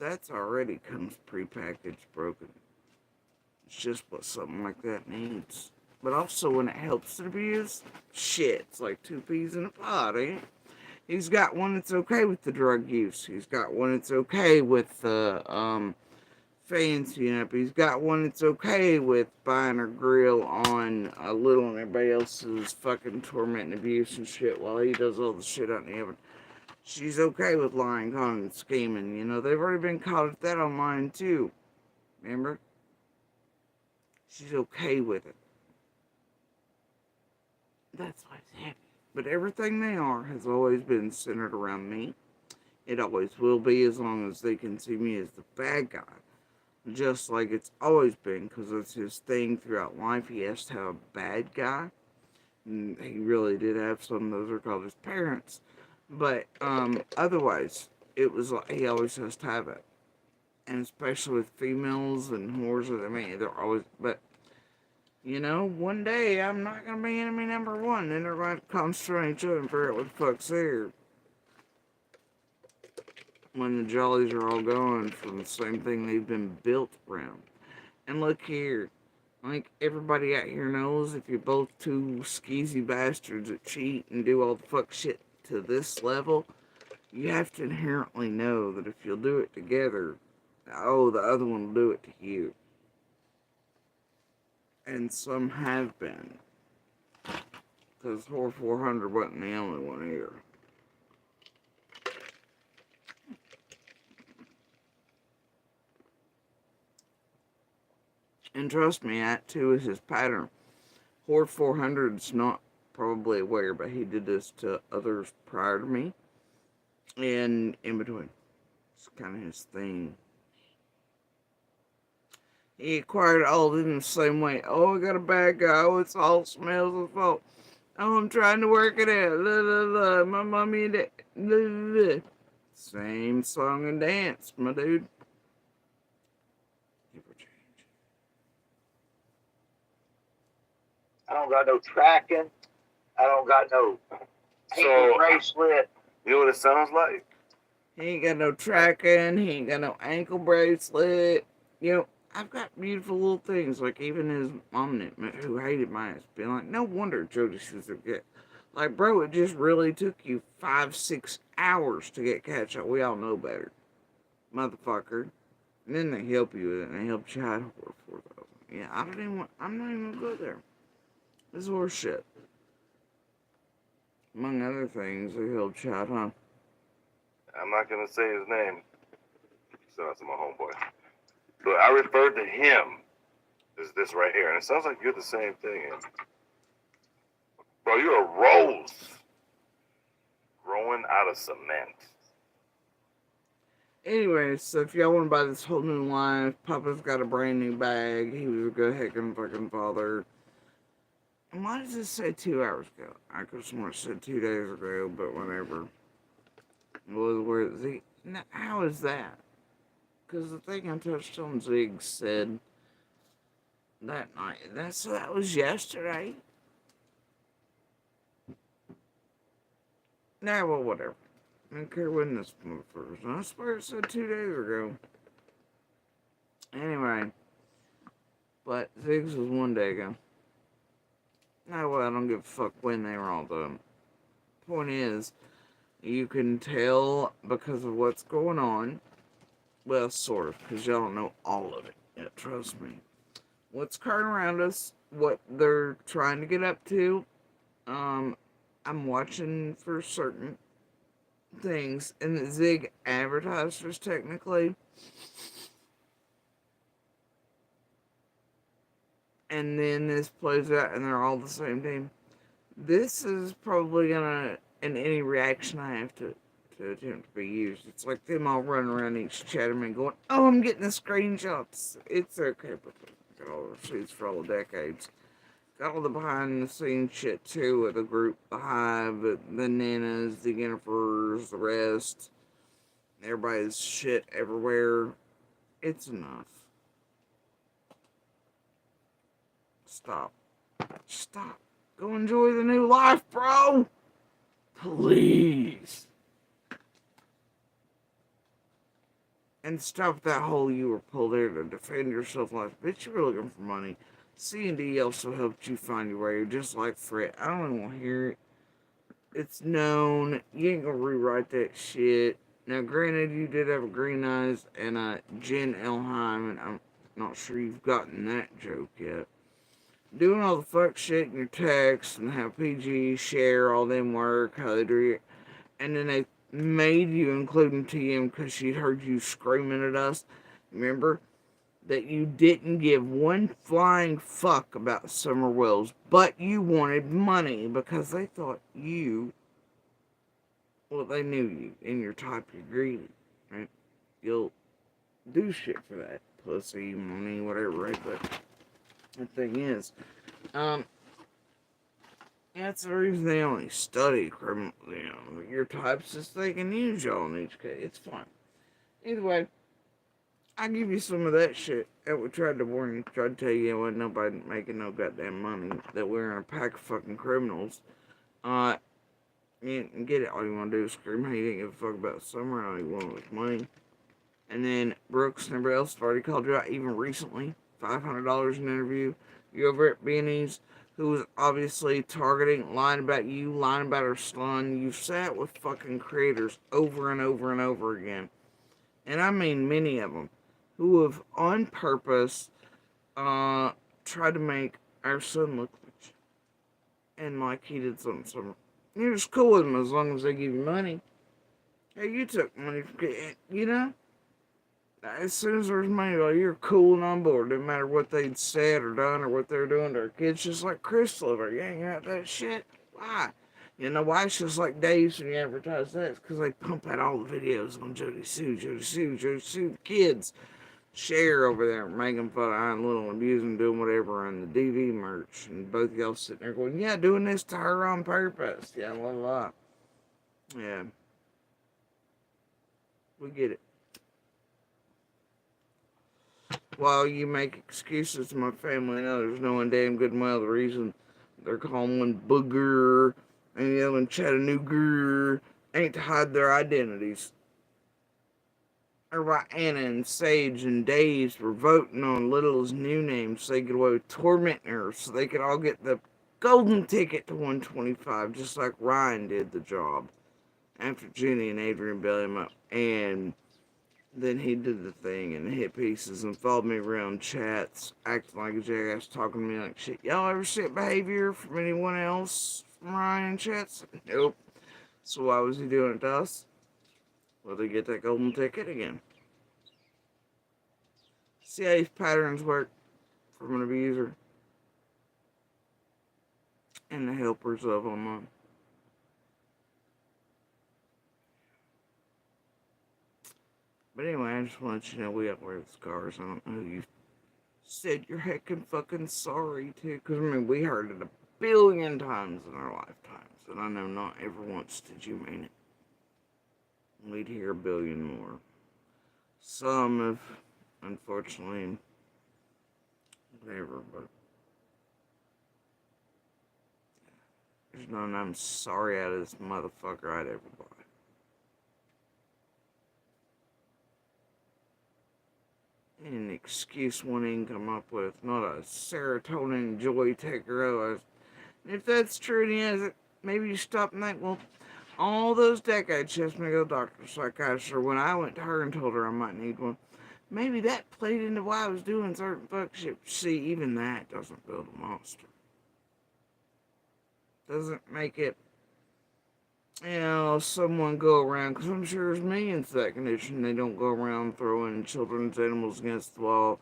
That's already comes prepackaged broken. It's just what something like that needs. But also when it helps to abuse, shit, it's like two peas in a pod, ain't it? He's got one that's okay with the drug use. He's got one that's okay with the, fancying up. He's got one that's okay with buying her grill on a little and everybody else's fucking torment and abuse and shit while he does all the shit out in the oven. She's okay with lying, conning, and scheming. You know, they've already been caught at that online too. Remember? She's okay with it. That's why it's happy. But everything they are has always been centered around me. It always will be as long as they can see me as the bad guy. Just like it's always been, because it's his thing throughout life. He has to have a bad guy. And he really did have some. Those are called his parents. But otherwise, it was like he always has to have it. And especially with females and whores, I mean, they're always. But, you know, one day I'm not going to be enemy number one. Then they're going to concentrate on each other and figure out what the fuck's there. When the jollies are all gone from the same thing they've been built around. And look here, like everybody out here knows, if you're both two skeezy bastards that cheat and do all the fuck shit to this level, you have to inherently know that if you'll do it together, oh, the other one will do it to you. And some have been. Because Whore 400 wasn't the only one here. And trust me, that too is his pattern. Horde 400's not probably aware, but he did this to others prior to me and in between. It's kind of his thing. He acquired all of them the same way. Oh, I got a bad guy. Oh, it's all smells of fault. Oh, I'm trying to work it out. La, la, la. My mommy and dad. La, la, la. Same song and dance, my dude. Never change. I don't got no tracking. I don't got no ankle bracelet. You know what it sounds like? He ain't got no tracking. He ain't got no ankle bracelet. You know, I've got beautiful little things. Like even his mom, who hated my ass, being like, no wonder Jody was a good. Like, bro, it just really took you 5-6 hours to get catch up. We all know better, motherfucker. And then they help you with it, and they help you out for 4,000. Yeah, I'm not even gonna go there. This is horse shit. Among other things, they helped you out, huh? I'm not gonna say his name. Shout out to my homeboy. But I referred to him as this right here, and it sounds like you're the same thing. And bro, you're a rose growing out of cement. Anyway, so if y'all want to buy this whole new line, Papa's got a brand new bag. He was a good heckin' fucking father. And why does this say 2 hours ago? I could have sworn it said 2 days ago, but whatever. Where Zig? Now, how is that? Because the thing I touched on Zig said that night. That was yesterday. Nah, well, whatever. I don't care when this motherfucker. I swear it said 2 days ago. Anyway, but Zig's was 1 day ago. Nah, well, I don't give a fuck when they were all done. Point is, you can tell because of what's going on. Well, sort of, because y'all don't know all of it yet, trust me. What's occurring around us, what they're trying to get up to. I'm watching for certain things, and the Zig advertisers technically. And then this plays out, and they're all the same team. This is probably gonna, in any reaction I have to attempt to be used. It's like them all running around each chat and going, oh, I'm getting the screenshots. It's okay, but got all the receipts for all the decades. Got all the behind the scenes shit too with the group, the Hive, the Nanas, the Yennifers, the rest. Everybody's shit everywhere. It's enough. Stop. Stop. Go enjoy the new life, bro. Please. And stop that whole you were pulled there to defend yourself life. Bitch, you were looking for money. C&D also helped you find your way, just like Fred. I don't even want to hear it. It's known. You ain't gonna rewrite that shit. Now, granted, you did have a Green Eyes and a Jen Elheim, and I'm not sure you've gotten that joke yet. Doing all the fuck shit in your texts and how PG share all them work, how they do it, and then they made you, including TM, because she heard you screaming at us. Remember? That you didn't give one flying fuck about Summer Wells, but you wanted money because they thought you, well, they knew you and your type, you're greedy, right? You'll do shit for that. Pussy, money, whatever, right? But the thing is, that's the reason they only study criminal, your types is they can use y'all in each case. It's fine. Either way, I give you some of that shit that we tried to warn you, tried to tell you wasn't nobody making no goddamn money, that we're in a pack of fucking criminals. You get it, all you want to do is scream, hey, you didn't give a fuck about Summer, all you want was money. And then Brooks and everybody else have already called you out, even recently, $500 in an interview. You over at B&E's, who was obviously targeting, lying about you, lying about her son. You've sat with fucking creators over and over and over again. And I mean many of them, who have on purpose tried to make our son look rich. And like he did something. You're just cool with them as long as they give you money. Hey, you took money, as soon as there's money, like, you're cool and on board. Didn't matter what they'd said or done or what they're doing to their kids, just like Chris Sliver. You ain't got that shit. Why? You know why? It's just like Dave's when you advertise that. It's because they pump out all the videos on Jody Sue, Jody Sue, Jody Sue. Kids share over there making fun of Iron Little, abusing, doing whatever on the DV merch. And both y'all sitting there going, yeah, doing this to her on purpose. Yeah, blah, blah. Yeah. We get it. While you make excuses to my family and others, knowing damn good and well the reason they're calling one Booger and the other one Chattanooga ain't to hide their identities. Or why Anna and Sage and Daves were voting on Little's new name so they could away with tormenting her so they could all get the golden ticket to 125 just like Ryan did the job after Jenny and Adrian bailed him up. And then he did the thing and hit pieces and followed me around chats, acting like a jackass, talking to me like shit. Y'all ever see behavior from anyone else from Ryan in chats? Nope. So why was he doing it to us? Will they get that golden ticket again? See how these patterns work from an abuser and the helpers of online. But anyway, I just want to let you know we all wear the scars. I don't know who you said you're heckin' fucking sorry to. Because, I mean, we heard it a billion times in our lifetimes. And I know not ever once did you mean it. We'd hear a billion more. Some have, unfortunately, whatever, but there's none I'm sorry out of this motherfucker I'd ever buy. An excuse one can come up with, not a serotonin joy taker. And if that's true and he has it, maybe you stop and think, well, all those decades she asked me to go to the doctor, psychiatrist, or when I went to her and told her I might need one, maybe that played into why I was doing certain fuck shit. See, even that doesn't build a monster. Doesn't make it, someone go around, because I'm sure there's millions of that condition. They don't go around throwing children's animals against the wall,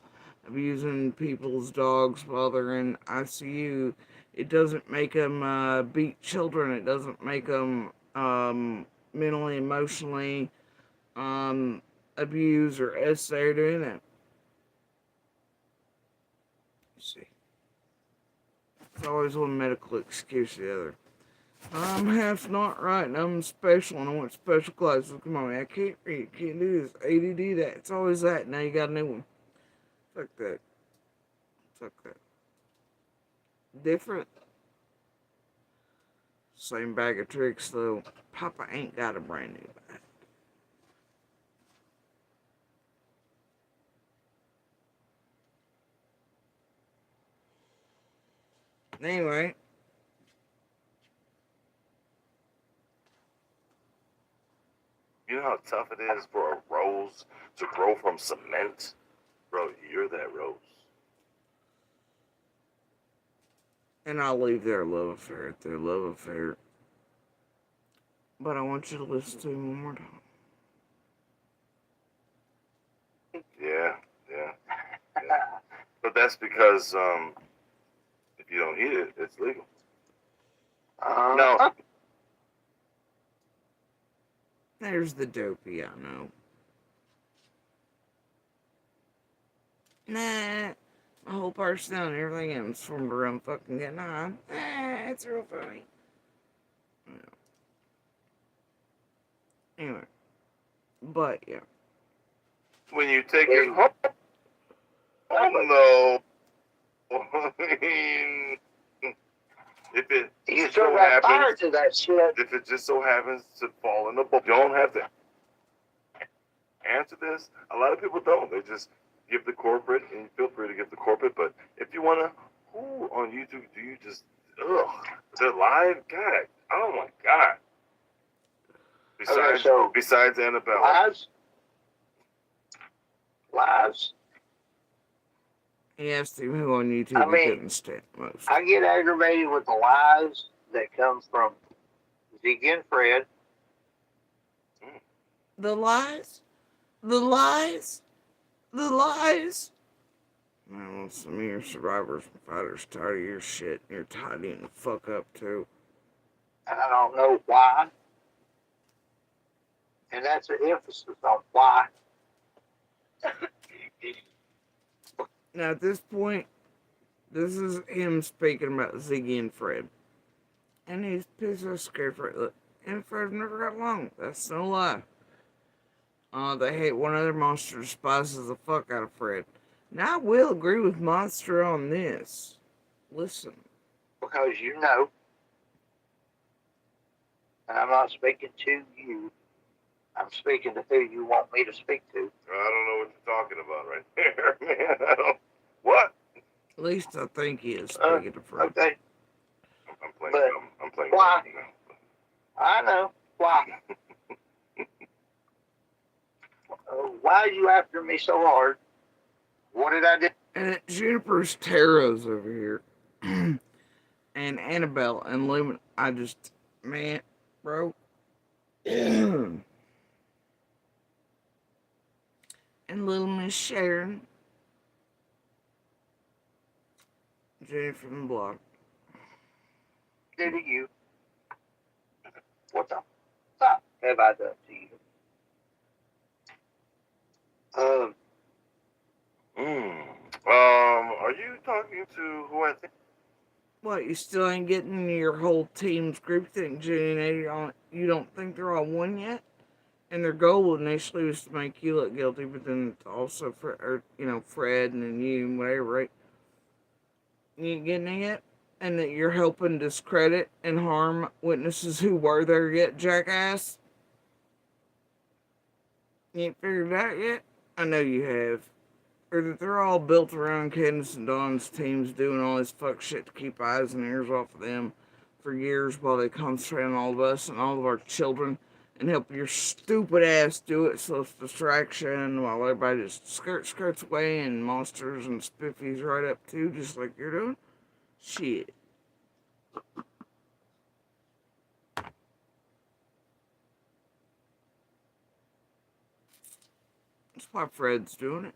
abusing people's dogs while they're in ICU. It doesn't make them beat children. It doesn't make them mentally, emotionally abuse or essay or doing that. You see, it's always one medical excuse or the other. I'm half not right, and I'm special, and I want special classes. Come on, man, I can't read, can't do this, ADD that. It's always that. Now you got a new one. Fuck that. Fuck that. Different. Same bag of tricks, though. Papa ain't got a brand new bag. Anyway. You know how tough it is for a rose to grow from cement? Bro, you're that rose. And I'll leave their love affair at their love affair. But I want you to listen to me one more time. Yeah. But that's because if you don't eat it, it's legal. No. There's the dopey, I know. Nah, my whole personality and everything else formed around fucking getting on. It's real funny. Anyway. But, yeah. When you take it home, no. If it you still got fire to that shit. If it just so happens to fall in the bowl, you don't have to answer this. A lot of people don't. They just give the corporate, and you feel free to give the corporate. But if you want to, who on YouTube do you just, they're live? God, oh my God. Besides Annabelle. Lives? He asked him who on YouTube he couldn't stand most. I get aggravated with the lies that come from Ziggy and Fred. The lies? The lies? The lies? Well, some of your survivors and fighters tired of your shit, and you're tired of eating the fuck up too. and I don't know why. And that's an emphasis on why. Now, at this point, this is him speaking about Ziggy and Fred. And he's pissed off scared Fred. Look, and Fred never got along. That's no lie. They hate one other. Monster despises the fuck out of Fred. Now, I will agree with Monster on this. Listen. Because you know, and I'm not speaking to you, I'm speaking to who you want me to speak to. I don't know what you're talking about right there, man. I don't. What? At least I think he is speaking to Fred. Okay. I'm playing. But I'm playing. Why? I know. Why? Why are you after me so hard? What did I do? And Juniper's Taro's over here. And Annabelle and Lumen. I just, man, bro. And little Miss Sharon. Jenny from the block. Do to you? What the fuck have I done to you? Are you talking to who I think? What, you still ain't getting your whole team's group thing, Jenny and Eddie? You don't think they're all one yet? And their goal initially was to make you look guilty, but then also for, Fred and then you and whatever, right? You ain't getting it yet? And that you're helping discredit and harm witnesses who were there yet, jackass? You ain't figured it out yet? I know you have. Or that they're all built around Candace and Dawn's teams doing all this fuck shit to keep eyes and ears off of them for years while they concentrate on all of us and all of our children and help your stupid ass do it so it's distraction while everybody just skirts away and monsters and spoofies right up too, just like you're doing? Shit. That's why Fred's doing it.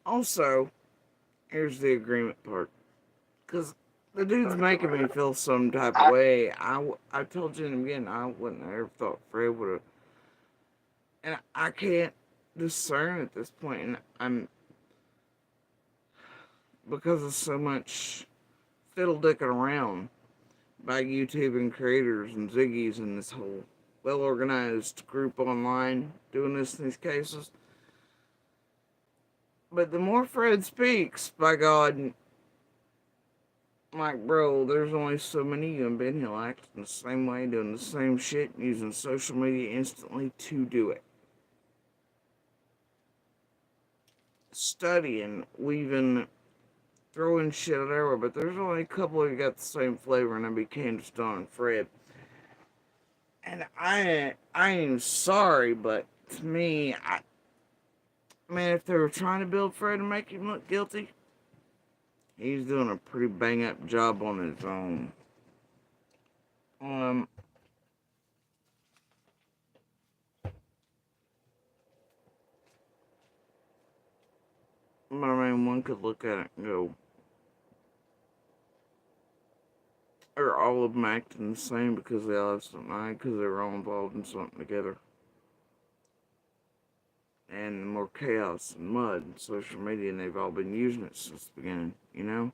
Also, here's the agreement part. Because the dude's making me feel some type of way. I told you again, I wouldn't have ever thought Fred would have. And I can't discern at this point. And I'm. Because of so much fiddle dicking around by YouTube and creators and Ziggy's and this whole well organized group online doing this in these cases. But the more Fred speaks, by God, like, bro, there's only so many of you in Ben Hill acting the same way, doing the same shit, using social media instantly to do it. Studying, weaving, throwing shit everywhere, but there's only a couple who got the same flavor, and that'd be Candace, Dawn, and Fred. And I ain't sorry, but to me, man, if they were trying to build Fred and make him look guilty, he's doing a pretty bang up job on his own. But I mean, one could look at it and go, are all of them acting the same because they all have something, because they were all involved in something together? And more chaos and mud and social media, and they've all been using it since the beginning, you know?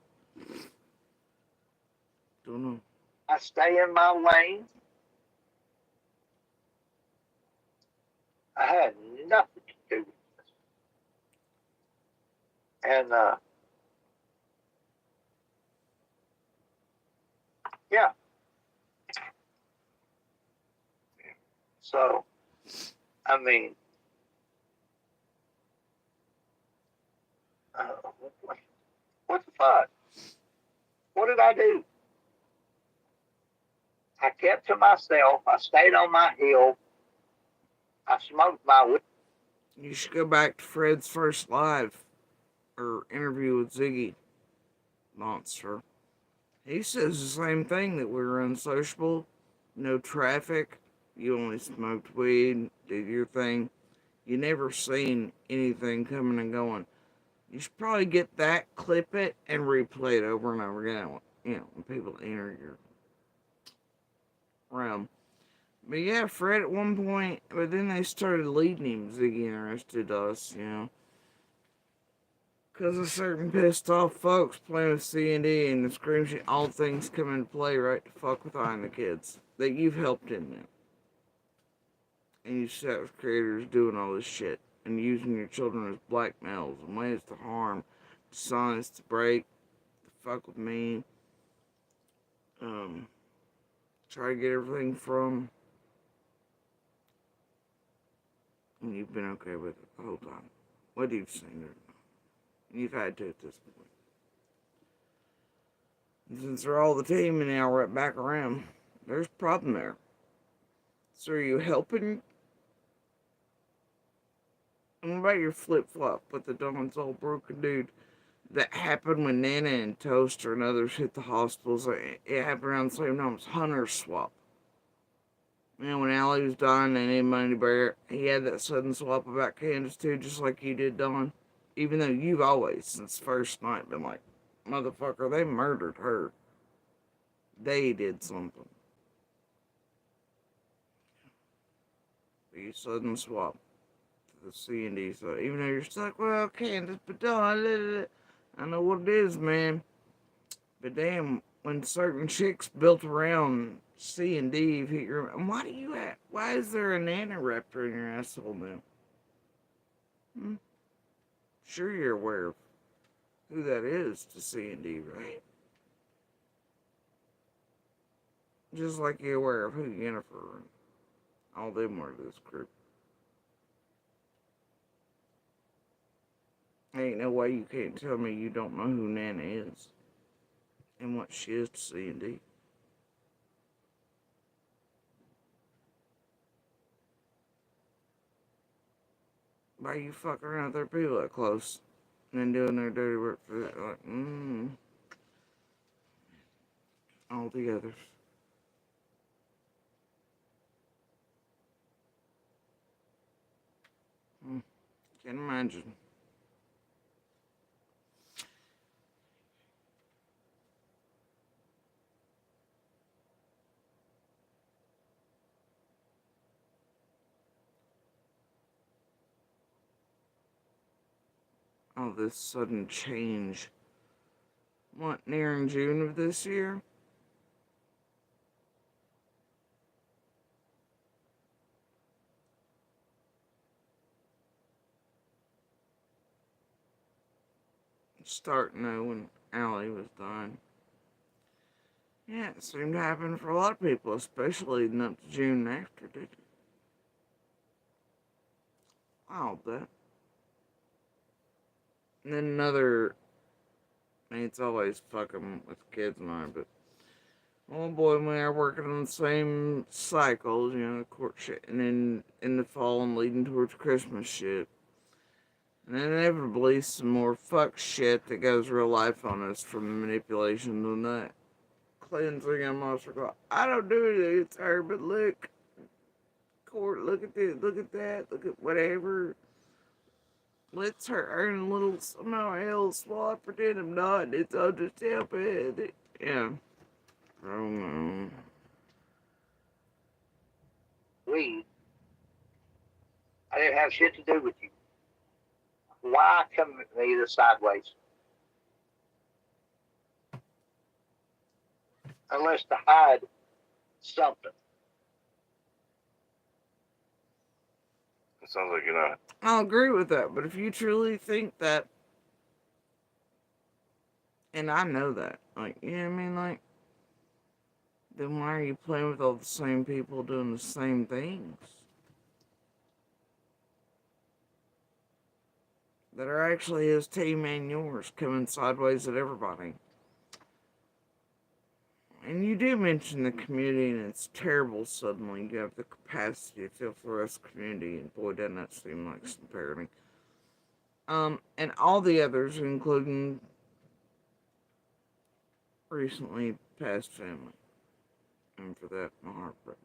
Don't know. I stay in my lane. I had nothing to do with this. And, yeah. So, I mean, what the fuck? What did I do? I kept to myself. I stayed on my hill. I smoked my weed. You should go back to Fred's first live or interview with Ziggy Monster. He says the same thing, that we were unsociable, no traffic, you only smoked weed, did your thing. You never seen anything coming and going. You should probably get that, clip it, and replay it over and over again. You know, when people enter your realm. But yeah, Fred at one point, but then they started leading him, Ziggy and the rest of us, you know. Because of certain pissed off folks playing with C&D and the scream shit, all things come into play right to fuck with eyeing the kids that you've helped in them. And you sat with creators doing all this shit and using your children as blackmails and ways to harm, dishonest, to break, to fuck with me, try to get everything from, and you've been okay with it the whole time. What you've seen it. You've had to at this point. And since they're all the team and now right back around, there's a problem there. So are you helping? And what about your flip-flop with the Don's all broken dude? That happened when Nana and Toaster and others hit the hospitals. It happened around the same time as Hunter's swap. You know, when Allie was dying, they needed money to bury her. He had that sudden swap about Candace too, just like you did, Don. Even though you've always, since first night, been like, motherfucker, they murdered her. They did something. But you sudden swap to the C&D side. Even though you're stuck, well, Candace, but Don, I know what it is, man. But damn, when certain chicks built around C&D hit your... Why is there a nanoraptor in your asshole now? Hmm? Sure you're aware of who that is to C&D, right? Just like you're aware of who Yennefer and all them were to this group. Ain't no way you can't tell me you don't know who Nana is and what she is to C&D. Why you fucking around with their people that close and then doing their dirty work for that? Like, all the others. Can't imagine. All this sudden change. What, nearing June of this year? Starting though when Allie was dying. Yeah, it seemed to happen for a lot of people, especially leading up to June after, did it? I'll bet. And then another, I mean, it's always fucking with kids and I, but oh boy, when we are working on the same cycles, you know, court shit, and then in the fall and leading towards Christmas shit. And then inevitably some more fuck shit that goes real life on us from the manipulation and that cleansing and monster go, I don't do it, it's her, but look, court, look at this, look at that, look at whatever. Lets her earn a little somehow else while I pretend I'm not. It's all just helping. Yeah. I don't know. Read. I didn't have shit to do with you. Why come at me this sideways? Unless to hide something. It sounds like you're not. I'll agree with that, but if you truly think that, and I know that, like, you know what I mean? Like, then why are you playing with all the same people doing the same things? That are actually his team and yours, coming sideways at everybody. And you do mention the community, and it's terrible suddenly. You have the capacity to feel for us community, and boy, doesn't that seem like some parenting. And all the others, including recently passed family. And for that, my heart breaks.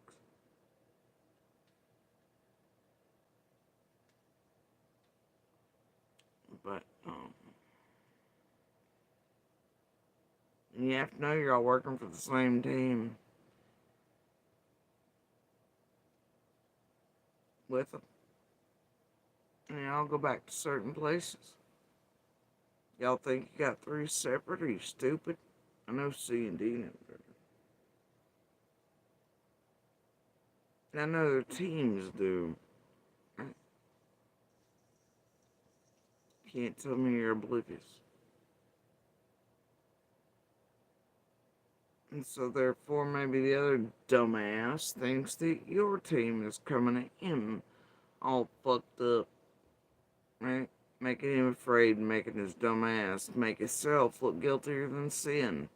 But, you have to know you're all working for the same team. with them. And y'all go back to certain places. Y'all think you got three separate? Are you stupid? I know C and D never did it. I know their teams do. Can't tell me you're oblivious. And so therefore maybe the other dumbass thinks that your team is coming at him all fucked up. Right? Making him afraid and making his dumb ass make himself look guiltier than sin.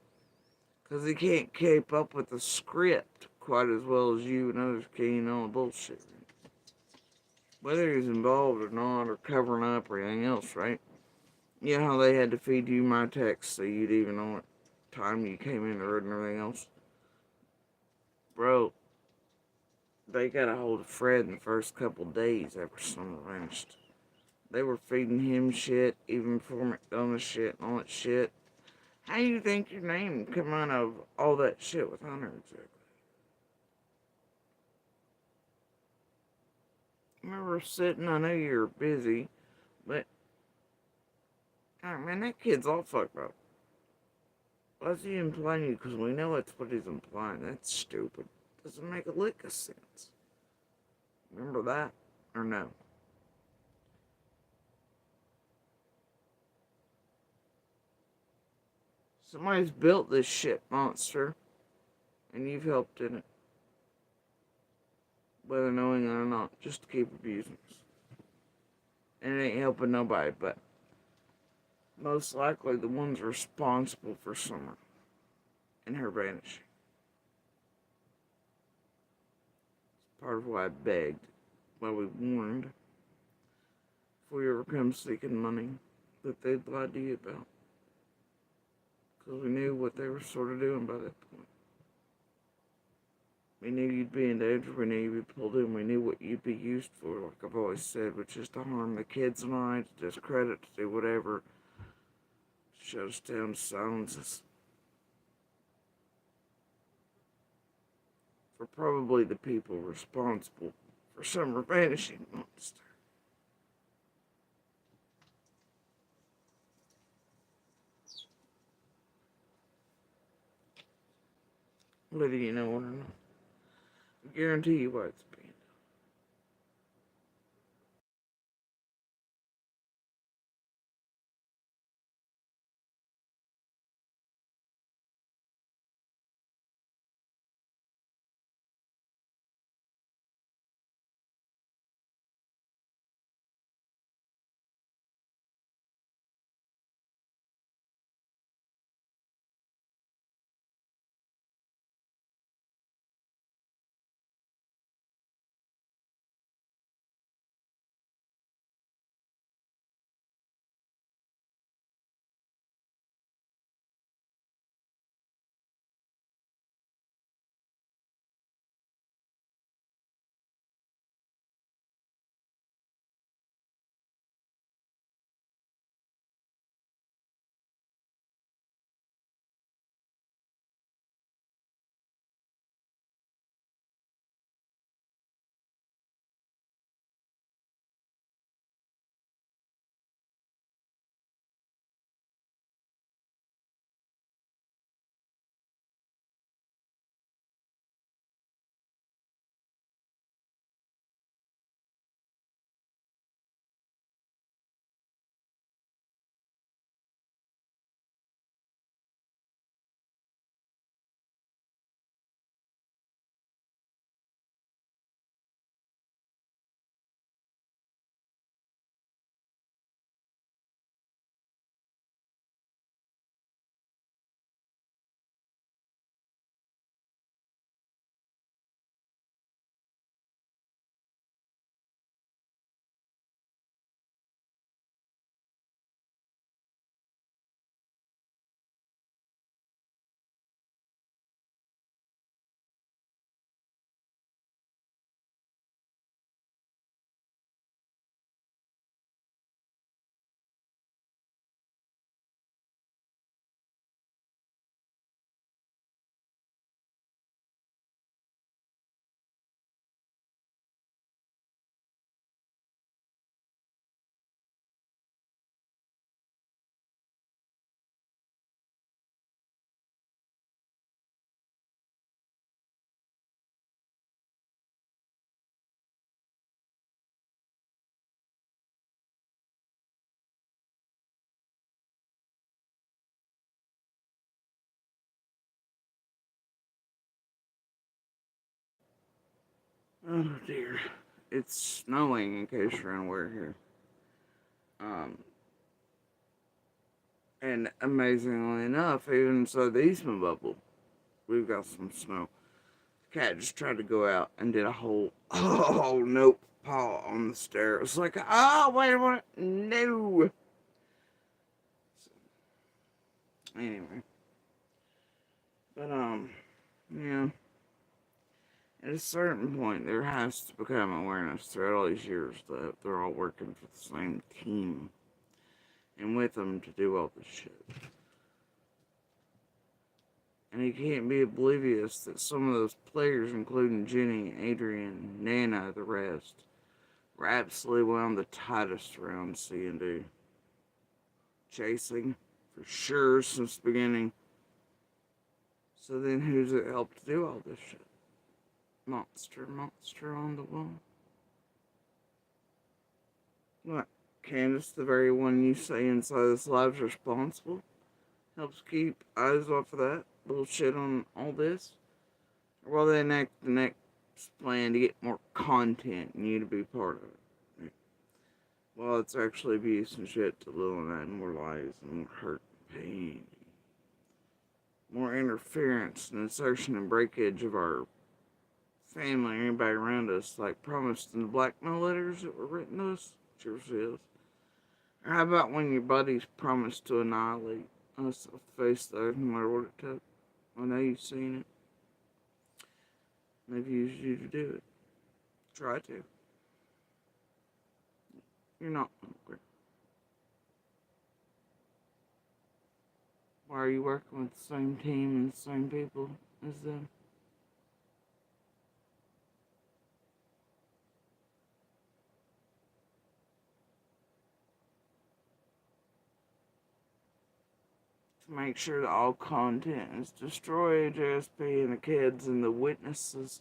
Because he can't keep up with the script quite as well as you and others can on the bullshit. Whether he's involved or not, or covering up or anything else, right? You know how they had to feed you my text so you'd even know what time you came in or and everything else? Bro, they got a hold of Fred in the first couple days after summer vanished. They were feeding him shit, even before McDonald's shit and all that shit. How do you think your name come out of all that shit with Hunter exactly? I remember sitting, I know you're busy, but, man, that kid's all fucked up. Why's he implying you? Because we know that's what he's implying. That's stupid. Doesn't make a lick of sense. Remember that? Or no? Somebody's built this shit monster, and you've helped in it. Whether knowing it or not, just to keep abusing us. And it ain't helping nobody, but most likely the ones responsible for Summer and her vanishing. It's part of why I begged, why we warned, before you ever come seeking money, that they'd lied to you about. Because we knew what they were sort of doing by that point. We knew you'd be in danger, we knew you'd be pulled in, we knew what you'd be used for, like I've always said, which is to harm the kids and I, to discredit, to do whatever, to shut us down, to silence us. For probably the people responsible for Summer vanishing monster. Whether you know it or not. I guarantee you what it's been. Oh dear. It's snowing in case you're unaware here. And amazingly enough, even so the Eastman bubble, we've got some snow. The cat just tried to go out and did a whole, oh nope, paw on the stair. It was like, oh, wait a minute, no. So, anyway. But, yeah. At a certain point, there has to become awareness throughout all these years that they're all working for the same team. And with them to do all this shit. And you can't be oblivious that some of those players, including Jenny, Adrian, Nana, the rest, were absolutely one of the tightest around C&D. Chasing, for sure, since the beginning. So then who's it helped do all this shit? Monster on the wall. What? Candace, the very one you say inside this live's responsible? Helps keep eyes off of that bullshit on all this? Or will they enact the next plan to get more content and you to be part of it? Well, it's actually abuse and shit to Lil and add more lies and more hurt and pain. More interference and insertion and breakage of our family and anybody around us, like promised in the blackmail letters that were written to us. Sure is. Or how about when your buddies promised to annihilate us off the face of the earth no matter what it took? I know you've seen it. They've used you to do it. Try to. You're not hungry. Why are you working with the same team and the same people as them? To make sure that all content is destroyed, JSP and the kids and the witnesses.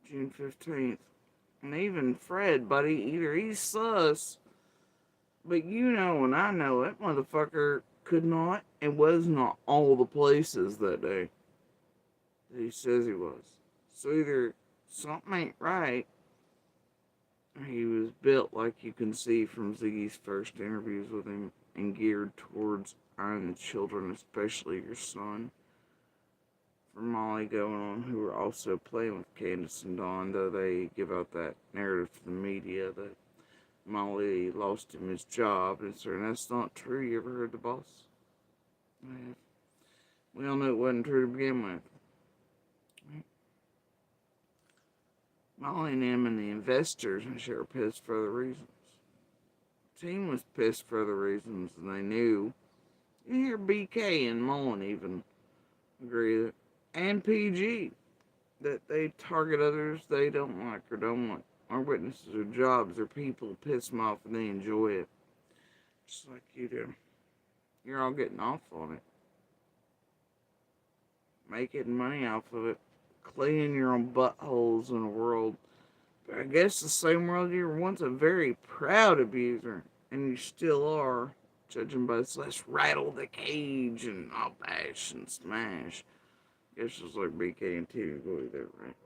June 15th. And even Fred, buddy, either he's sus, but you know and I know that motherfucker could not and was not all the places that day that he says he was. So either something ain't right, or he was built like you can see from Ziggy's first interviews with him and geared towards iron the children, especially your son. For Molly going on, who are also playing with Candace and Dawn, though they give out that narrative to the media that Molly lost him his job, and that's not true. You ever heard the boss? I have. We all knew it wasn't true to begin with. Right? Molly and him and the investors, I'm sure, were pissed for other reasons. The team was pissed for other reasons, and they knew. You hear BK and Mullen even agree that, and PG, that they target others they don't like or don't want. Our witnesses are jobs or people piss them off and they enjoy it. Just like you do. You're all getting off on it. Making money off of it. Cleaning your own buttholes in a world. But I guess the same world you were once a very proud abuser. And you still are. Judging by this last rattle the cage and all bash and smash. I guess it's like BK and Timmy Boy there, right?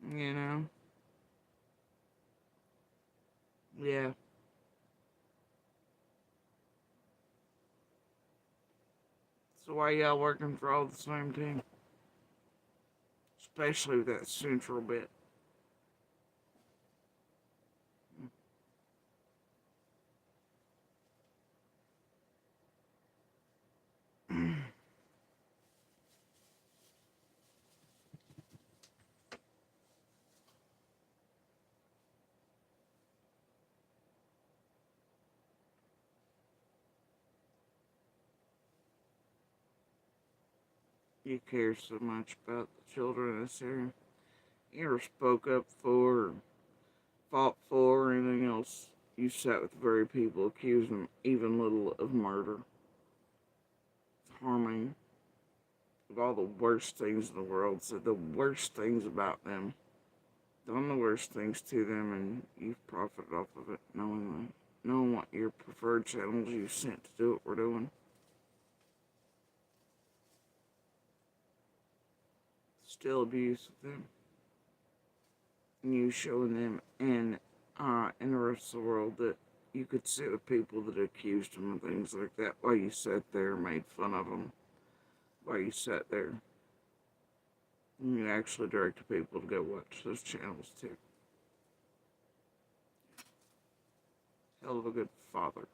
You know? Yeah. So why y'all working for all the same team? Especially with that central bit. You care so much about the children in this area. You ever spoke up for, or fought for, or anything else. You sat with the very people accusing them even little of murder, harming, of all the worst things in the world, said the worst things about them, done the worst things to them, and you've profited off of it knowingly. Knowing what your preferred channels you sent to do what we're doing. still abuse with them. And you showing them in the rest of the world that you could sit with people that accused them of things like that while you sat there and made fun of them. While you sat there. And you actually directed people to go watch those channels too. Hell of a good father.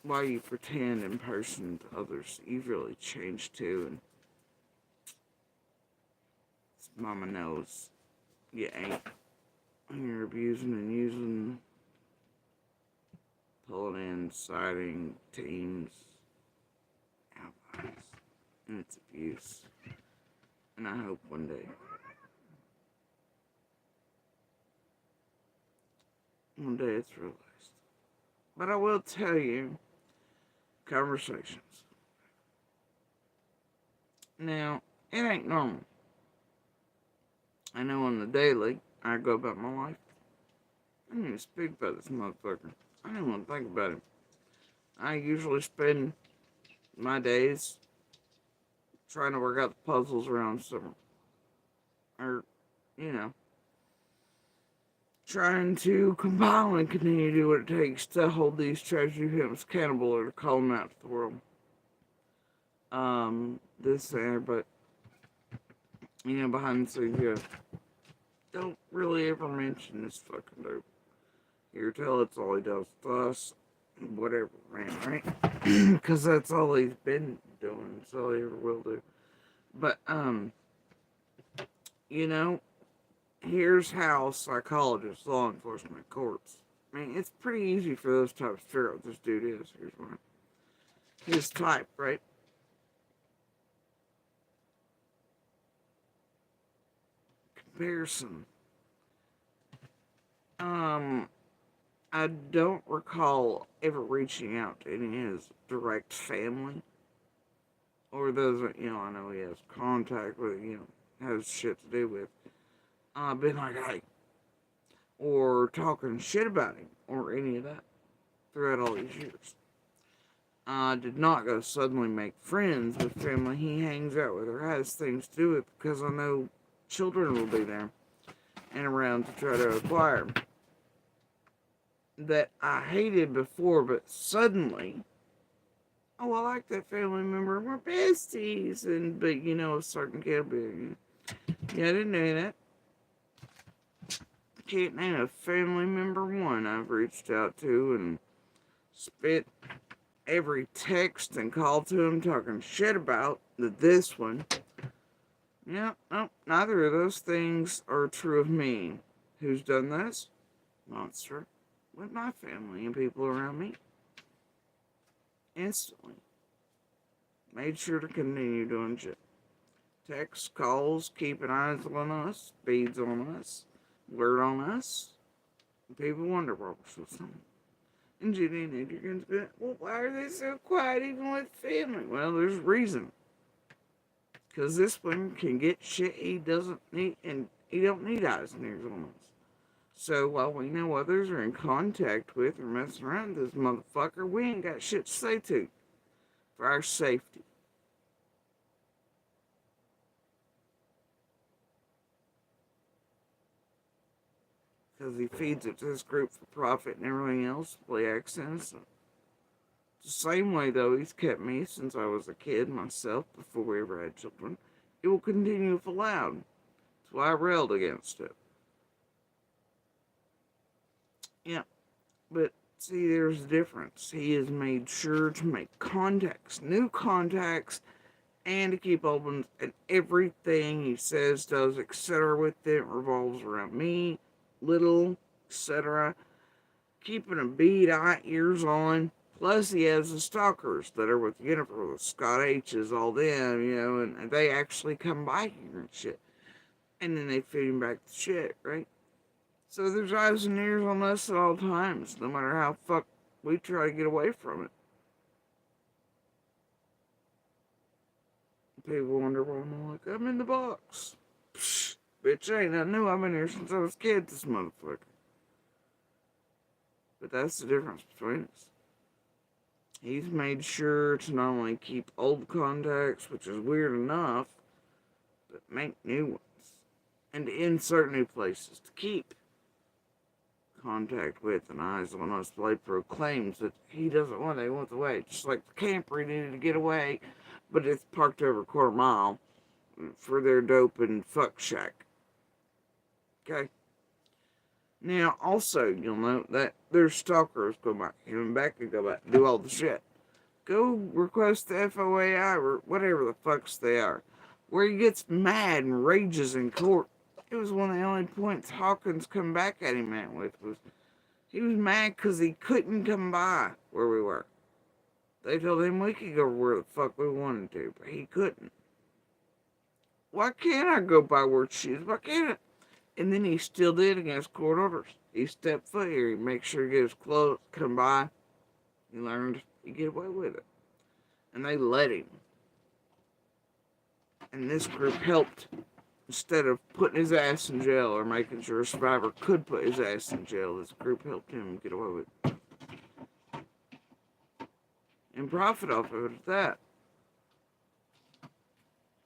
While you pretend in person to others, you've really changed too, and mama knows you ain't. You're abusing and using, pulling in, siding, teams, allies, and it's abuse. And I hope one day it's realized. But I will tell you, conversations. Now, it ain't normal. I know on the daily, I go about my life. I don't even speak about this motherfucker. I don't want to think about him. I usually spend my days trying to work out the puzzles around summer. Or, you know, trying to compile and continue to do what it takes to hold these tragedy films accountable or to call them out to the world. This there, but, you know, behind the scenes, yeah, don't really ever mention this fucking dude. You tell it's all he does to us, whatever, man, right? Because that's all he's been doing, that's all he ever will do. But, you know, here's how psychologists, law enforcement, courts. I mean, it's pretty easy for those types to figure out what this dude is. Here's one. His type, right? Comparison. I don't recall ever reaching out to any of his direct family. Or those that, you know, I know he has contact with, you know, has shit to do with. Been like, hey, or talking shit about him, or any of that, throughout all these years. Did not go suddenly make friends with family he hangs out with, or has things to do with, because I know children will be there, and around to try to acquire him. That I hated before, but suddenly, oh, I like that family member, we're besties, but you know, a certain kid, yeah, I didn't know that. Can't name a family member one I've reached out to and spent every text and call to him talking shit about this one. Yeah, no, neither of those things are true of me. Who's done this? Monster. With my family and people around me. Instantly. Made sure to continue doing shit. Texts, calls, keeping eyes on us, beads on us, word on us. People wonder what was something. And Judy and Adrian's been, well, why are they so quiet even with family? Well, there's a reason. Because this one can get shit he doesn't need, and he don't need eyes and ears on us. So while we know others are in contact with or messing around with this motherfucker, we ain't got shit to say to for our safety. Because he feeds it to this group for profit and everything else, play accents. The same way, though, he's kept me since I was a kid myself, before we ever had children. It will continue if allowed. That's why I railed against it. Yeah, but see, there's a difference. He has made sure to make contacts, new contacts, and to keep open, and everything he says, does, etc. with it revolves around me, little, etc. Keeping a bead eye, ears on. Plus, he has the stalkers that are with Jennifer, the Scott H's, all them, you know, and they actually come by here and shit. And then they feed him back the shit, right? So there's eyes and ears on us at all times, no matter how fuck we try to get away from it. People wonder why I'm like, I'm in the box. Psh, bitch, ain't nothing new. I've been here since I was a kid, this motherfucker. But that's the difference between us. He's made sure to not only keep old contacts, which is weird enough, but make new ones. And to insert new places to keep contact with and eyes on us. Blade proclaims that he doesn't want it, he wants away. Just like the camper, he needed to get away, but it's parked over a quarter mile for their dope and fuck shack. Okay? Now, also, you'll note that there's stalkers go by. Him and Becca go back and do all the shit. Go request the FOAI or whatever the fucks they are. Where he gets mad and rages in court. It was one of the only points Hawkins come back at him at with was he was mad because he couldn't come by where we were. They told him we could go where the fuck we wanted to, but he couldn't. Why can't I go by where she is? Why can't I? And then he still did against court orders. He stepped foot here. He makes sure he gets close, come by. He learned he get away with it. And they let him. And this group helped. Instead of putting his ass in jail or making sure a survivor could put his ass in jail, this group helped him get away with it. And profit off of it at that.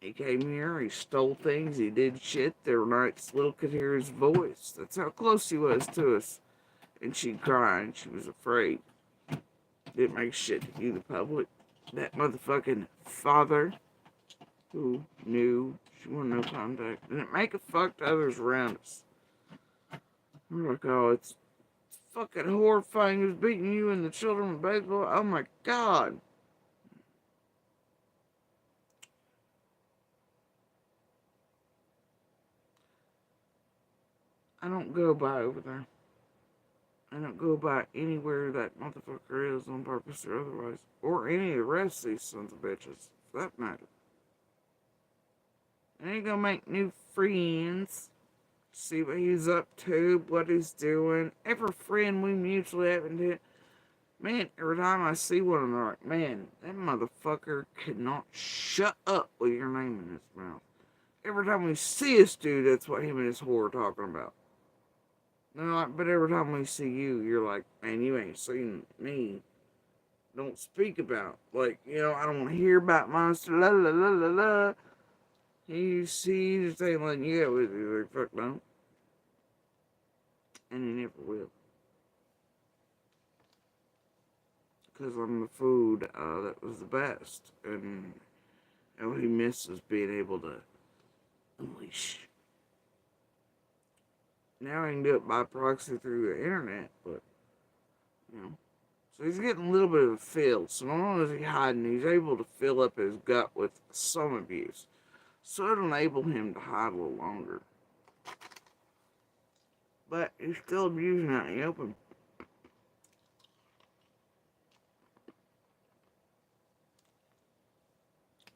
He came here, he stole things, he did shit. There were nights Little could hear his voice. That's how close he was to us. And she'd cry and she was afraid. Didn't make shit to you, the public. That motherfucking father who knew she wanted no contact. Didn't make a fuck to others around us. We're like, oh, it's fucking horrifying. He was beating you and the children with baseball. Oh my God. I don't go by over there. I don't go by anywhere that motherfucker is on purpose or otherwise. Or any of the rest of these sons of bitches, for that matter. I ain't gonna make new friends. See what he's up to, what he's doing. Every friend we mutually have into. Man, every time I see one of them, I'm like, man, that motherfucker cannot shut up with your name in his mouth. Every time we see this dude, that's what him and his whore are talking about. And like, but every time we see you, you're like, man, you ain't seen me. Don't speak about. Like, you know, I don't want to hear about monster, la la la la la. You see, just ain't letting you get with you. Like, fuck no. And he never will. Because I'm the food that was the best. And he misses being able to unleash. Now he can do it by proxy through the internet, but, you know. So he's getting a little bit of a feel. So not only is he hiding, he's able to fill up his gut with some abuse. So it'll enable him to hide a little longer. But he's still abusing out in the open.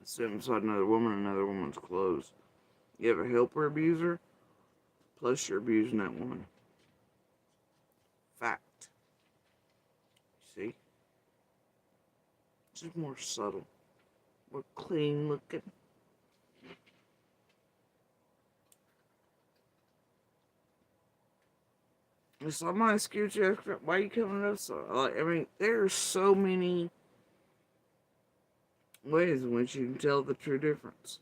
Sitting beside another woman in another woman's clothes. You have a helper abuser, plus you're abusing that woman. Fact. See? Just more subtle. More clean looking. So I might excuse you, why are you coming up so? Like, I mean, there are so many ways in which you can tell the true difference.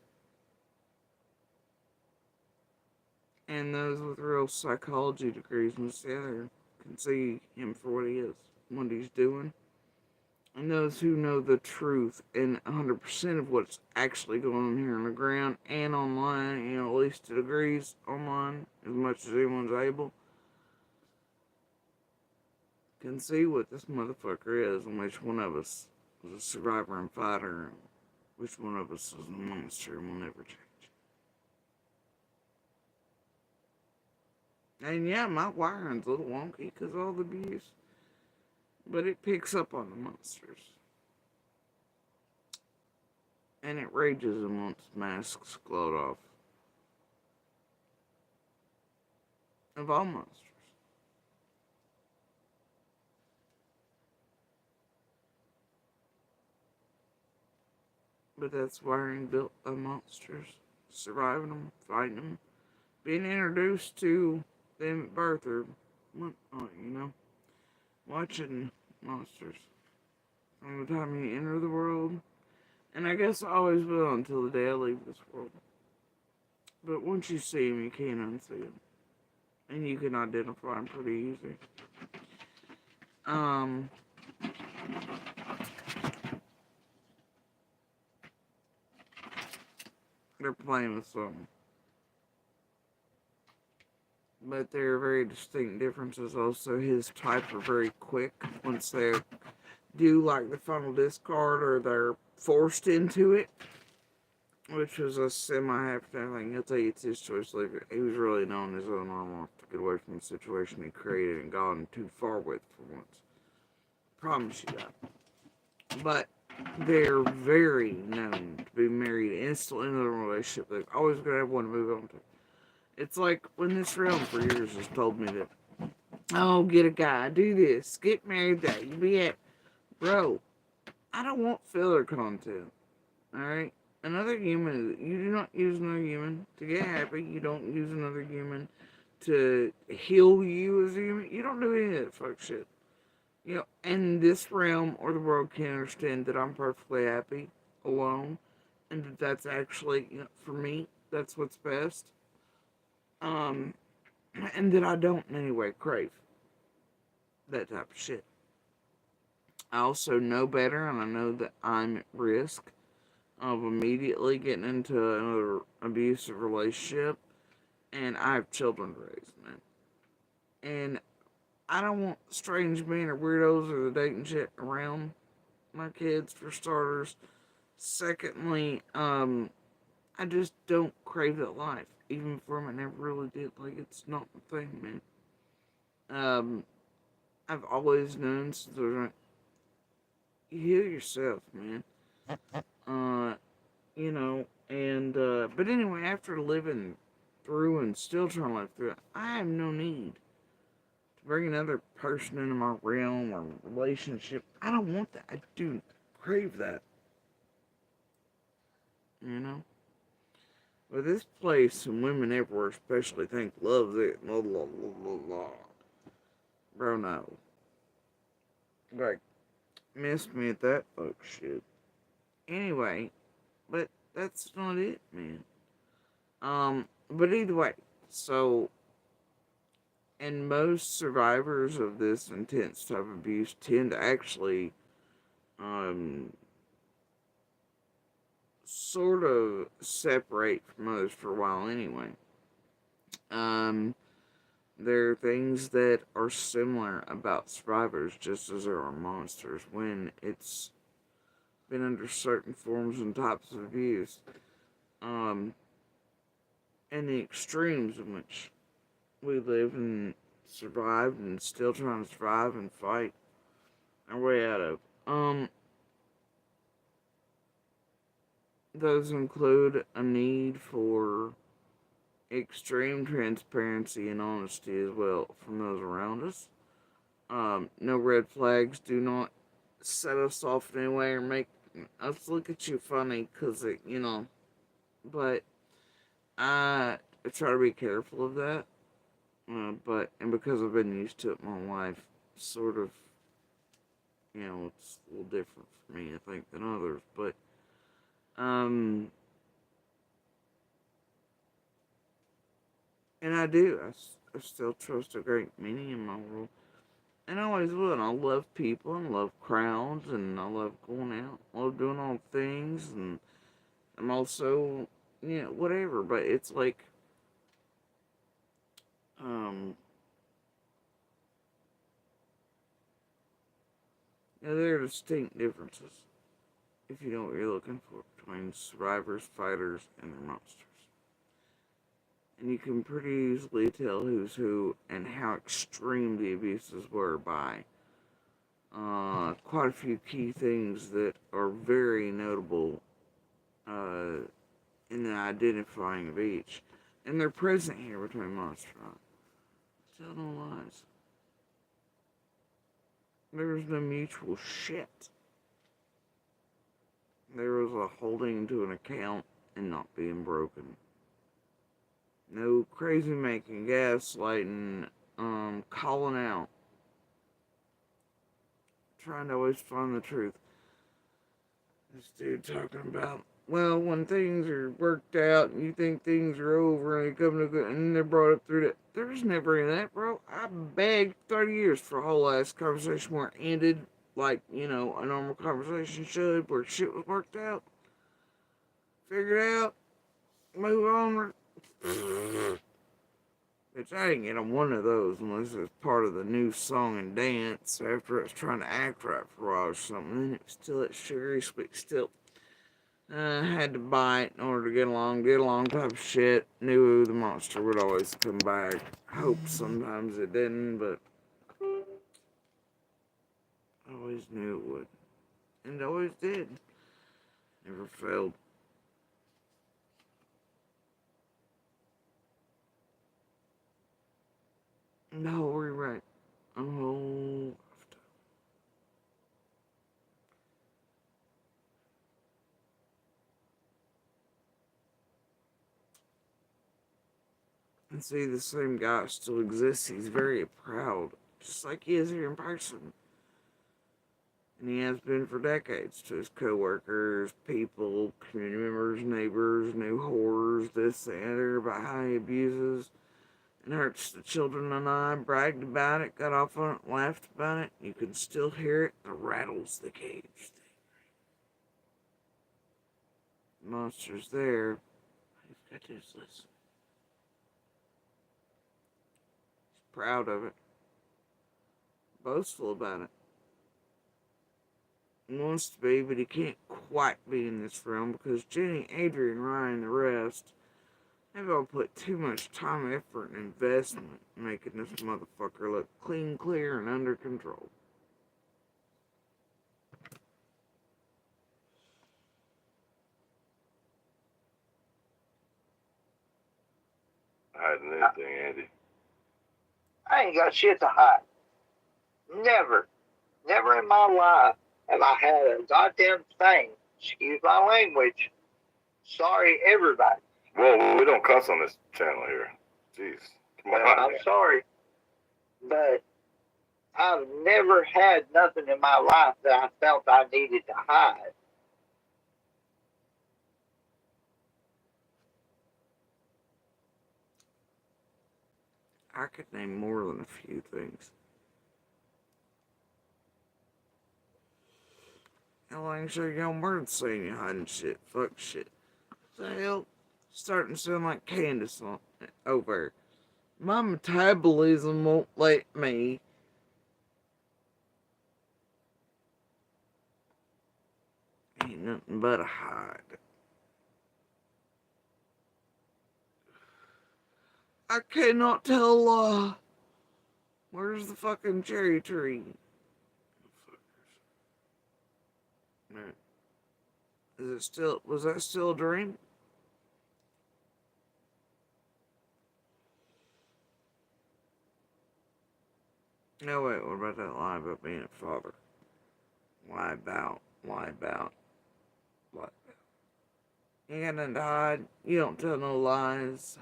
And those with real psychology degrees must the other can see him for what he is, what he's doing. And those who know the truth and 100% of what's actually going on here on the ground and online, you know, at least to degrees online, as much as anyone's able, can see what this motherfucker is and which one of us is a survivor and fighter and which one of us is a monster and will never change. And yeah, my wiring's a little wonky because of all the abuse, but it picks up on the monsters. And it rages them once masks float off. Of all monsters. But that's wiring built of monsters. Surviving them, fighting them, being introduced to them at birth or whatnot, you know. Watching monsters from the time you enter the world. And I guess I always will until the day I leave this world. But once you see him, you can't unsee him. And you can identify them pretty easy. They're playing with something. But there are very distinct differences. Also, his type are very quick once they do like the final discard or they're forced into it, which was a semi-happy thing. He'll tell you it's his choice to leave it. He was really on his own arm off to get away from the situation he created and gone too far with for once. Promise you that. But they're very known to be married instantly in a relationship. They're always going to have one to move on to. It's like when this realm for years has told me that, oh, get a guy, do this, get married, that you be at, bro. I don't want filler content. All right, another human. You do not use another human to get happy. You don't use another human to heal you as a human. You don't do any of that fuck shit. You know, and this realm or the world can understand that I'm perfectly happy alone, and that that's actually, you know, for me, that's what's best. Um, and that I don't in any way crave that type of shit. I also know better, and I know that I'm at risk of immediately getting into another abusive relationship, and I have children to raise, man. And I don't want strange men or weirdos or the dating shit around my kids, for starters. Secondly, I just don't crave that life. Even for them, I never really did. Like, it's not my thing, man. I've always known since I was like, you heal yourself, man. Uh, you know, and, but anyway, after living through and still trying to live through it, I have no need to bring another person into my realm or relationship. I don't want that. I do crave that, you know? But this place and women everywhere especially think loves it. Blah, blah, blah, blah, blah. Bro, no. Like, miss me at that fuck shit. Anyway, but that's not it, man. But either way, so, and most survivors of this intense type of abuse tend to actually, um, sort of separate from others for a while anyway. Um, there are things that are similar about survivors just as there are monsters when it's been under certain forms and types of abuse. Um, and the extremes in which we live and survive and still trying to survive and fight our way out of. Those include a need for extreme transparency and honesty as well from those around us. No red flags do not set us off in any way or make us look at you funny because, you know, but I try to be careful of that. And because I've been used to it my life, sort of, you know, it's a little different for me, I think, than others. But, and I do. I still trust a great many in my world. And I always will. And I love people and love crowds and I love going out. I love doing all the things. And I'm also, you know, whatever. But it's like, um, you know, there are distinct differences, if you know what you're looking for, between survivors, fighters, and their monsters. And you can pretty easily tell who's who and how extreme the abuses were by quite a few key things that are very notable in the identifying of each. And they're present here between Monster Hunt. Tell no lies. There was no mutual shit. There was a holding to an account and not being broken. No crazy making, gaslighting, calling out. Trying to always find the truth. This dude talking about, well, when things are worked out and you think things are over and they come to good, and they're brought up through that. There's never any of that, bro. I begged 30 years for a whole ass conversation where it ended like, a normal conversation should, where shit was worked out, figured out, move on. Which I didn't get on one of those unless it was part of the new song and dance after I was trying to act right for a while or something. And it was still that sugary sweet still. I had to buy it in order to get along type of shit. Knew the monster would always come back. Hoped sometimes it didn't, but I always knew it would. And it always did. Never failed. No, we're right. Oh, and see, the same guy still exists. He's very proud, just like he is here in person. And he has been for decades to his coworkers, people, community members, neighbors, new horrors, this, that, and other, about how he abuses and hurts the children and I. Bragged about it, got off on it, laughed about it. You can still hear it. It rattles the cage. The monster's there. You've got to just listen. He's proud of it. Boastful about it. He wants to be, but he can't quite be in this realm because Jenny, Adrian, Ryan, and the rest have all put too much time, effort, and investment in making this motherfucker look clean, clear, and under control. Hiding anything, Andy? I ain't got shit to hide. Never in my life have I had a goddamn thing. Excuse my language. Sorry, everybody. Well, we don't cuss on this channel here. Jeez. Come on. I'm sorry. But I've never had nothing in my life that I felt I needed to hide. I could name more than a few things. Hell, I can show you young birds saying you hiding shit. Fuck shit. What the hell? Starting to sound like Candace over. My metabolism won't let me. Ain't nothing but a hide. I cannot tell a lie. Where's the fucking cherry tree? Was that still a dream? No, wait, what about that lie about being a father? Lie about. You ain't got nothing to hide. You don't tell no lies.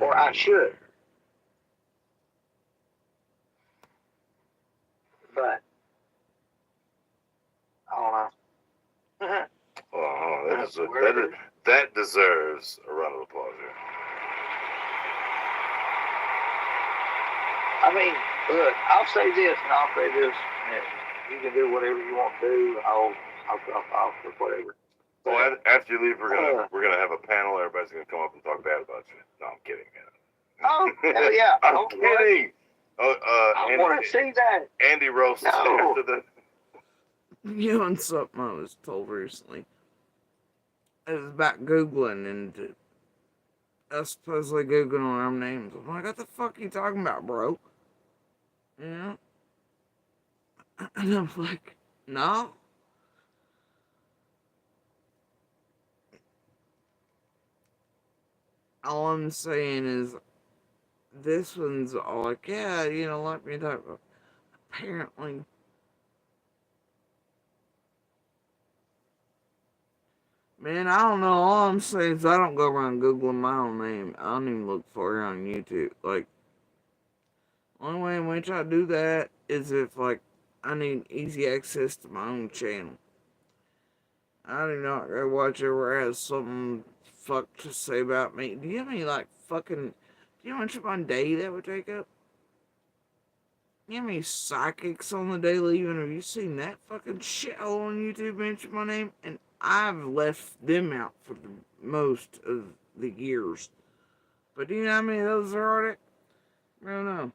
Or I should. But I don't know. That deserves a round of applause here. I mean, look, I'll say this and I'll say this, and you can do whatever you want to do. I'll drop off or whatever. Well, after you leave, we're gonna have a panel. Everybody's gonna come up and talk bad about you. No, I'm kidding, man. Oh, hell yeah! I'm kidding. I want to see that. Andy roast after the. You know, something I was told recently. It was about Googling and us supposedly Googling our names. I'm like, what the fuck are you talking about, bro? You know? And I'm like, no. All I'm saying is, this one's all like, yeah, let me talk about. Apparently, man, I don't know. All I'm saying is I don't go around Googling my own name. I don't even look for it on YouTube. Like, only way in which I do that is if, like, I need easy access to my own channel. I do not go watch whoever has something fuck to say about me. Do you have any, like, fucking... Do you know how much of my day that would take up? You have any psychics on the daily even? Have you seen that fucking shithole on YouTube mention my name? And I've left them out for the most of the years. But do you know how many of those there are? I don't know.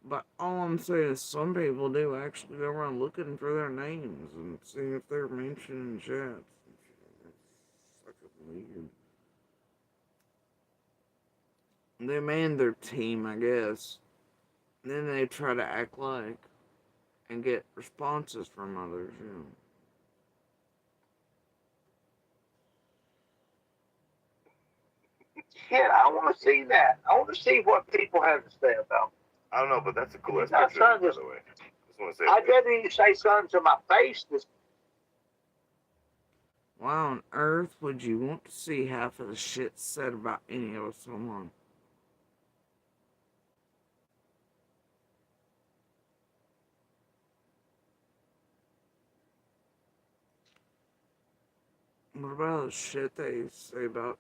But all I'm saying is some people do actually go around looking for their names and seeing if they're mentioned in chats. It's fucking weird. They man their team, I guess. And then they try to act like and get responses from others, you know. Shit, I want to see that. I want to see what people have to say about me. I don't know, but that's a cool He's ass not picture, by son the way. Just want to say I that. didn't even say something to my face. Why on earth would you want to see half of the shit said about any of us online? What about the shit they say about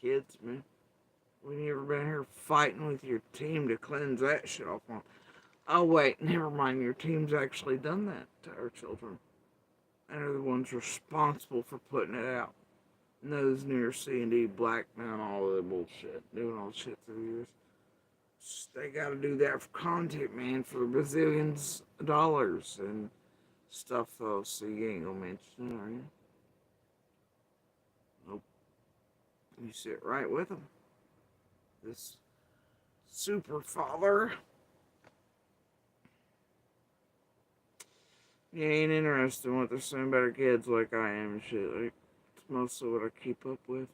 kids, man? We never been here fighting with your team to cleanse that shit off on. Oh wait, never mind. Your team's actually done that to our children, and are the ones responsible for putting it out. And those near C&D blackmail all the bullshit, doing all the shit through the years. They got to do that for content, man, for bazillions of dollars and stuff, though. So you ain't gonna mention it, are you? Nope. You sit right with them. This super father. You ain't interested in what they're saying about our kids like I am and shit. Like, it's mostly what I keep up with.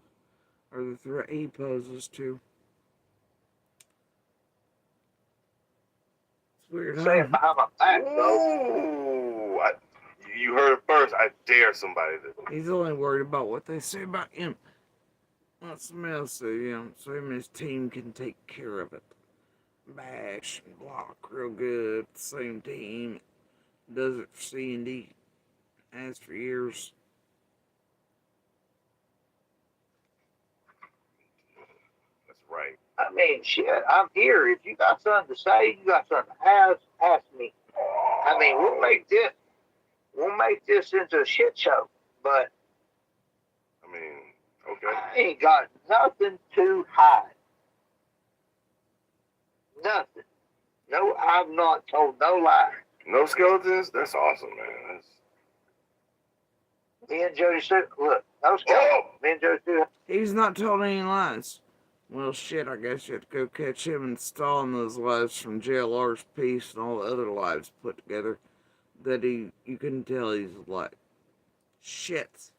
Or the threat he poses to. It's weird, Say huh? it behind my back, though. Ooh, you heard it first. I dare somebody to. He's only worried about what they say about him. Let somebody else say, you know, so him and his team can take care of it. Bash and block real good. Same team. Does it for C&D. Has for years. That's right. I mean, shit, I'm here. If you got something to say, you got something to ask me. I mean, we'll make this into a shit show, but I mean, okay. I ain't got nothing to hide. Nothing. No, I've not told no lie. No skeletons? That's awesome, man. Me and Jody said, look, no skeletons. Oh! Me and Jody said, He's not told any lies. Well, shit, I guess you have to go catch him installing those lives from JLR's piece and all the other lives put together that you can tell he's like, shit.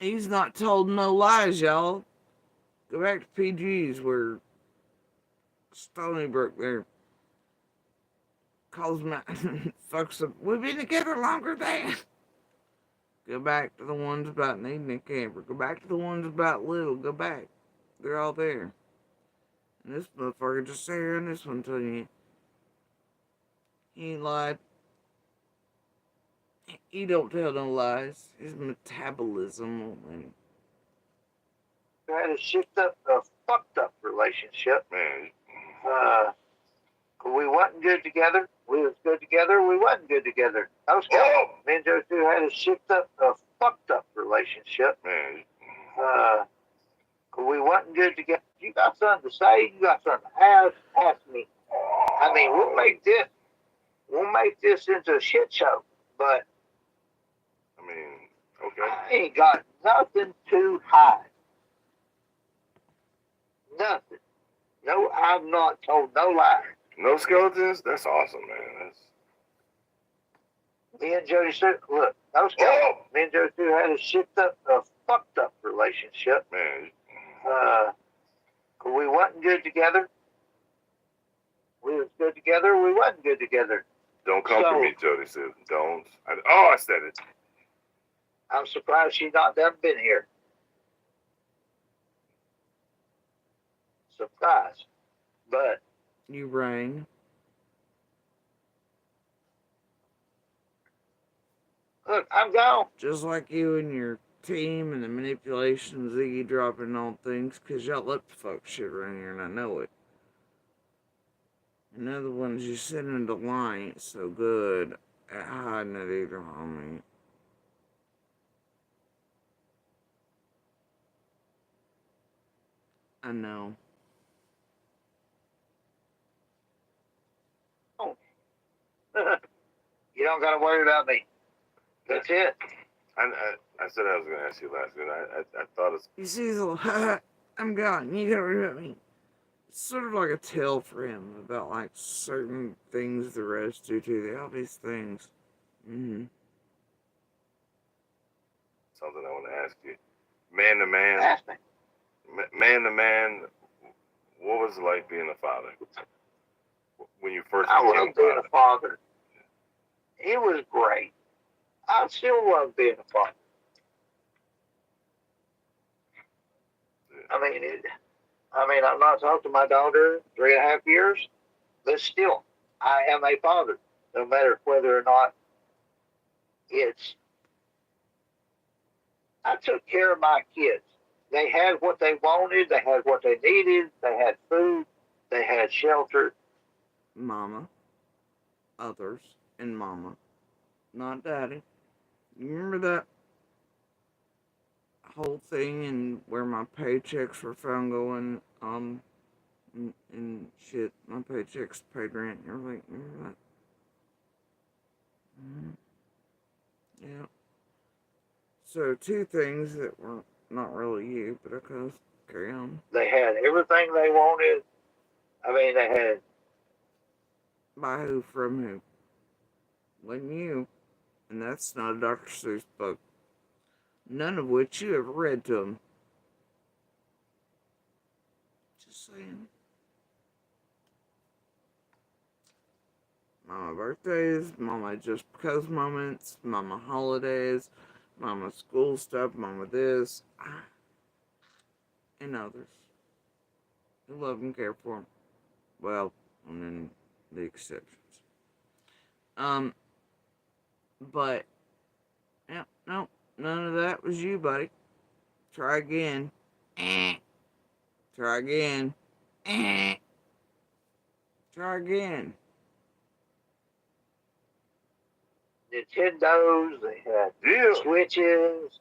He's not told no lies, y'all. Go back to PG's where Stony Brook there calls me fucks up. We've been together longer than. Go back to the ones about needing a camper. Go back to the ones about little. Go back. They're all there. And this motherfucker just sat here on this one telling you he ain't lied. He don't tell no lies. His metabolism. we had a fucked up relationship. Man. We wasn't good together. We was good together. We wasn't good together. No skeletons. Me and Jody had a fucked up relationship. Man. We wasn't good together. You got something to say, you got something to ask me. I mean, we'll make this into a shit show, but I mean, okay. I ain't got nothing to hide. Nothing. No, I've not told no lie. No skeletons? That's awesome, man. Me and Jody said, look, no skeletons. Me and Jody had a fucked up relationship. Man. We wasn't good together. We was good together. We wasn't good together. Don't come for me, Jody said. Don't. I said it. I'm surprised she's not done been here. Surprised. But You rang. Look, I'm gone. Just like you and your team and the manipulation Ziggy dropping on things, because y'all let the fuck shit around here and I know it. Another ones you send into line ain't so good at hiding it either, homie. I know. Oh. You don't got to worry about me. That's it. I said I was going to ask you last week. I thought it's... You see, he's a little, I'm gone. You gotta worry about me. It's sort of like a tale for him about, like, certain things the rest do too. They all these things. Mm-hmm. Something I want to ask you. Man to man. Ask me. Man to man, what was it like being a father? When you first I became love being a father. It was great. I still love being a father. I've not talked to my daughter 3.5 years, but still, I am a father, no matter whether or not it's. I took care of my kids. They had what they wanted, they had what they needed, they had food, they had shelter. Mama, others, and mama, not daddy. You remember that whole thing and where my paychecks were found going, and shit, my paychecks paid rent and everything. Remember that? Yeah. So, two things that were not really you, but okay, carry on. They had everything they wanted. They had. By who, from who? Wasn't you. And that's not a Dr. Seuss book. None of which you ever read to them. Just saying. Mama birthdays, mama just because moments, mama holidays, mama school stuff, mama this, and others. Who love and care for them. Well, and then the exceptions. But, yeah, no, none of that was you, buddy. Try again. Try again. Try again. Nintendos, they had Switches,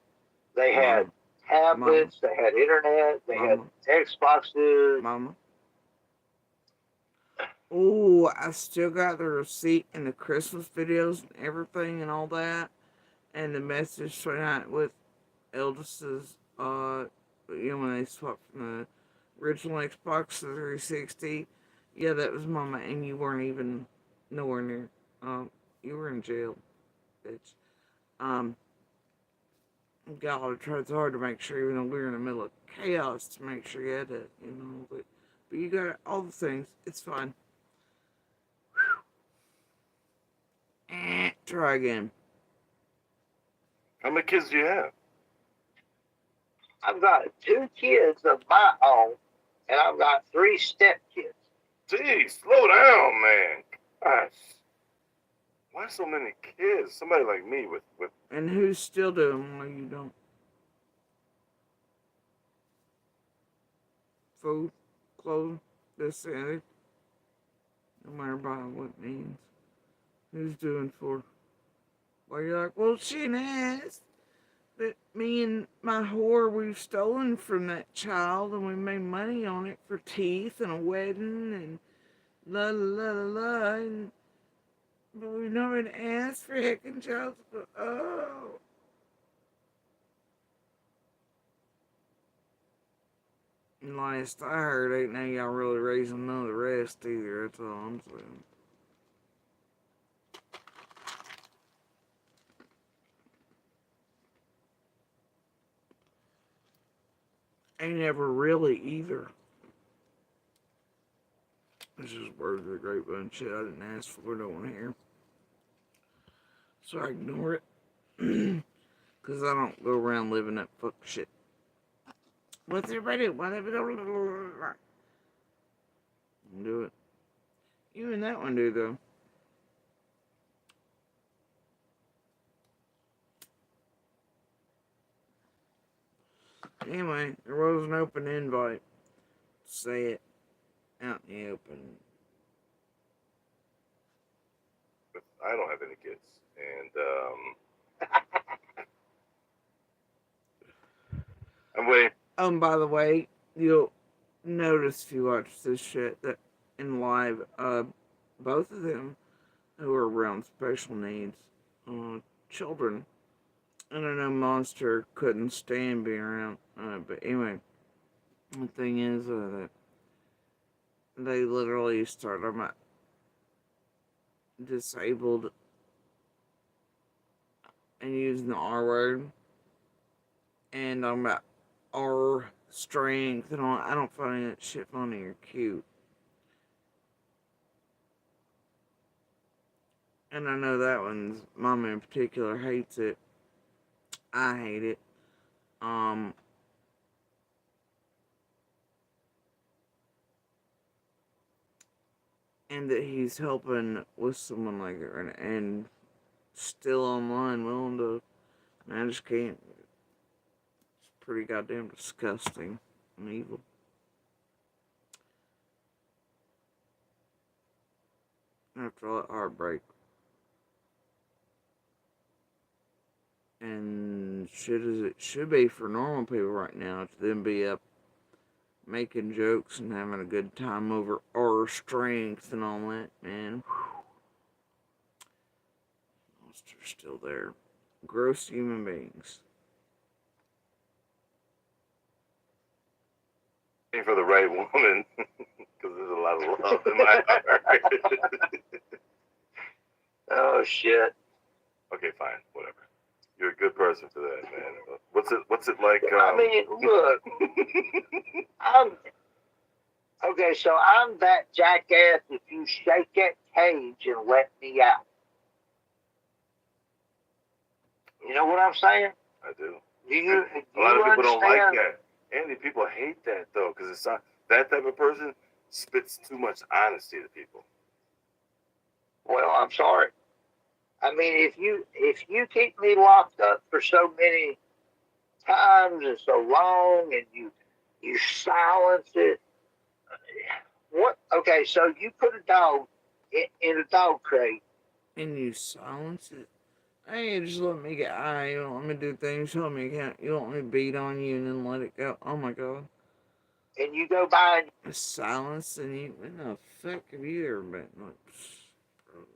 they had tablets, they had internet, they had Xboxes. Mama. Oh, I still got the receipt and the Christmas videos and everything and all that. And the message went out with Eldest's, when they swapped from the original Xbox to the 360. Yeah, that was Mama, and you weren't even nowhere near. You were in jail, bitch. God, I tried so hard to make sure, even though we were in the middle of chaos, to make sure you had to, but you got all the things. It's fine. Try again. How many kids do you have? I've got 2 kids of my own, and I've got 3 stepkids. Geez, slow down, man. Gosh. Why so many kids? Somebody like me with... And who's still doing while you don't? Food, clothes, this, and it. No matter by what means. Who's doing for? Well, you're like, well, she has. But me and my whore, we've stolen from that child and we made money on it for teeth and a wedding and la la la la la. But we've never been asked for heckin' child support. Oh. And last I heard, ain't now y'all really raising none of the rest either. That's all I'm saying. Ain't never really either. This is words of the grapevine shit I didn't ask for, don't want to hear. So I ignore it. Because I don't go around living that fuck shit. What's everybody do? Do it. You and that one do, though. Anyway, there was an open invite. Say it out in the open. I don't have any kids, and I'm waiting. By the way, you'll notice if you watch this shit that in live, both of them who are around special needs, children. I don't know, Monster couldn't stand being around, but anyway, the thing is that they literally started about disabled and using the R word, and I'm about our strength and all. I don't find that shit funny or cute. And I know that one's mama in particular hates it. I hate it. And that he's helping with someone like her and still online willing to. I just can't. It's pretty goddamn disgusting and evil. After all that heartbreak. And shit as it should be for normal people right now to then be up making jokes and having a good time over our strength and all that, man. Monster's still there. Gross human beings. Waiting for the right woman, because there's a lot of love in my heart. Oh shit. Okay, fine, whatever. You're a good person for that, man. What's it like? I mean, look, I'm okay. So I'm that jackass. If you shake that cage and let me out, you know what I'm saying? I do. Do you? A lot of people understand? don't like that. Andy, people hate that though, because it's not that type of person spits too much honesty to people. Well, I'm sorry. I mean, if you keep me locked up for so many times and so long, and you silence it, what? Okay, so you put a dog in a dog crate, and you silence it. Hey, just let me get high. You don't let me do things. You let me count. You don't let me beat on you and then let it go. Oh my god. and you go by and Silence and you. When the fuck have you ever been? Like,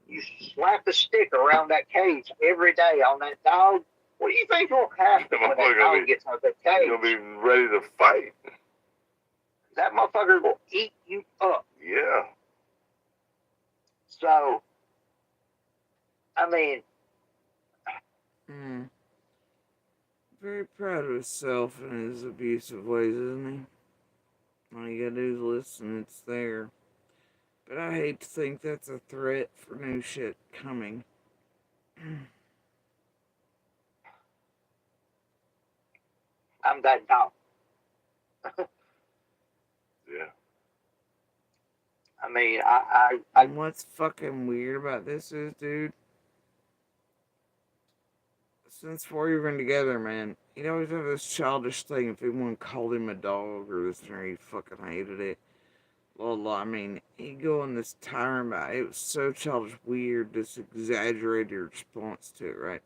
you slap a stick around that cage every day on that dog. What do you think will happen when that dog gets out of that cage? You'll be ready to fight. That motherfucker will eat you up. Yeah. So, I mean, very proud of himself and his abusive ways, isn't he? All you gotta do is listen, it's there. But I hate to think that's a threat for new shit coming. I'm that dog. Yeah. I mean, I And what's fucking weird about this is, dude, since before you been together, man, he'd always have this childish thing if anyone called him a dog or this, or he fucking hated it. Well, I mean, he'd go on this tyrant about it. It was so childish, weird, this exaggerated response to it, right?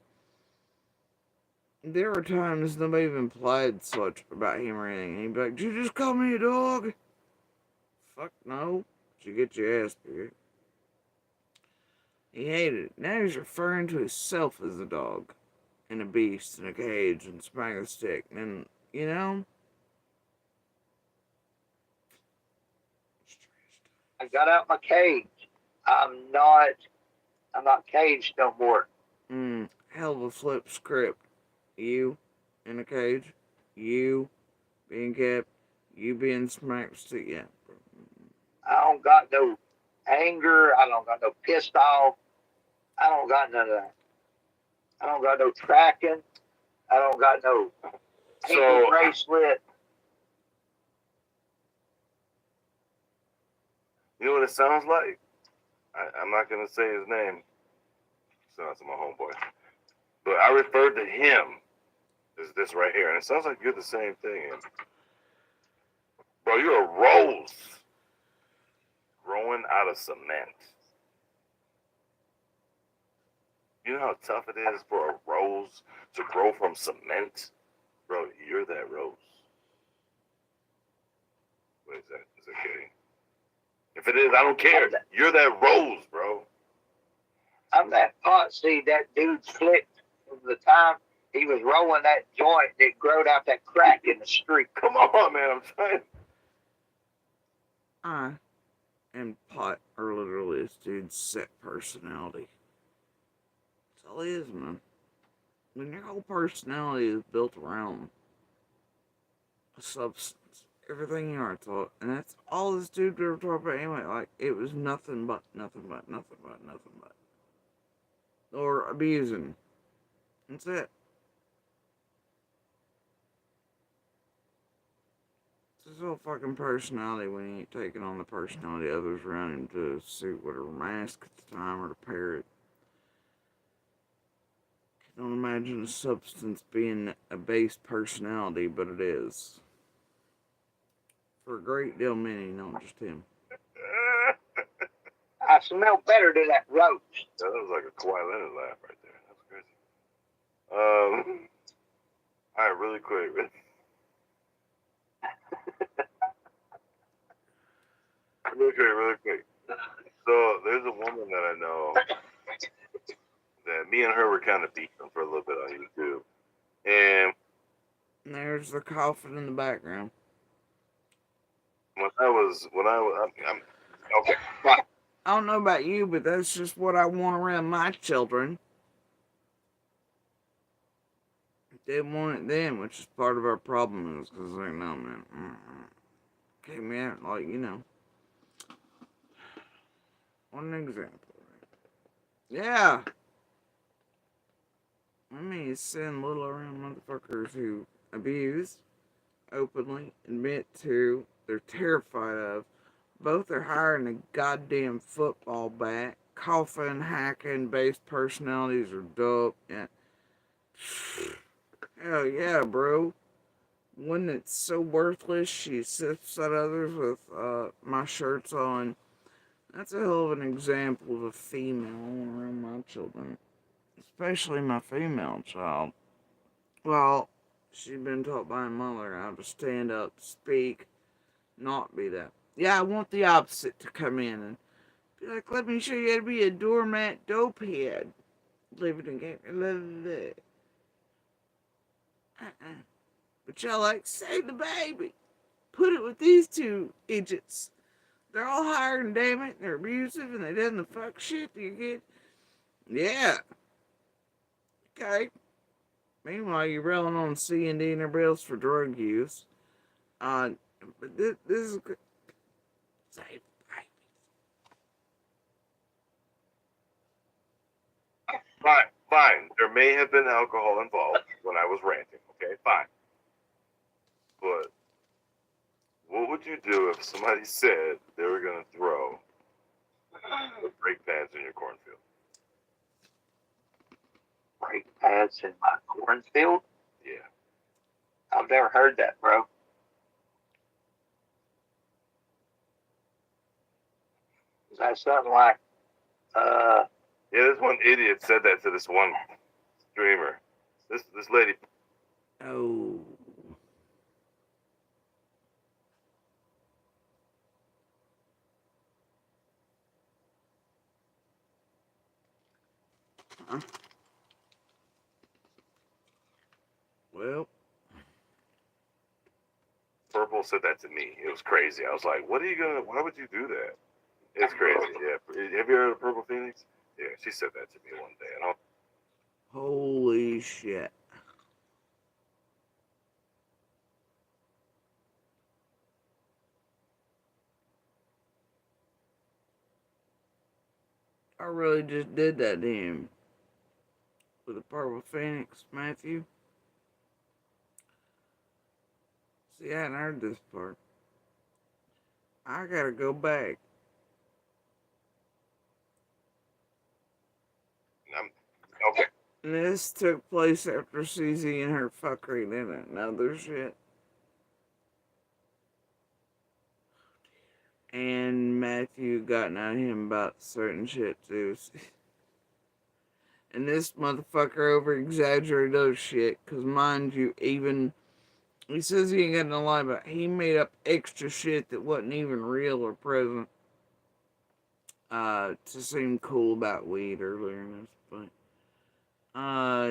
There were times nobody even implied such about him or anything. And he'd be like, "Did you just call me a dog?" Fuck no. Did you get your ass beat? He hated it. Now he's referring to himself as a dog and a beast in a cage and smacking a stick. And, you know? I got out my cage. I'm not caged no more. Hell of a flip script. You in a cage, you being kept, you being smacked. Yeah. I don't got no anger. I don't got no pissed off. I don't got none of that. I don't got no tracking. I don't got no ankle bracelet. You know what it sounds like? I'm not gonna say his name. Sounds like my homeboy. But I referred to him is this right here. And it sounds like you're the same thing. And, bro, you're a rose growing out of cement. You know how tough it is for a rose to grow from cement? Bro, you're that rose. What is that? Is it kidding? If it is, I don't care. You're that rose, bro. I'm that pot seed that dude flipped from the time he was rolling that joint that growed out that crack in the street. Come on, man. I'm trying. I and pot are literally this dude's set personality. That's all he is, man. When your whole personality is built around a substance, everything you are taught, and that's all this dude ever talked about anyway. Like, it was nothing but. Or abusing. That's it. It's his whole fucking personality when he ain't taking on the personality of others around him to suit whatever mask at the time or to parrot. I don't imagine a substance being a base personality, but it is. For a great deal many, not just him. I smell better than that rose. That was like a Kawhi Leonard laugh right there. That's crazy. All right, really quick. Really quick. So there's a woman that I know that me and her were kind of beefing for a little bit on YouTube, and there's the coffin in the background. I'm okay. Fine. I don't know about you, but that's just what I want around my children. They want it then, which is part of our problem, is because they're like, no, man. Came out like, you know. One example. Yeah. I mean, send little around motherfuckers who abuse, openly admit to, they're terrified of. Both are hiring a goddamn football bat. Coughing, hacking, base personalities are dope. Yeah. Hell yeah, bro. One that's so worthless, she sips at others with my shirts on. That's a hell of an example of a female around my children. Especially my female child. Well, she's been taught by a mother how to stand up, speak, not be that. Yeah, I want the opposite to come in and be like, let me show you how to be a doormat dopehead. Living in game. But y'all like, save the baby. Put it with these two idiots. They're all hired, damn it. They're abusive and they done the fuck shit that you get. Yeah. Okay. Meanwhile, you're railing on C&D and everybody else for drug use. But this is good. Save Fine. There may have been alcohol involved when I was ranting. Okay, fine. But what would you do if somebody said they were going to throw brake pads in your cornfield? Brake pads in my cornfield? Yeah. I've never heard that, bro. Is that something like, Yeah, this one idiot said that to this one streamer. This lady. Oh. Well. Purple said that to me. It was crazy. I was like, why would you do that? It's crazy, yeah. Have you heard of Purple Phoenix? Yeah, she said that to me one day. And Holy shit. I really just did that to him. With the Purple Phoenix, Matthew. See, I hadn't heard this part. I gotta go back. okay. And this took place after Susie and her fuckery didn't know their shit. And Matthew got at him about certain shit too. And this motherfucker over exaggerated those shit. Cause mind you, even he says he ain't got no lie, but he made up extra shit that wasn't even real or present. To seem cool about weed earlier in this, but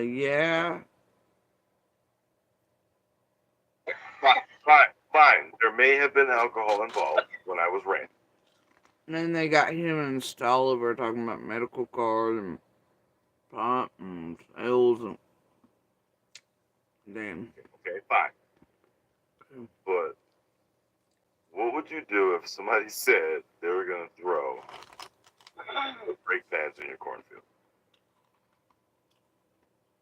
yeah. Fine. There may have been alcohol involved when I was ranting. And then they got him installed over talking about medical cards and pot and sales and damn. Okay, fine. But what would you do if somebody said they were gonna throw brake pads in your cornfield?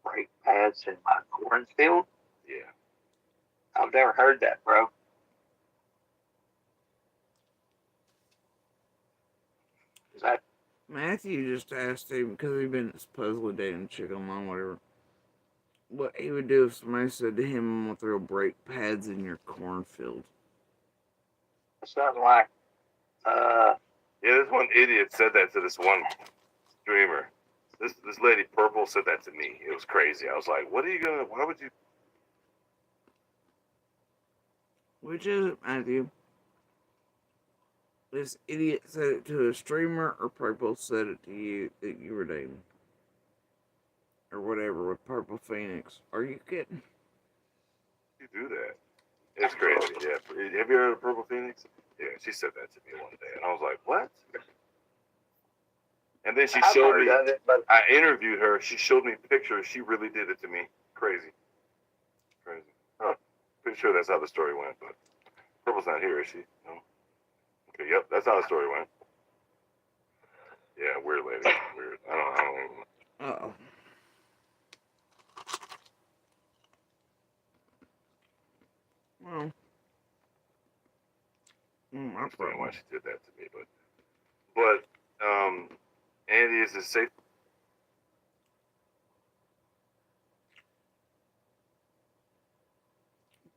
Brake pads in my cornfield? Yeah. I've never heard that, bro. Is that Matthew just asked him because he'd been supposedly dating a chick online, whatever. What he would do if somebody said to him, "I'm gonna throw brake pads in your cornfield." something like, Yeah, this one idiot said that to this one streamer. This lady Purple said that to me. It was crazy. I was like, what are you gonna, why would you? Which is it, Matthew? This idiot said it to a streamer, or Purple said it to you that you were dating? Or whatever, with Purple Phoenix. Are you kidding? You do that. It's crazy, yeah. Have you heard of Purple Phoenix? Yeah, she said that to me one day, and I was like, what? And then she showed me, I interviewed her, she showed me pictures, she really did it to me. Crazy. Huh. Pretty sure that's how the story went, but Purple's not here, is she? No? Okay, yep, that's how the story went. Yeah, weird lady. Weird. I don't Uh-oh. Well, I understand why she did that to me, but Andy, is it safe?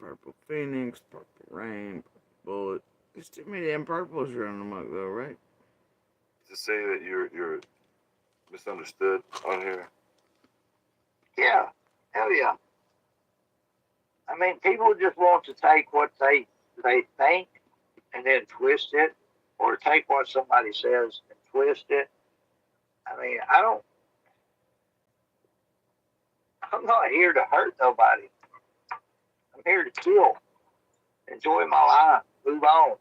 Purple Phoenix, Purple Rain, Purple Bullet. There's too many damn purples around the mug, though, right? To say that you're misunderstood on here? yeah, hell yeah. I mean, people just want to take what they think and then twist it, or take what somebody says and twist it. I mean, I'm not here to hurt nobody. I'm here to chill, enjoy my life, move on.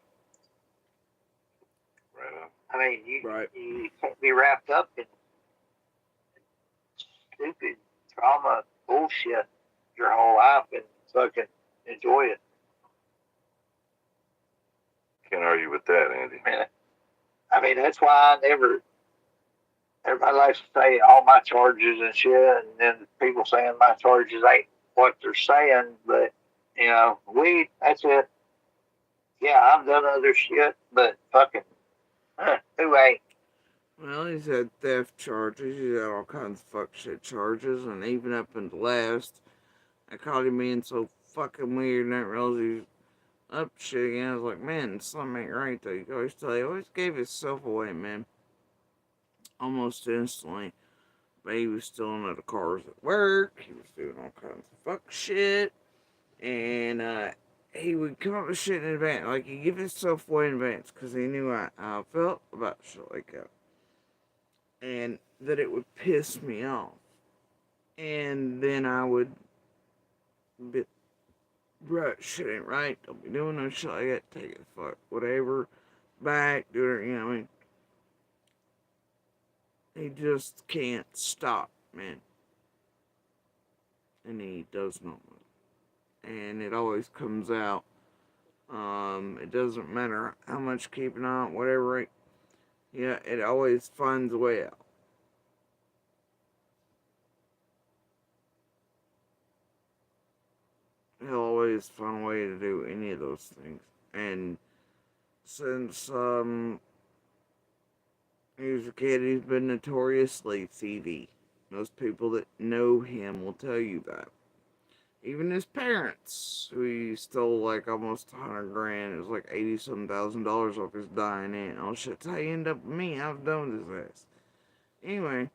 Right on. I mean, you can't be wrapped up in stupid trauma bullshit your whole life and fucking enjoy it. Can't argue with that, Andy. I mean, that's why everybody likes to say all my charges and shit, and then people saying my charges ain't what they're saying, but, weed, that's it. Yeah, I've done other shit, but fucking, who ain't? Well, he's had theft charges, he's had all kinds of fuck shit charges, and even up until last, I caught him being so fucking weird and I didn't realize he was up shit again. I was like, man, something ain't right though. He always gave himself away, man. Almost instantly. But he was stealing other cars at work, he was doing all kinds of fuck shit, and he would come up with shit in advance. Like, he'd give himself away in advance because he knew how I felt about shit like that. And that it would piss me off. And then I would be, bro, shit ain't right. Don't be doing no shit like that. Take it, fuck, whatever. Back, do it, you know what I mean? He just can't stop, man. And he does not. And it always comes out. It doesn't matter how much keeping on, whatever. It always finds a way out. He'll always find a way to do any of those things. And since he was a kid, he's been notoriously thievy. Most people that know him will tell you that. Even his parents, who he stole like almost 100 grand, it was like 80-some thousand dollars off his dying aunt. Oh shit, that's how you end up with me. I've done with his ass. Anyway,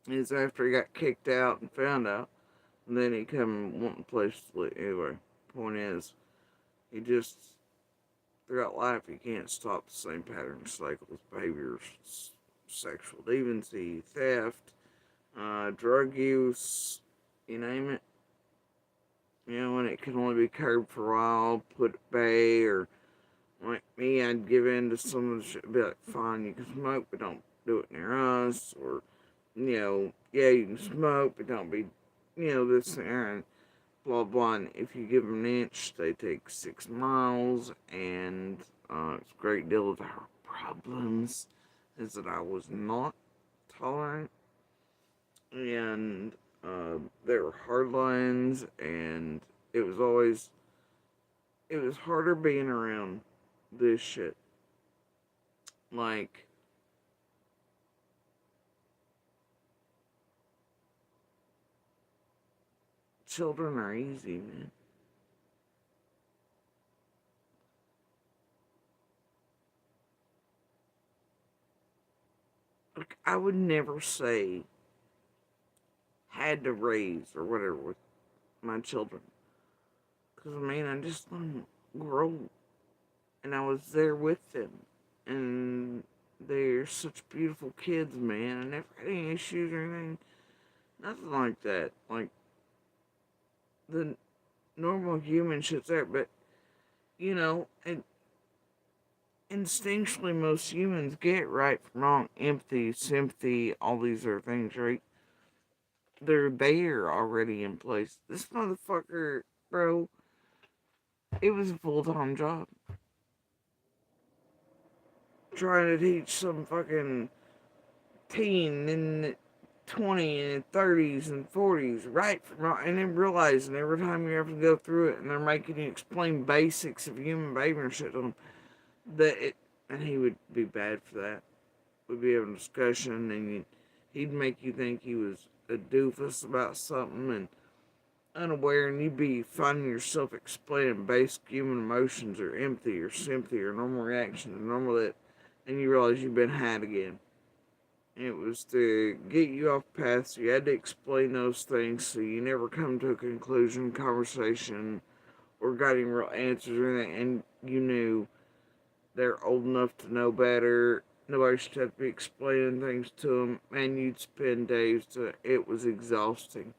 it's after he got kicked out and found out, and then he come wanting a place to live. Anyway, point is, he just, throughout life, he can't stop the same pattern, cycles, behaviors, sexual deviancy, theft, drug use, you name it. You know, and it can only be curbed for a while, put at bay, or like me, I'd give in to some of the shit, be like, fine, you can smoke, but don't do it near us, or, you know, yeah, you can smoke, but don't be, you know, this there, and blah, blah, and if you give them an inch, they take 6 miles, and it's a great deal of our problems, is that I was not tolerant, and there were hard lines, and it was always, it was harder being around this shit. Like, children are easy, man. Like, I would never say had to raise or whatever with my children. Because, man, I just let them grow. And I was there with them. And they're such beautiful kids, man. I never had any issues or anything. Nothing like that. Like, the normal human shit's there. But, you know, and instinctually most humans get right from wrong. Empathy, sympathy, all these other things, right? They're there already in place. This motherfucker, bro, it was a full-time job. Trying to teach some fucking teen in the 20 and 30s and 40s right from wrong, and then realizing every time you have to go through it and they're making you explain basics of human behavior and shit to them, that it, and he would be bad for that. We'd be having a discussion and he'd make you think he was a doofus about something and unaware, and you'd be finding yourself explaining basic human emotions or empathy or sympathy or normal reactions or normal that, and you realize you've been had again. And it was to get you off path, so you had to explain those things so you never come to a conclusion, conversation, or got any real answers or anything, and you knew they're old enough to know better. Nobody should have to be explaining things to them, and you'd spend days to, it was exhausting.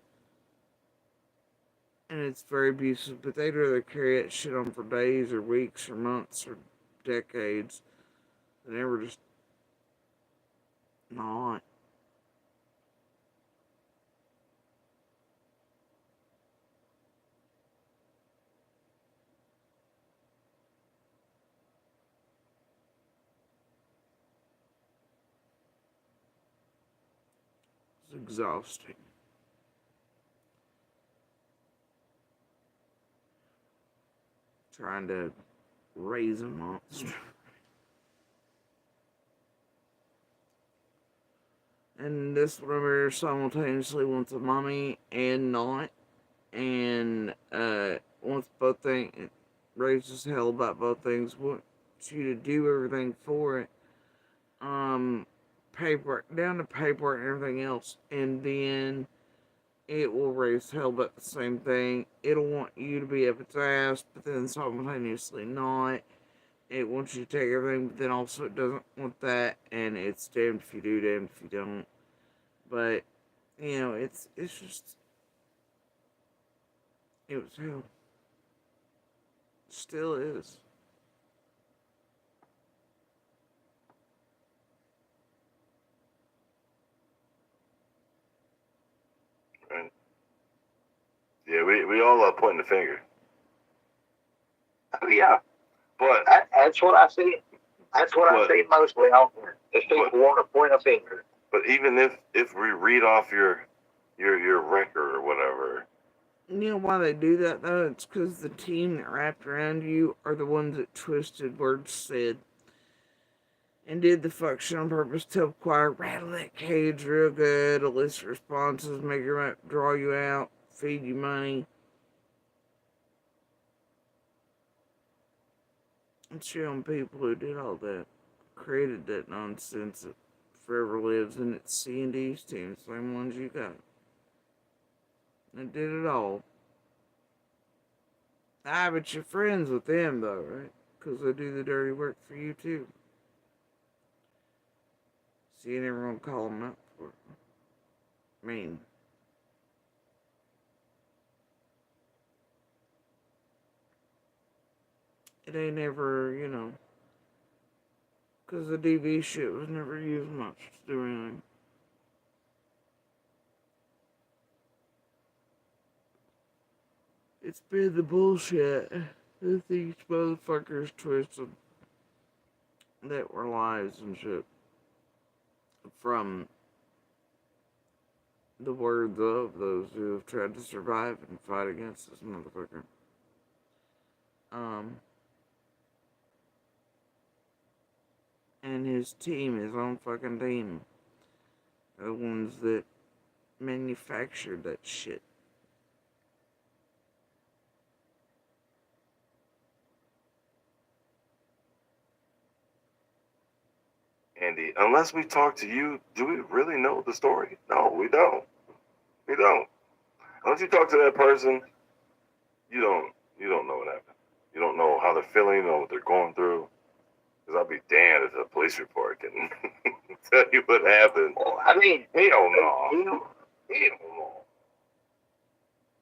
And it's very abusive, but they'd rather carry that shit on for days or weeks or months or decades than ever just not. It's exhausting. Trying to raise a monster. And this one simultaneously wants a mommy and not. And wants both things, raises hell about both things, wants you to do everything for it. Paperwork, down to paperwork and everything else. And then it will raise hell about the same thing. It'll want you to be up its ass, but then simultaneously not. It wants you to take everything, but then also it doesn't want that, and it's damned if you do, damned if you don't. But, you know, it's just, it was hell. Still is. Right. Yeah, we all are pointing the finger. Oh yeah, But that's what I see. That's what I see mostly out there. Is people want to point a finger. But even if we read off your record or whatever. You know why they do that though? It's because the team that wrapped around you are the ones that twisted words said. and did the fuck shit on purpose to acquire, rattle that cage real good, elicit responses, make your draw you out, feed you money, and shit on people who did all that, created that nonsense that forever lives in its C&D's team, same ones you got. They did it all. Ah, but you're friends with them though, right? Because they do the dirty work for you too. So you never want to call them out for it. I mean, it ain't ever, because the DV shit was never used much to do anything. It's been the bullshit that these motherfuckers twisted that were lies and shit from the words of those who have tried to survive and fight against this motherfucker. And his team, his own fucking team, are the ones that manufactured that shit. Andy, unless we talk to you, do we really know the story? No, we don't. We don't. Unless you talk to that person, you don't know what happened. You don't know how they're feeling, you know what they're going through. Because I'll be damned if a police report can tell you what happened. Well, I mean, hell no. Hell no.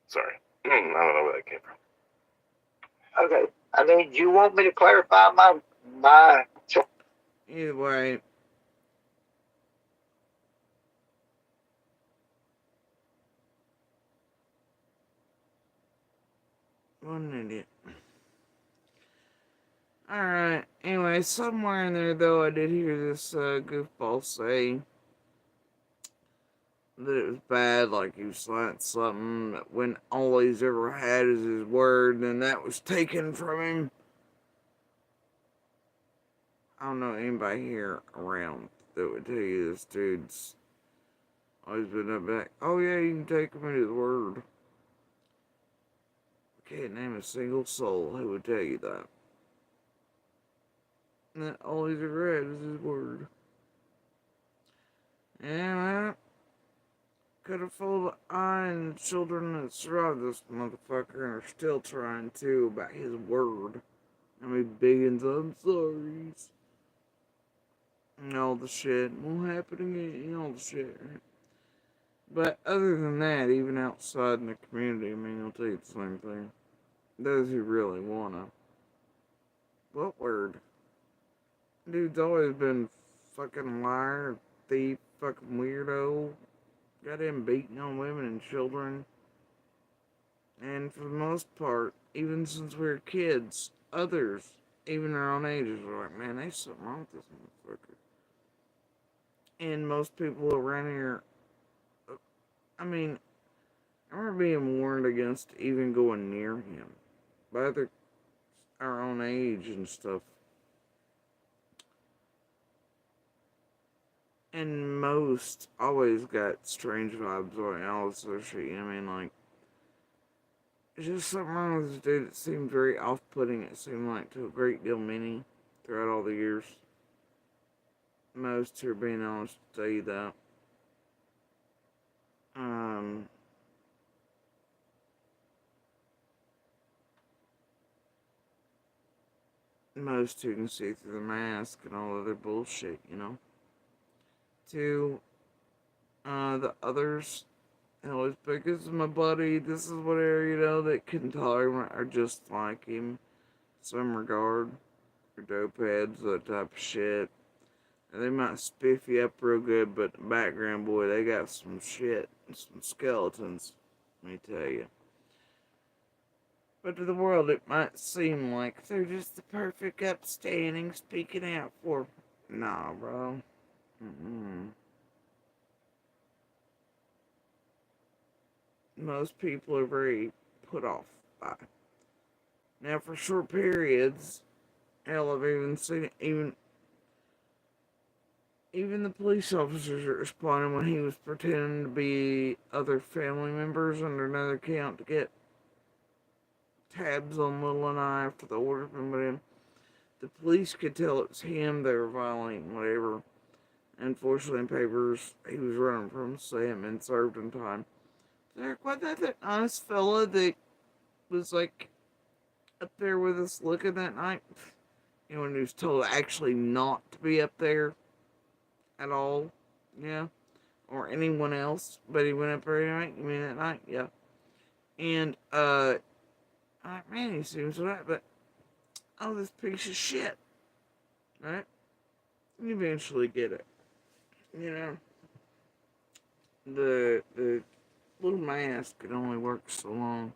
Sorry. I don't know where that came from. Okay. I mean, do you want me to clarify my Either way, what an idiot. Alright, anyway, somewhere in there though, I did hear this goofball say that it was bad, like he was slanting something when all he's ever had is his word, and that was taken from him. I don't know anybody here around that would tell you this dude's always been up back. Oh yeah, you can take him at his word. I can't name a single soul who would tell you that. And that all he's ever had is his word. And well, could have fooled I and the children that survived this motherfucker and are still trying to about his word. I mean, billions of I'm sorries. And all the shit won't happen again, and all the shit, right? But other than that, even outside in the community, I mean, I'll tell you the same thing. Those who really wanna. What word? Dude's always been fucking liar, thief, fucking weirdo. Got him beating on women and children. And for the most part, even since we were kids, others, even our own ages, were like, man, there's something wrong with this motherfucker. And most people around here, I mean, I remember being warned against even going near him by other our own age and stuff. And most always got strange vibes on all this other shit. I mean, like, there's just something wrong with this dude. It seemed very off-putting. It seemed like to a great deal many throughout all the years. Most who are being honest will tell you that. Most who can see through the mask and all other bullshit, To the others, always because of my buddy, this is whatever, that can tolerate are just like him. Some regard, or dope heads, that type of shit. And they might spiff you up real good, but the background, boy, they got some shit, some skeletons, let me tell you. But to the world, it might seem like they're just the perfect upstanding speaking out for. Nah, bro. Most people are very put off by. Now, for short periods, hell, I've even seen it, even Even the police officers responded when he was pretending to be other family members under another account to get tabs on Little and I after the order been put in. The police could tell it was him. They were violating whatever. Unfortunately, in papers he was running from say him and served in time. They're like, what, that nice fella that was like up there with us looking that night? Anyone who's told actually not to be up there at all, yeah, or anyone else, but he went up there night. You mean that night? Yeah. And I'm like, man, he seems right, but oh, this piece of shit, right? You eventually get it, you know. The little mask can only work so long,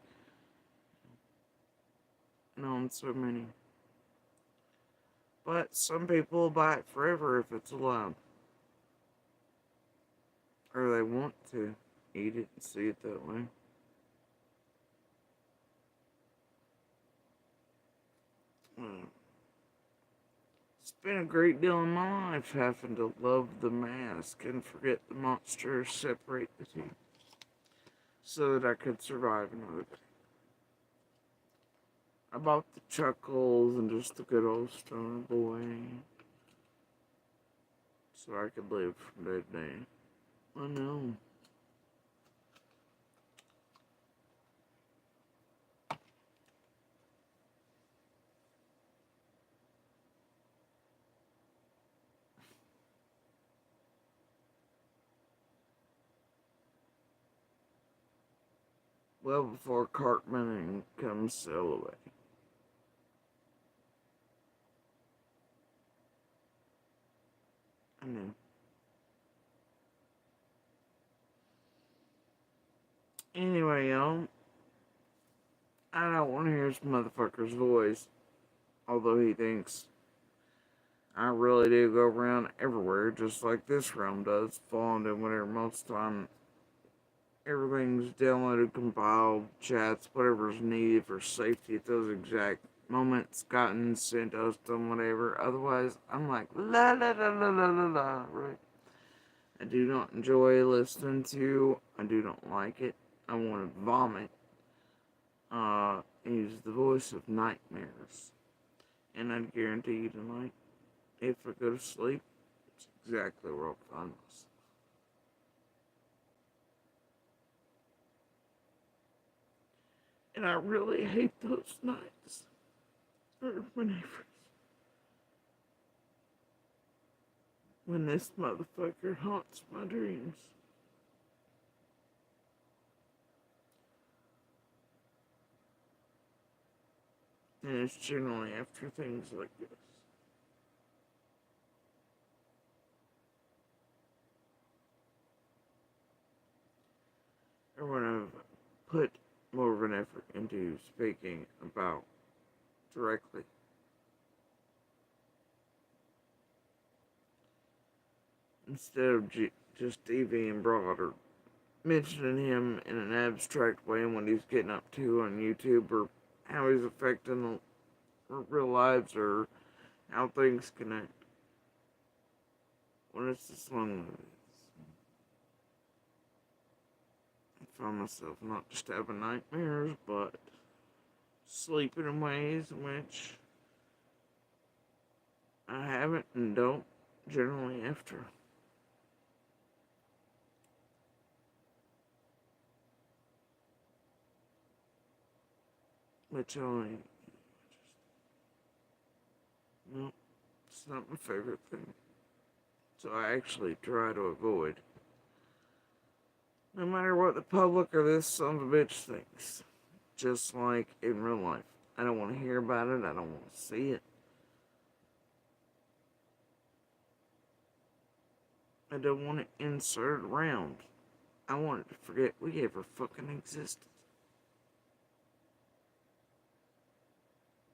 and on so many. But some people will buy it forever if it's allowed, or they want to eat it and see it that way. Hmm. It's been a great deal in my life having to love the mask and forget the monster, separate the two, so that I could survive another day. About the chuckles and just the good old stoner boy, so I could live from day to day. I know. Well before Cartman comes sail away. I know. Anyway, y'all, I don't want to hear this motherfucker's voice, although he thinks I really do go around everywhere, just like this realm does, falling to whatever most of the time. Everything's downloaded, compiled, chats, whatever's needed for safety at those exact moments, gotten sent us, done whatever. Otherwise, I'm like, la la la la la la la, right? I do not enjoy listening to, I do not like it. I want to vomit. He's the voice of nightmares. And I guarantee you tonight, if I go to sleep, it's exactly where I'll find myself. And I really hate those nights. Or whenever. When this motherfucker haunts my dreams. And it's generally after things like this. Or when I've put more of an effort into speaking about directly. Instead of just Evie and Broad or mentioning him in an abstract way and what he's getting up to on YouTube or how he's affecting the real lives or how things connect. When it's just one of these, I find myself not just having nightmares, but sleeping in ways in which I haven't and don't generally after. Which only, no, it's not my favorite thing. So I actually try to avoid. No matter what the public or this son of a bitch thinks. Just like in real life. I don't want to hear about it. I don't want to see it. I don't want to insert it around. I want it to forget we ever fucking existed.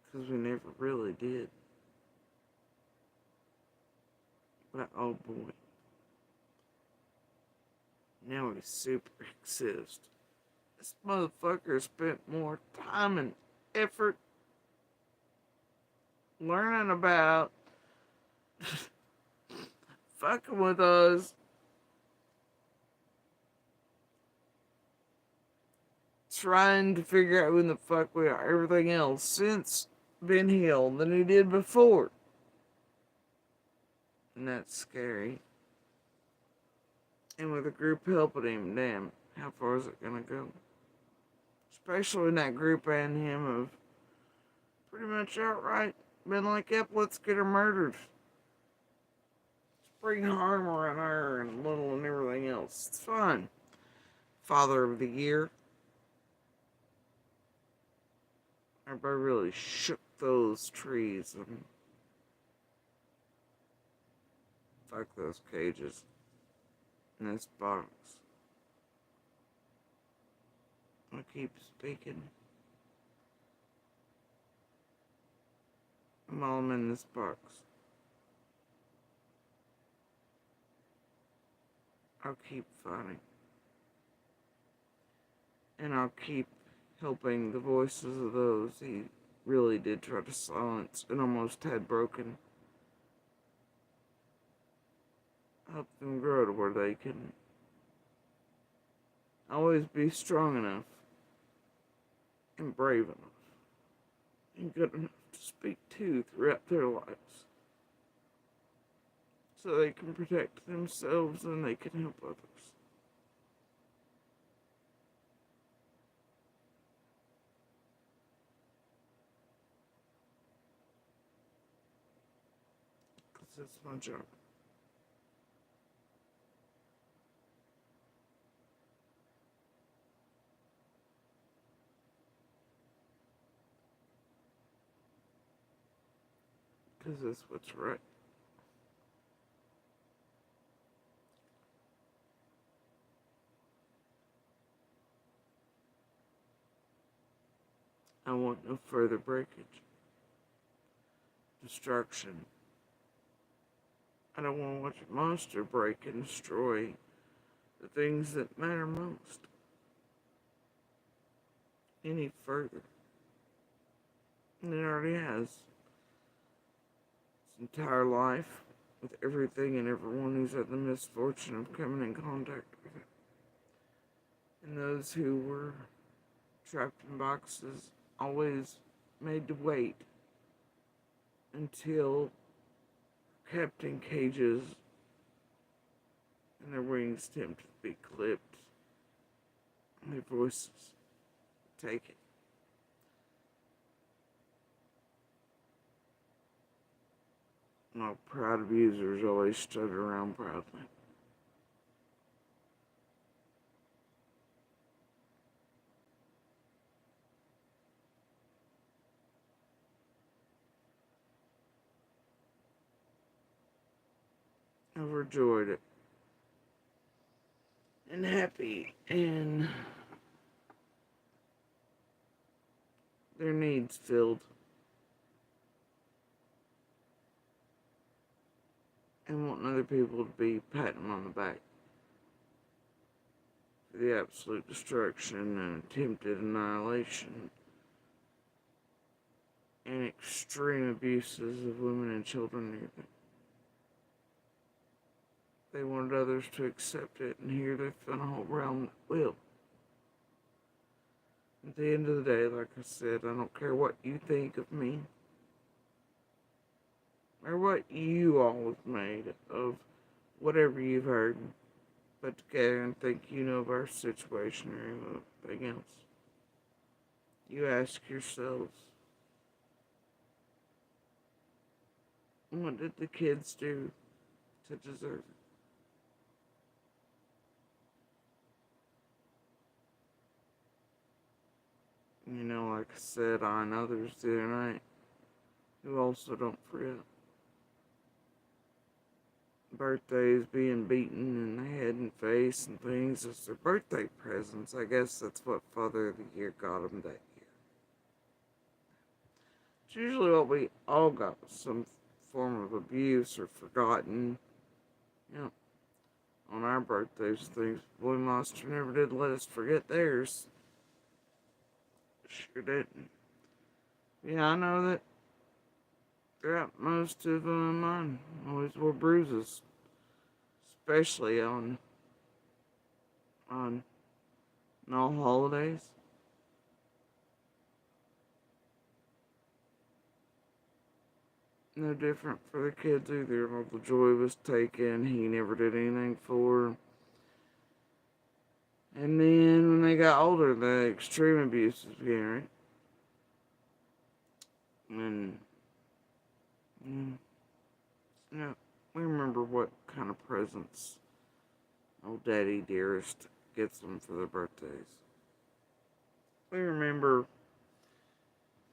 Because we never really did. But oh boy. Now we super exist. This motherfucker spent more time and effort learning about fucking with us. Trying to figure out who in the fuck we are. Everything else since been healed than he did before. And that's scary. And with a group helping him, damn, how far is it gonna go? Especially when that group and him have pretty much outright been like, yep, let's get her murdered. Spring harm on her and little and everything else. It's fine. Father of the Year. Everybody really shook those trees and fuck those cages in this box. I keep speaking while I'm in this box. I'll keep fighting. And I'll keep helping the voices of those he really did try to silence and almost had broken. Help them grow to where they can always be strong enough and brave enough and good enough to speak to throughout their lives so they can protect themselves and they can help others. Because that's my job. Because that's what's right. I want no further breakage, destruction. I don't want to watch a monster break and destroy the things that matter most any further than it already has. Its entire life, with everything and everyone who's had the misfortune of coming in contact with it. And those who were trapped in boxes always made to wait until kept in cages and their wings attempted to be clipped and their voices taken. And all proud abusers always stood around proudly. Overjoyed and happy and their needs filled. And wanting other people to be patting them on the back for the absolute destruction and attempted annihilation and extreme abuses of women and children near them. They wanted others to accept it, and here they found a whole realm that will. At the end of the day, like I said, I don't care what you think of me, or what you all have made of whatever you've heard, put together and think you know of our situation or anything else. You ask yourselves, what did the kids do to deserve it? You know, like I said on others the other night, who also don't forget. Birthdays being beaten in the head and face and things as their birthday presents. I guess that's what Father of the Year got them that year. It's usually what we all got, some form of abuse or forgotten. You know, on our birthdays, things. Boy Monster never did let us forget theirs. Sure didn't. Yeah, I know that throughout most of mine always wore bruises. especially on all holidays. No different for the kids either. All the joy was taken. He never did anything for her. And then when they got older, the extreme abuse began, right? And, you know, we remember what kind of presents old Daddy Dearest gets them for their birthdays. We remember,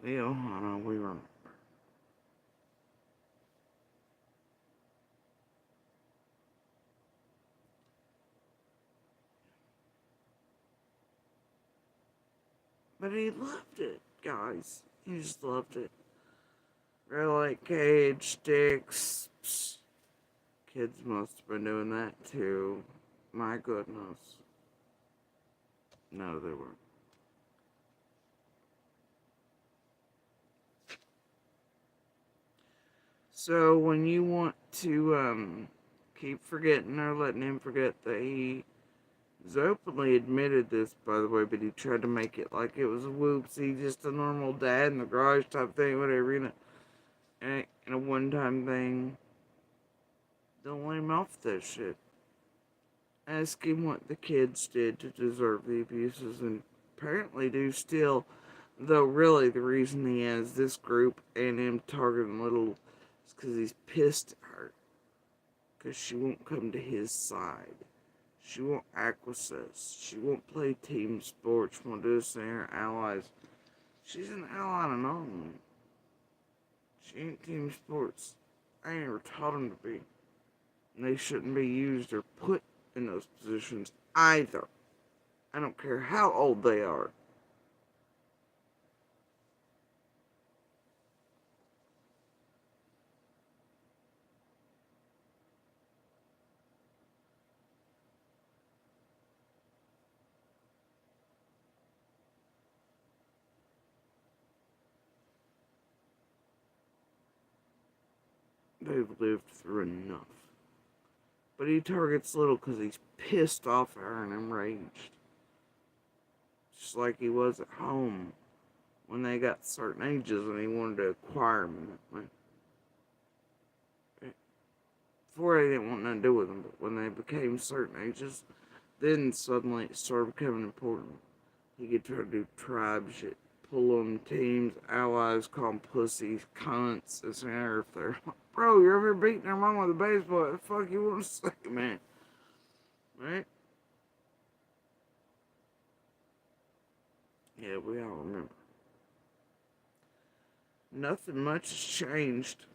well, I don't know, we remember. But he loved it, guys. He just loved it. Red light cage, sticks. Psst. Kids must have been doing that too. My goodness. No, they weren't. So when you want to keep forgetting or letting him forget that he has openly admitted this, by the way, but he tried to make it like it was a whoopsie, just a normal dad in the garage type thing, whatever, you know, and a one-time thing. Don't let him off that shit. Ask him what the kids did to deserve the abuses, and apparently do still. Though really the reason he has this group and him targeting little is because he's pissed at her. Because she won't come to his side. She won't acquiesce. She won't play team sports. She won't do this thing. Her allies. She's an ally anonymous. She ain't team sports. I ain't ever taught them to be. And they shouldn't be used or put in those positions either. I don't care how old they are. They've lived through enough. But he targets little because he's pissed off at her and enraged. Just like he was at home when they got certain ages and he wanted to acquire them. Before they didn't want nothing to do with them, but when they became certain ages, then suddenly it started becoming important. He could try to do tribe shit, pull them teams, allies, call them pussies, cunts, this and that. If they're like, bro, you're over here beating their mom with a baseball, what the fuck you want to say, man? Right? Yeah, we all remember. Nothing much has changed.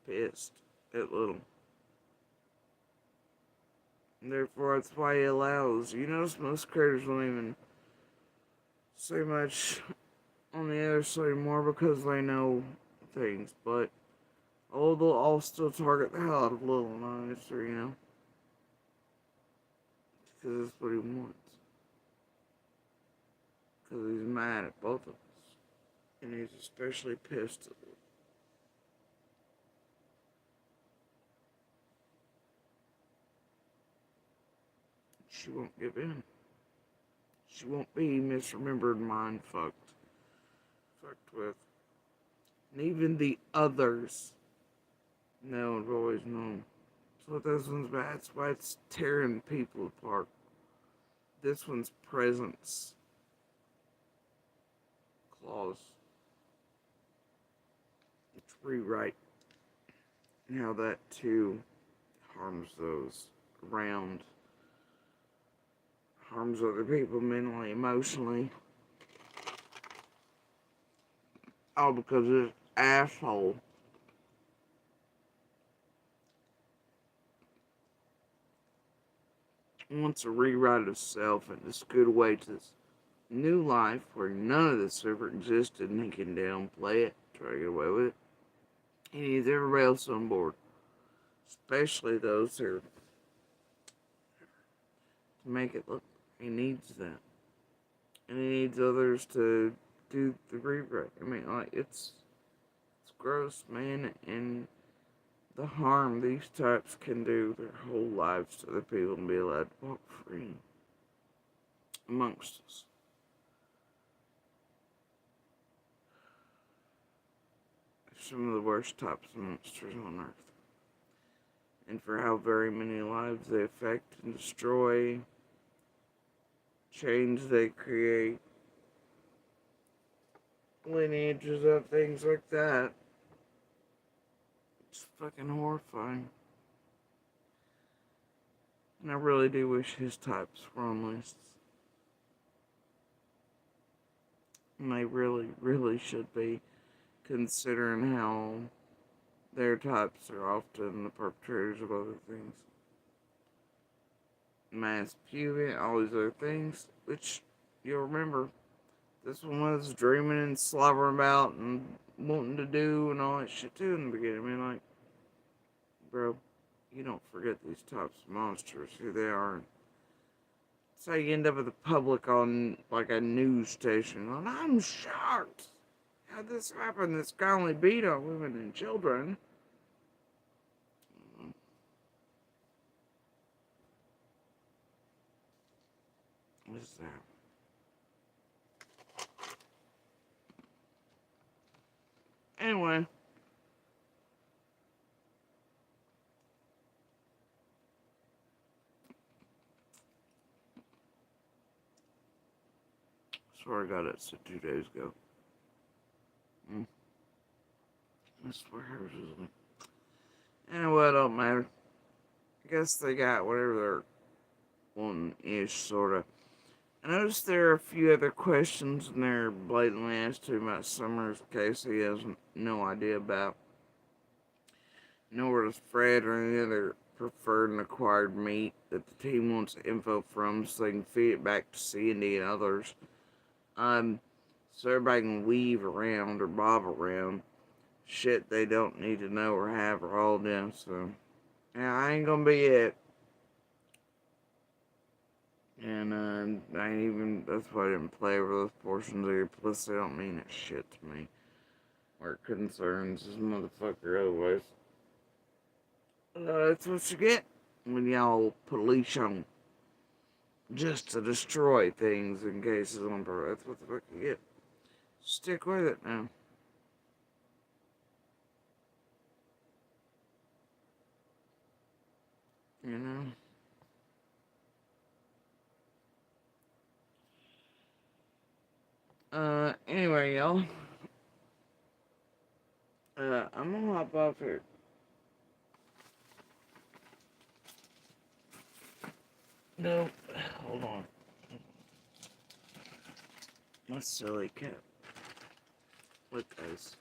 He's pissed at little. And therefore, that's why he allows. You notice most creators won't even say much on the other side more because they know things, but they'll all still target the hell out of Little and honestly, you know? Because that's what he wants. Because he's mad at both of us. And he's especially pissed at Little. She won't give in. She won't be misremembered, mind fucked with. And even the others know and have always known. That's what this one's bad. That's why it's tearing people apart. This one's presence clause. It's rewrite. And how that too harms those around. Harms other people mentally, emotionally. All because of this asshole. Wants a rewrite of self and this good way to this new life where none of this ever existed and he can downplay it, try to get away with it. He needs everybody else on board. Especially those who are to make it look. He needs that. And he needs others to do the rewrite. I mean, like, it's gross, man, and the harm these types can do their whole lives to the people and be allowed to walk free amongst us. Some of the worst types of monsters on Earth. And for how very many lives they affect and destroy, change they create, lineages of things like that. It's fucking horrifying. And I really do wish his types were on lists. And they really, really should be, considering how their types are often the perpetrators of other things. Mass viewing, all these other things, which you'll remember, this one was dreaming and slobbering about and wanting to do and all that shit too in the beginning. I mean, like, bro, you don't forget these types of monsters, who they are. That's how you end up with the public on, like, a news station. And I'm shocked how this happened. This guy only beat on women and children. What is that? Anyway. Swear I got it 2 days ago. I swear hers was like. Anyway, it don't matter. I guess they got whatever they're wanting-ish, sorta. I noticed there are a few other questions in there blatantly asked to about Summers' case he has no idea about. Nor does Fred or any other preferred and acquired meat that the team wants info from so they can feed it back to Sandy and others. So everybody can weave around or bob around shit they don't need to know or have or all them. So, yeah, I ain't gonna be it. And I ain't even, that's why I didn't play over those portions of your plus they don't mean that shit to me. Or it concerns this motherfucker otherwise. That's what you get when y'all put a leash on. Just to destroy things in cases on purpose. That's what the fuck you get. Stick with it now. You know? Anyway, y'all. I'm gonna hop off here. No, hold on. My silly cat. Look, guys.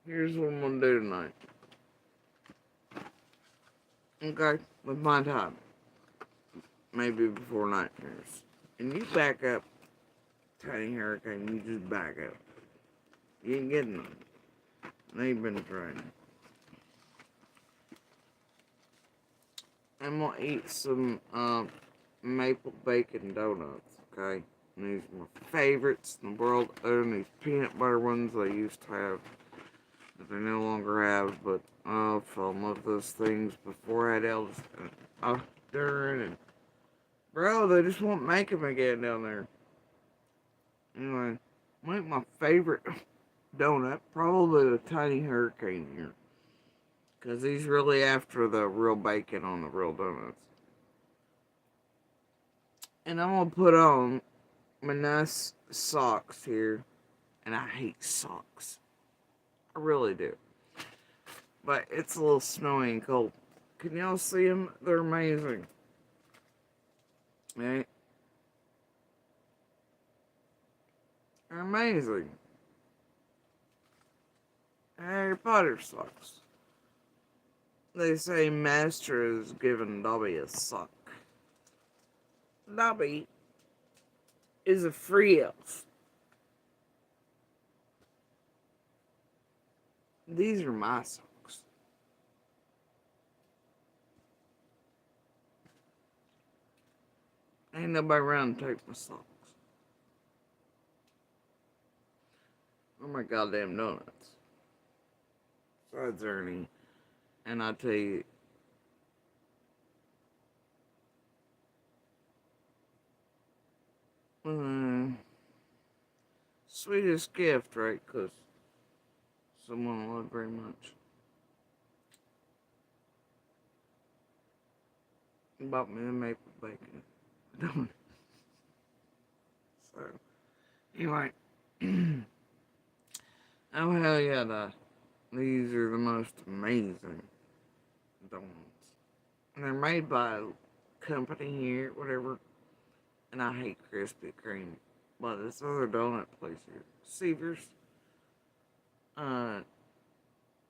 Here's what I'm gonna do tonight. Okay? With my time. Maybe before night comes. And you back up. Tiny hurricane, you just back up. You ain't getting none. They ain't been trying. I'm gonna eat some maple bacon donuts, okay? And these are my favorites in the world, other than these peanut butter ones I used to have that I no longer have, but I fell in love with those things before I had Elvis during and bro, they just won't make them again down there. Anyway, my favorite donut, probably the tiny hurricane here. Because he's really after the real bacon on the real donuts. And I'm gonna put on my nice socks here. And I hate socks. I really do. But it's a little snowy and cold. Can y'all see them? They're amazing. Right? They're amazing. Harry Potter socks. They say Master has given Dobby a sock. Dobby is a free elf. These are my socks. Ain't nobody around to take my socks. Oh my goddamn donuts. Besides Ernie. And I tell you, sweetest gift, right? Because someone I love very much bought me the maple bacon donut. So, anyway. Oh, hell yeah, these are the most amazing donuts. And they're made by a company here, whatever. And I hate Krispy Kreme. But this other donut place here, Seavers,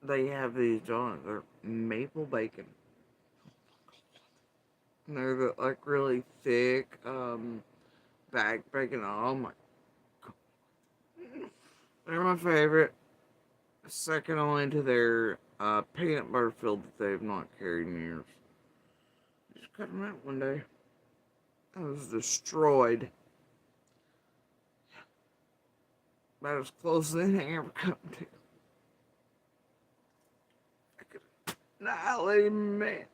they have these donuts. They're maple bacon. And they're like really thick, bag bacon. Oh my god. They're my favorite. Second only to their peanut butter filled that they've not carried in years. Just cut them out one day. I was destroyed. About as close as anything ever come to. I could annihilate man.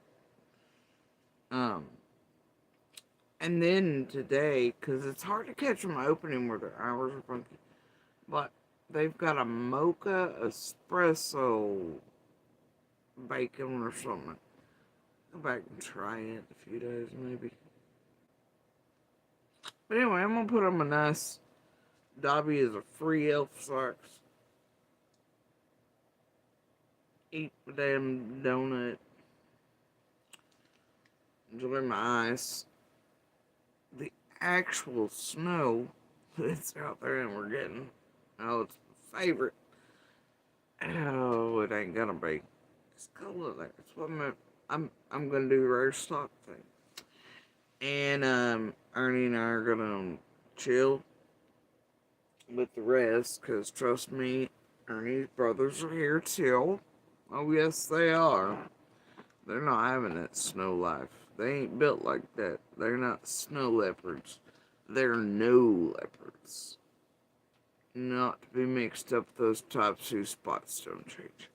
And then today, because it's hard to catch them opening where their hours are funky, but they've got a mocha espresso bacon or something. Go back and try it in a few days, maybe. But anyway, I'm gonna put on my nice Dobby is a free elf socks. Eat the damn donut. Enjoy my ice. The actual snow that's out there and we're getting. Oh, it's my favorite. Oh, it ain't gonna be. It's cold there. That's what I'm gonna do the rare stock thing. And Ernie and I are gonna chill with the rest, cause trust me, Ernie's brothers are here too. Oh yes, they are. They're not having that snow life. They ain't built like that. They're not snow leopards. They're no leopards. Not to be mixed up with those types whose spots don't change.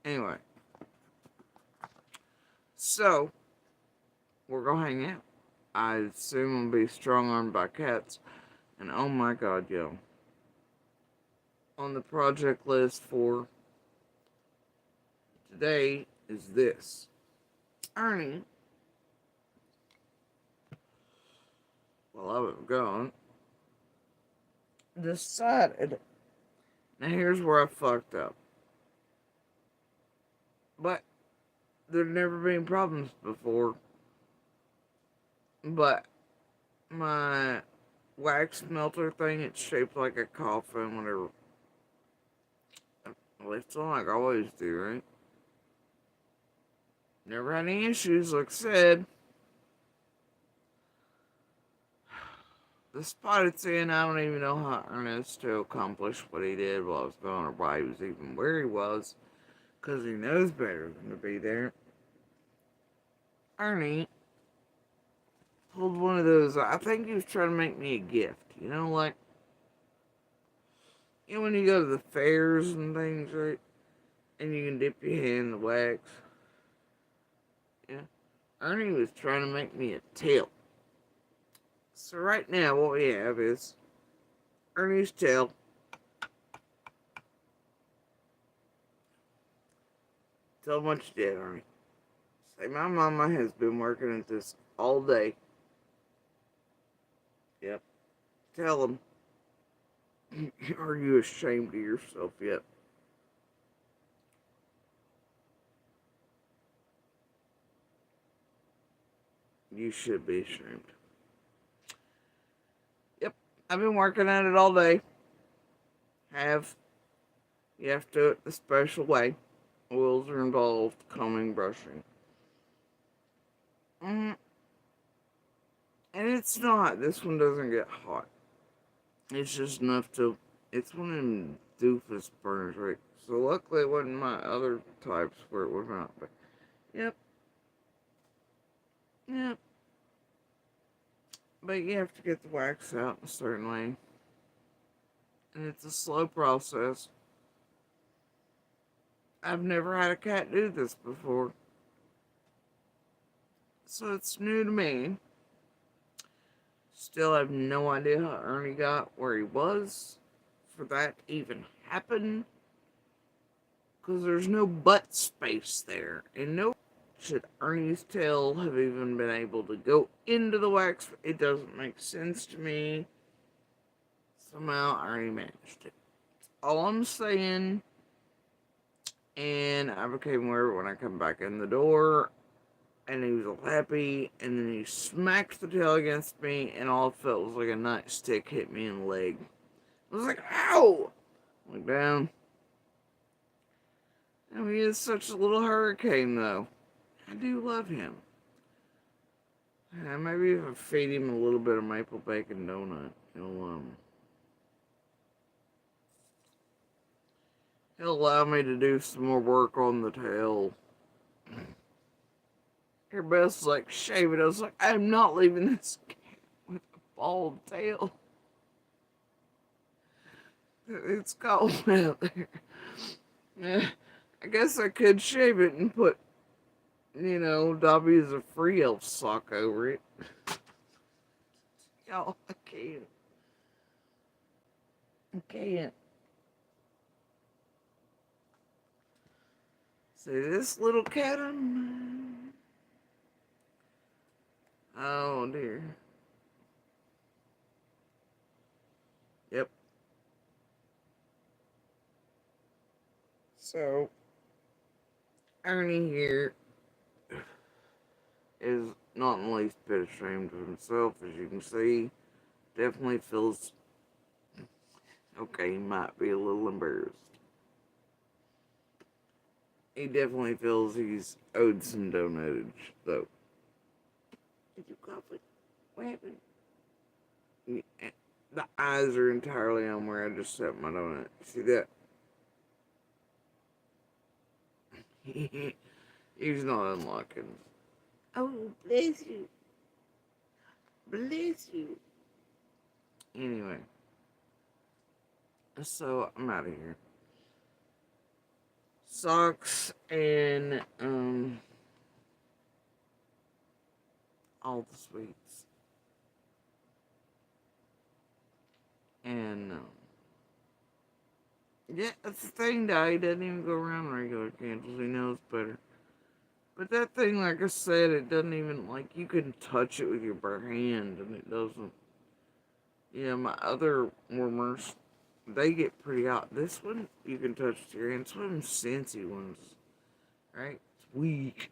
Anyway. So, we're gonna hang out. I assume I'll be strong-armed by cats. And oh my god, yo. On the project list for today is this. Ernie, while I was gone, decided. Now here's where I fucked up. But there'd never been problems before. But my wax melter thing, it's shaped like a coffin, whatever. Well, it's not like I always do, right? Never had any issues, like I said. The spot it's in, I don't even know how Ernesto accomplished what he did while I was gone, or why he was even where he was, because he knows better than to be there. Ernie pulled one of those, I think he was trying to make me a gift, you know, like, you know when you go to the fairs and things, right, and you can dip your hand in the wax, yeah, Ernie was trying to make me a tail. So right now, what we have is Ernie's tail. Tell him what you did, Ernie. Say, my mama has been working at this all day. Yep. Tell them. Are you ashamed of yourself yet? You should be ashamed. Yep. I've been working at it all day. You have to do it the special way. Oils are involved, combing, brushing. And it's not. This one doesn't get hot. It's just enough to. It's one of them doofus burners, right? So luckily it wasn't my other types where it was not. But yep. Yep. But you have to get the wax out in a certain way. And it's a slow process. I've never had a cat do this before. So it's new to me. Still have no idea how Ernie got where he was for that to even happen. Because there's no butt space there. And no should Ernie's tail have even been able to go into the wax. It doesn't make sense to me. Somehow Ernie managed it. All I'm saying. And I became aware when I come back in the door. And he was all happy. And then he smacked the tail against me. And all I felt was like a nightstick hit me in the leg. I was like, ow! Went down. I mean, he is such a little hurricane, though. I do love him. Maybe if I feed him a little bit of maple bacon donut, he'll allow me to do some more work on the tail. Everybody's like, shave it. I was like, I'm not leaving this cat with a bald tail. It's cold out there. I guess I could shave it and put, Dobby is a free elf sock over it. Y'all, I can't. I can't. See, this little cat oh dear. Yep. So, Ernie here is not in the least bit ashamed of himself, as you can see. Definitely feels okay, he might be a little embarrassed. He definitely feels he's owed some donatage, though. Did you cough it? What happened? The eyes are entirely on where I just set my donut. See that? He's not unlocking. Oh, bless you. Bless you. Anyway. So, I'm out of here. Socks and, all the sweets. And, yeah, that's the thing, though. He doesn't even go around regular candles. He knows better. But that thing, like I said, it doesn't even, like, you can touch it with your bare hand, and it doesn't. Yeah, my other warmers, they get pretty hot. This one, you can touch with your hands. One of them Scentsy ones, right? It's weak.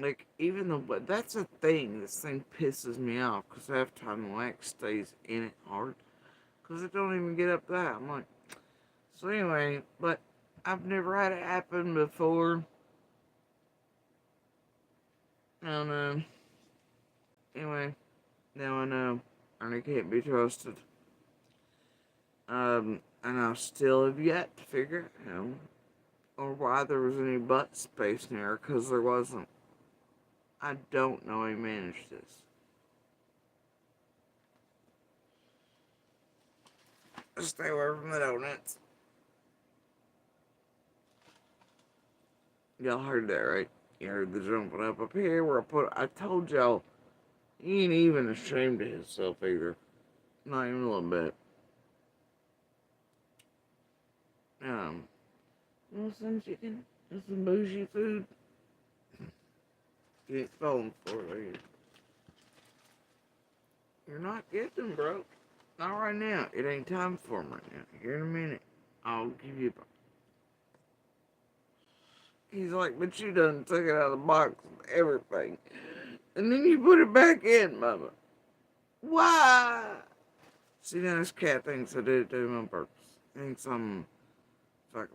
Like, even though, but that's a thing. This thing pisses me off, because half the time the wax stays in it hard. Because it don't even get up that. I'm like, so anyway, but I've never had it happen before. I don't know. Anyway, now I know. Ernie can't be trusted. And I still have yet to figure out how or why there was any butt space near, because there wasn't. I don't know how he managed this. Stay away from the donuts. Y'all heard that, right? You heard the jumping up here where I told y'all, he ain't even ashamed of himself either. Not even a little bit. Want some chicken? Want some bougie food? You ain't falling for it, are you? You're not getting them, bro. Not right now. It ain't time for them right now. Here in a minute, I'll give you. He's like, but you done took it out of the box and everything. And then you put it back in, mama. Why? See, now this cat thinks I did it to him on purpose. Thinks I'm fucking.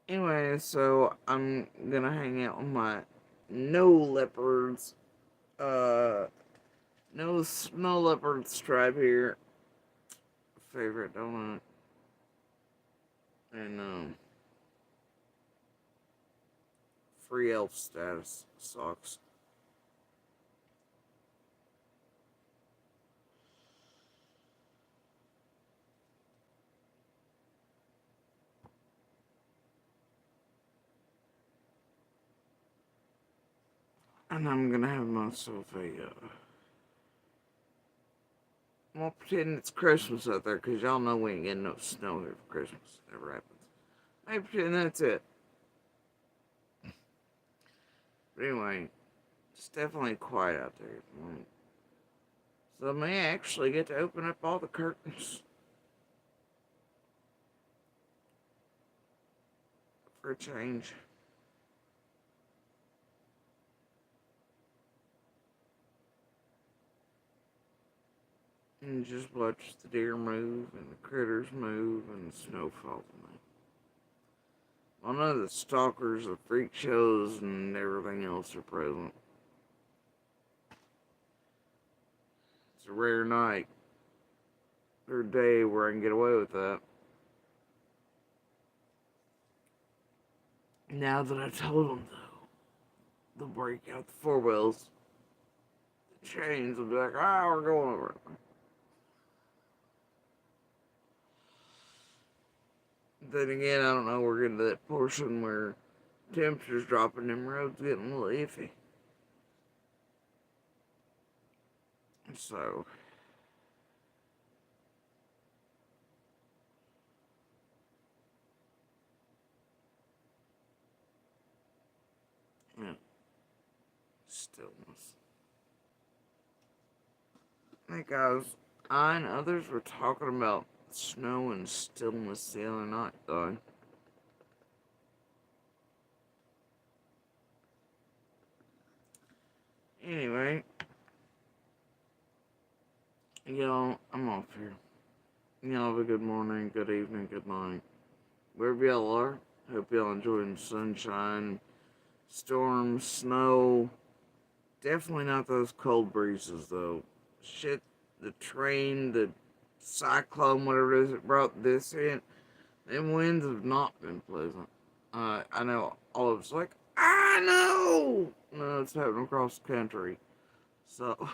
Anyway, so I'm gonna hang out with my no leopards, no snow leopard stripe here. Favorite donut. And, free elf status socks. And I'm gonna have myself I'm gonna pretend it's Christmas out there, because y'all know we ain't getting no snow here for Christmas. Never happens. Maybe pretend that's it. But anyway, it's definitely quiet out there at the moment. So I may actually get to open up all the curtains for a change. And just watch the deer move and the critters move and the snow fall tonight. Well, none of the stalkers, the freak shows, and everything else are present. It's a rare night or day where I can get away with that. Now that I've told them, though, they'll break out the four wheels, the chains, will be like, we're going over it. Then again, I don't know, we're getting to that portion where temperatures dropping, them roads getting a little iffy. So, yeah, stillness. I think I and others were talking about snow and stillness the other night, though. Anyway, y'all, I'm off here. Y'all have a good morning, good evening, good night. Wherever y'all are, hope y'all enjoying the sunshine, storms, snow. Definitely not those cold breezes, though. Shit, the train, the cyclone, whatever it is that brought this in, them winds have not been pleasant. I know all of us like, I know! No, it's happening across the country. So,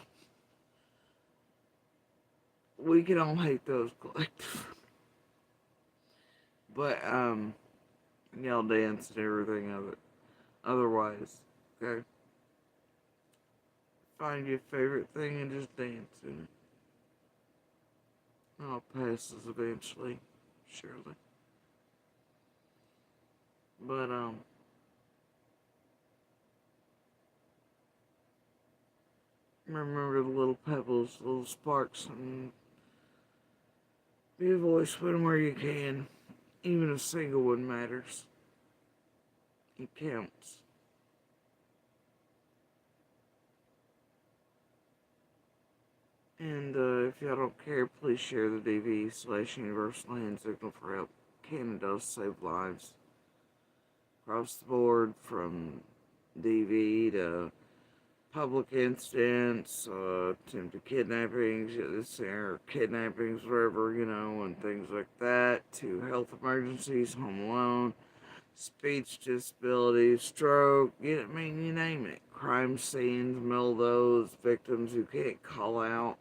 we can all hate those collectively. But, y'all dance and everything of it. Otherwise, okay? Find your favorite thing and just dance in it. All passes eventually, surely. But, remember the little pebbles, little sparks, and be a voice where you can. Even a single one matters. It counts. And if y'all don't care, please share the DV/Universal Hand Signal for Help. Canada save lives across the board, from DV to public incidents, attempted kidnappings, kidnappings, whatever, and things like that, to health emergencies, home alone, speech disabilities, stroke, you name it. Crime scenes, middle of those, victims who can't call out,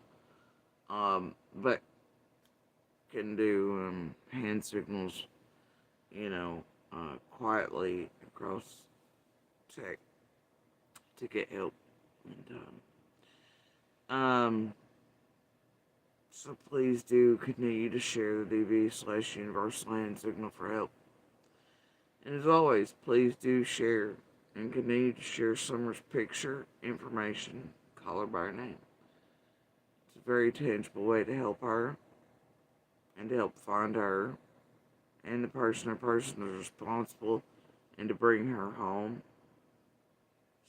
but can do hand signals, quietly across tech to get help. And, so please do continue to share the DV/Universal Hand Signal for Help. And as always, please do share and continue to share Summer's picture, information, call her by her name. It's a very tangible way to help her and to help find her and the person or persons responsible and to bring her home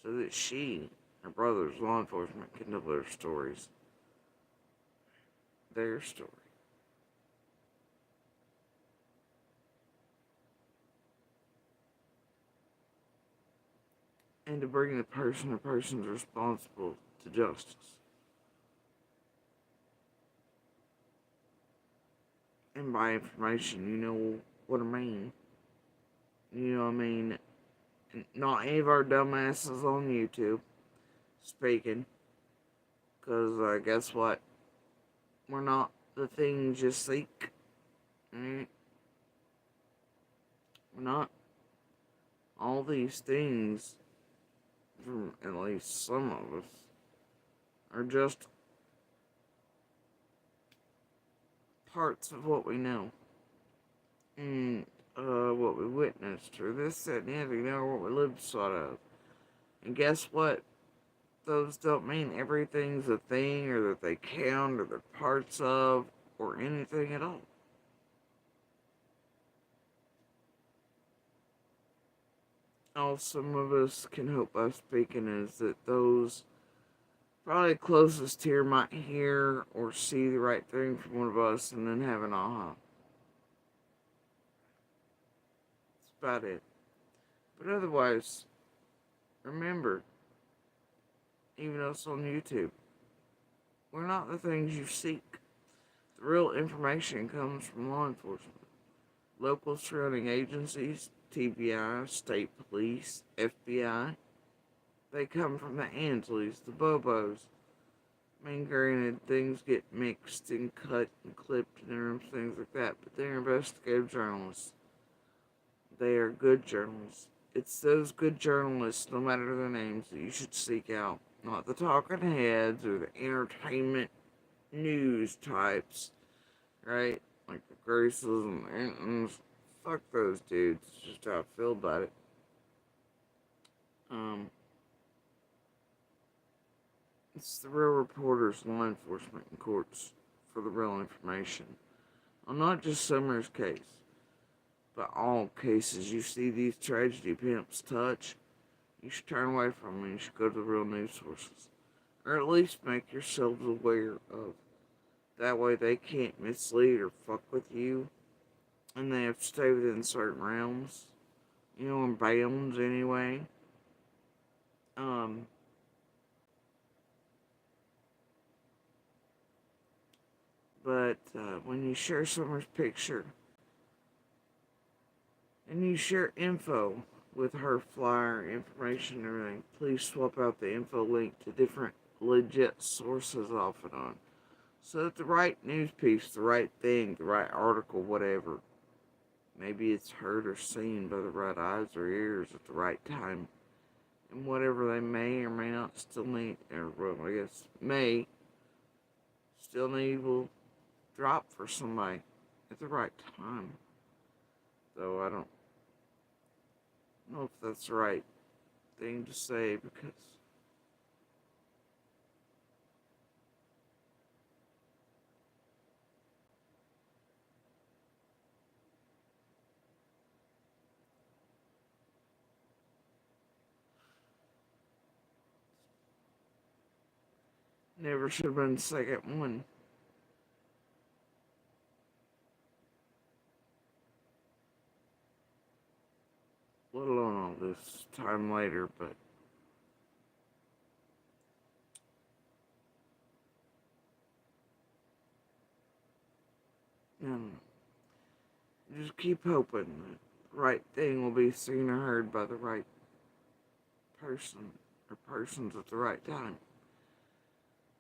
so that she, her brothers, law enforcement can tell their stories. Their story. And to bring the person or persons responsible to justice. And by information, you know what I mean. You know what I mean? Not any of our dumbasses on YouTube speaking. Because guess what? We're not the things you seek. Right? We're not. All these things, from at least some of us, are just parts of what we know. And what we witnessed, or this, that, and the other, what we lived sort of. And guess what? Those don't mean everything's a thing, or that they count, or they're parts of, or anything at all. All some of us can hope by speaking is that those probably closest here might hear or see the right thing from one of us and then have an aha. That's about it. But otherwise, remember, even us on YouTube, we're not the things you seek. The real information comes from law enforcement, local surrounding agencies, TBI, state police, FBI. They come from the Ansleys, the Bobos. I mean, granted, things get mixed and cut and clipped and things like that, but they're investigative journalists. They are good journalists. It's those good journalists, no matter their names, that you should seek out. Not the talking heads or the entertainment news types, right? Like the Graces and the Antons. Fuck those dudes. It's just how I feel about it. It's the real reporters, law enforcement, and courts for the real information. On not just Summer's case, but all cases you see these tragedy pimps touch, you should turn away from them and you should go to the real news sources. Or at least make yourselves aware of. That way they can't mislead or fuck with you. And they have to stay within certain realms. And bounds anyway. But when you share Summer's picture and you share info with her flyer, information, and everything, please swap out the info link to different legit sources off and on. So that the right news piece, the right thing, the right article, whatever, maybe it's heard or seen by the right eyes or ears at the right time. And whatever they may or may not still need, or well, I guess may still need will drop for somebody at the right time. Though I don't know if that's the right thing to say because never should have been the second one. Let alone all this time later, but just keep hoping that the right thing will be seen or heard by the right person or persons at the right time.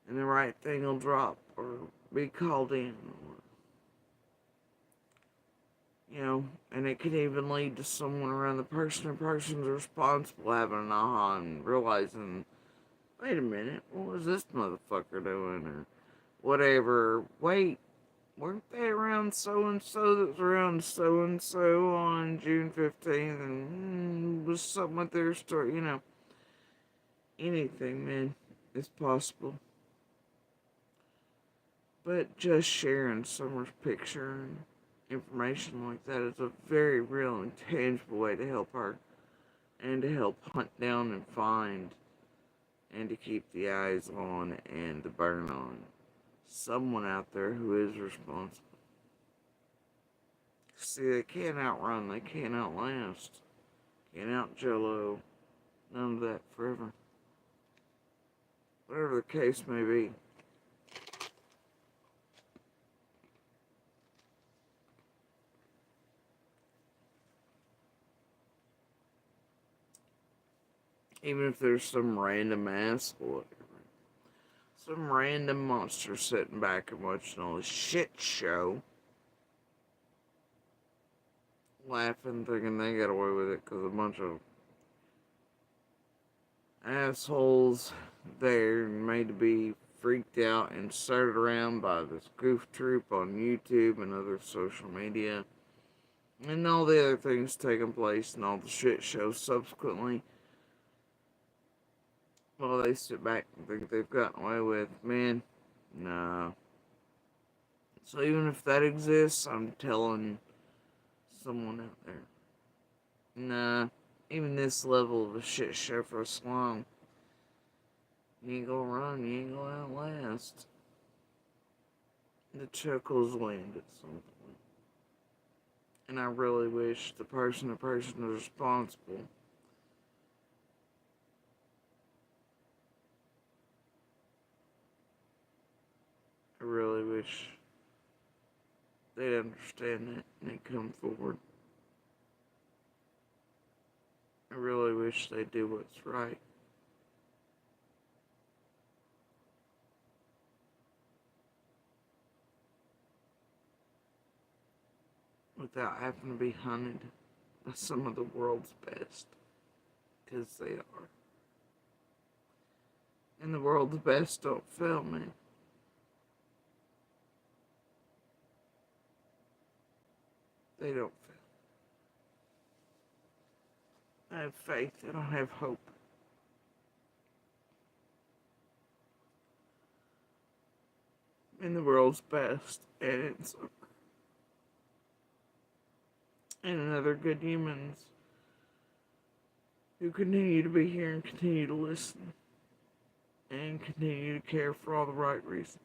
And the right thing will drop or be called in or and it could even lead to someone around the person or persons responsible having an aha and realizing, wait a minute, what was this motherfucker doing or whatever. Wait, weren't they around so and so that was around so and so on June 15th? And was something with their story, anything, man, is possible. But just sharing Summer's picture and information like that is a very real and tangible way to help her and to help hunt down and find and to keep the eyes on and the burn on someone out there who is responsible. See, they can't outrun, they can't outlast, can't out Jello, none of that forever. Whatever the case may be. Even if there's some random asshole, some random monster sitting back and watching all this shit show, laughing, thinking they got away with it because a bunch of assholes there made to be freaked out and started around by this goof troop on YouTube and other social media, and all the other things taking place and all the shit shows subsequently. Well, they sit back and think they've gotten away with, man, no. So even if that exists, I'm telling someone out there, nah, even this level of a shit show for us long, you ain't gonna run, you ain't gonna outlast. The chuckles land at some point. And I really wish the person is responsible I really wish they'd understand that and they'd come forward. I really wish they'd do what's right. Without having to be hunted by some of the world's best. Because they are. And the world's best don't fail, man. They don't fail. I have faith. I don't have hope. In the world's best. And it's and other good humans who continue to be here and continue to listen and continue to care for all the right reasons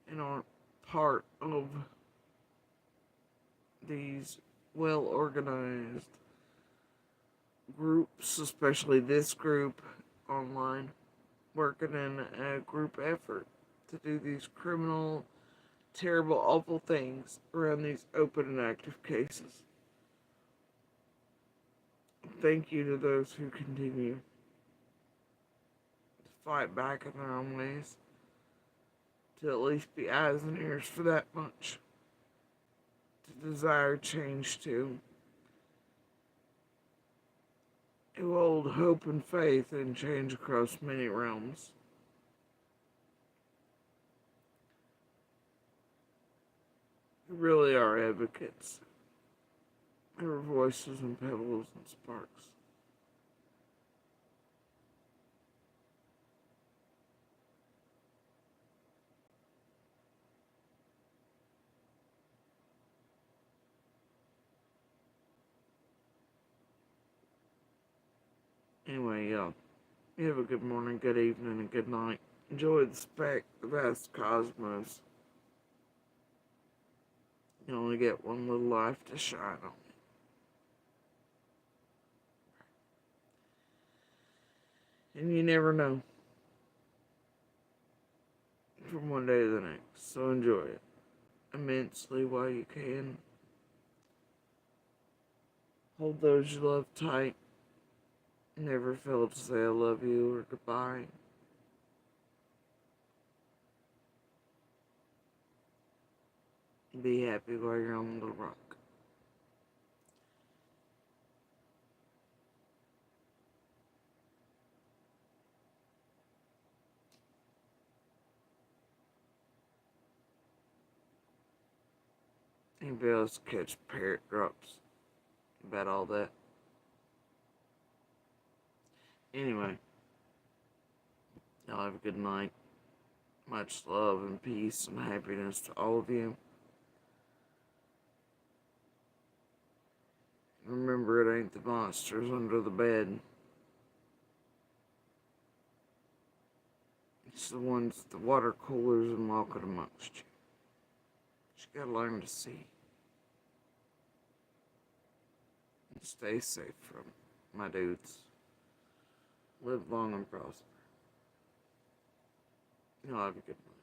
and aren't part of these well organized groups, especially this group online, working in a group effort to do these criminal, terrible, awful things around these open and active cases. Thank you to those who continue to fight back in their own ways, to at least be eyes and ears for that much, to desire change too, who hold hope and faith in change across many realms. Who really are advocates. There were voices and pebbles and sparks. Anyway, y'all, you have a good morning, good evening, and good night. Enjoy the vast cosmos. You only get one little life to shine on. And you never know from one day to the next. So enjoy it immensely while you can. Hold those you love tight. Never fail to say I love you or goodbye. Be happy while you're on the rock. Anybody else catch parrot drops about all that? Anyway, y'all have a good night. Much love and peace and happiness to all of you. Remember, it ain't the monsters under the bed. It's the ones, the water coolers and walking amongst you. You gotta learn to see. And stay safe from my dudes. Live long and prosper. Y'all have a good night.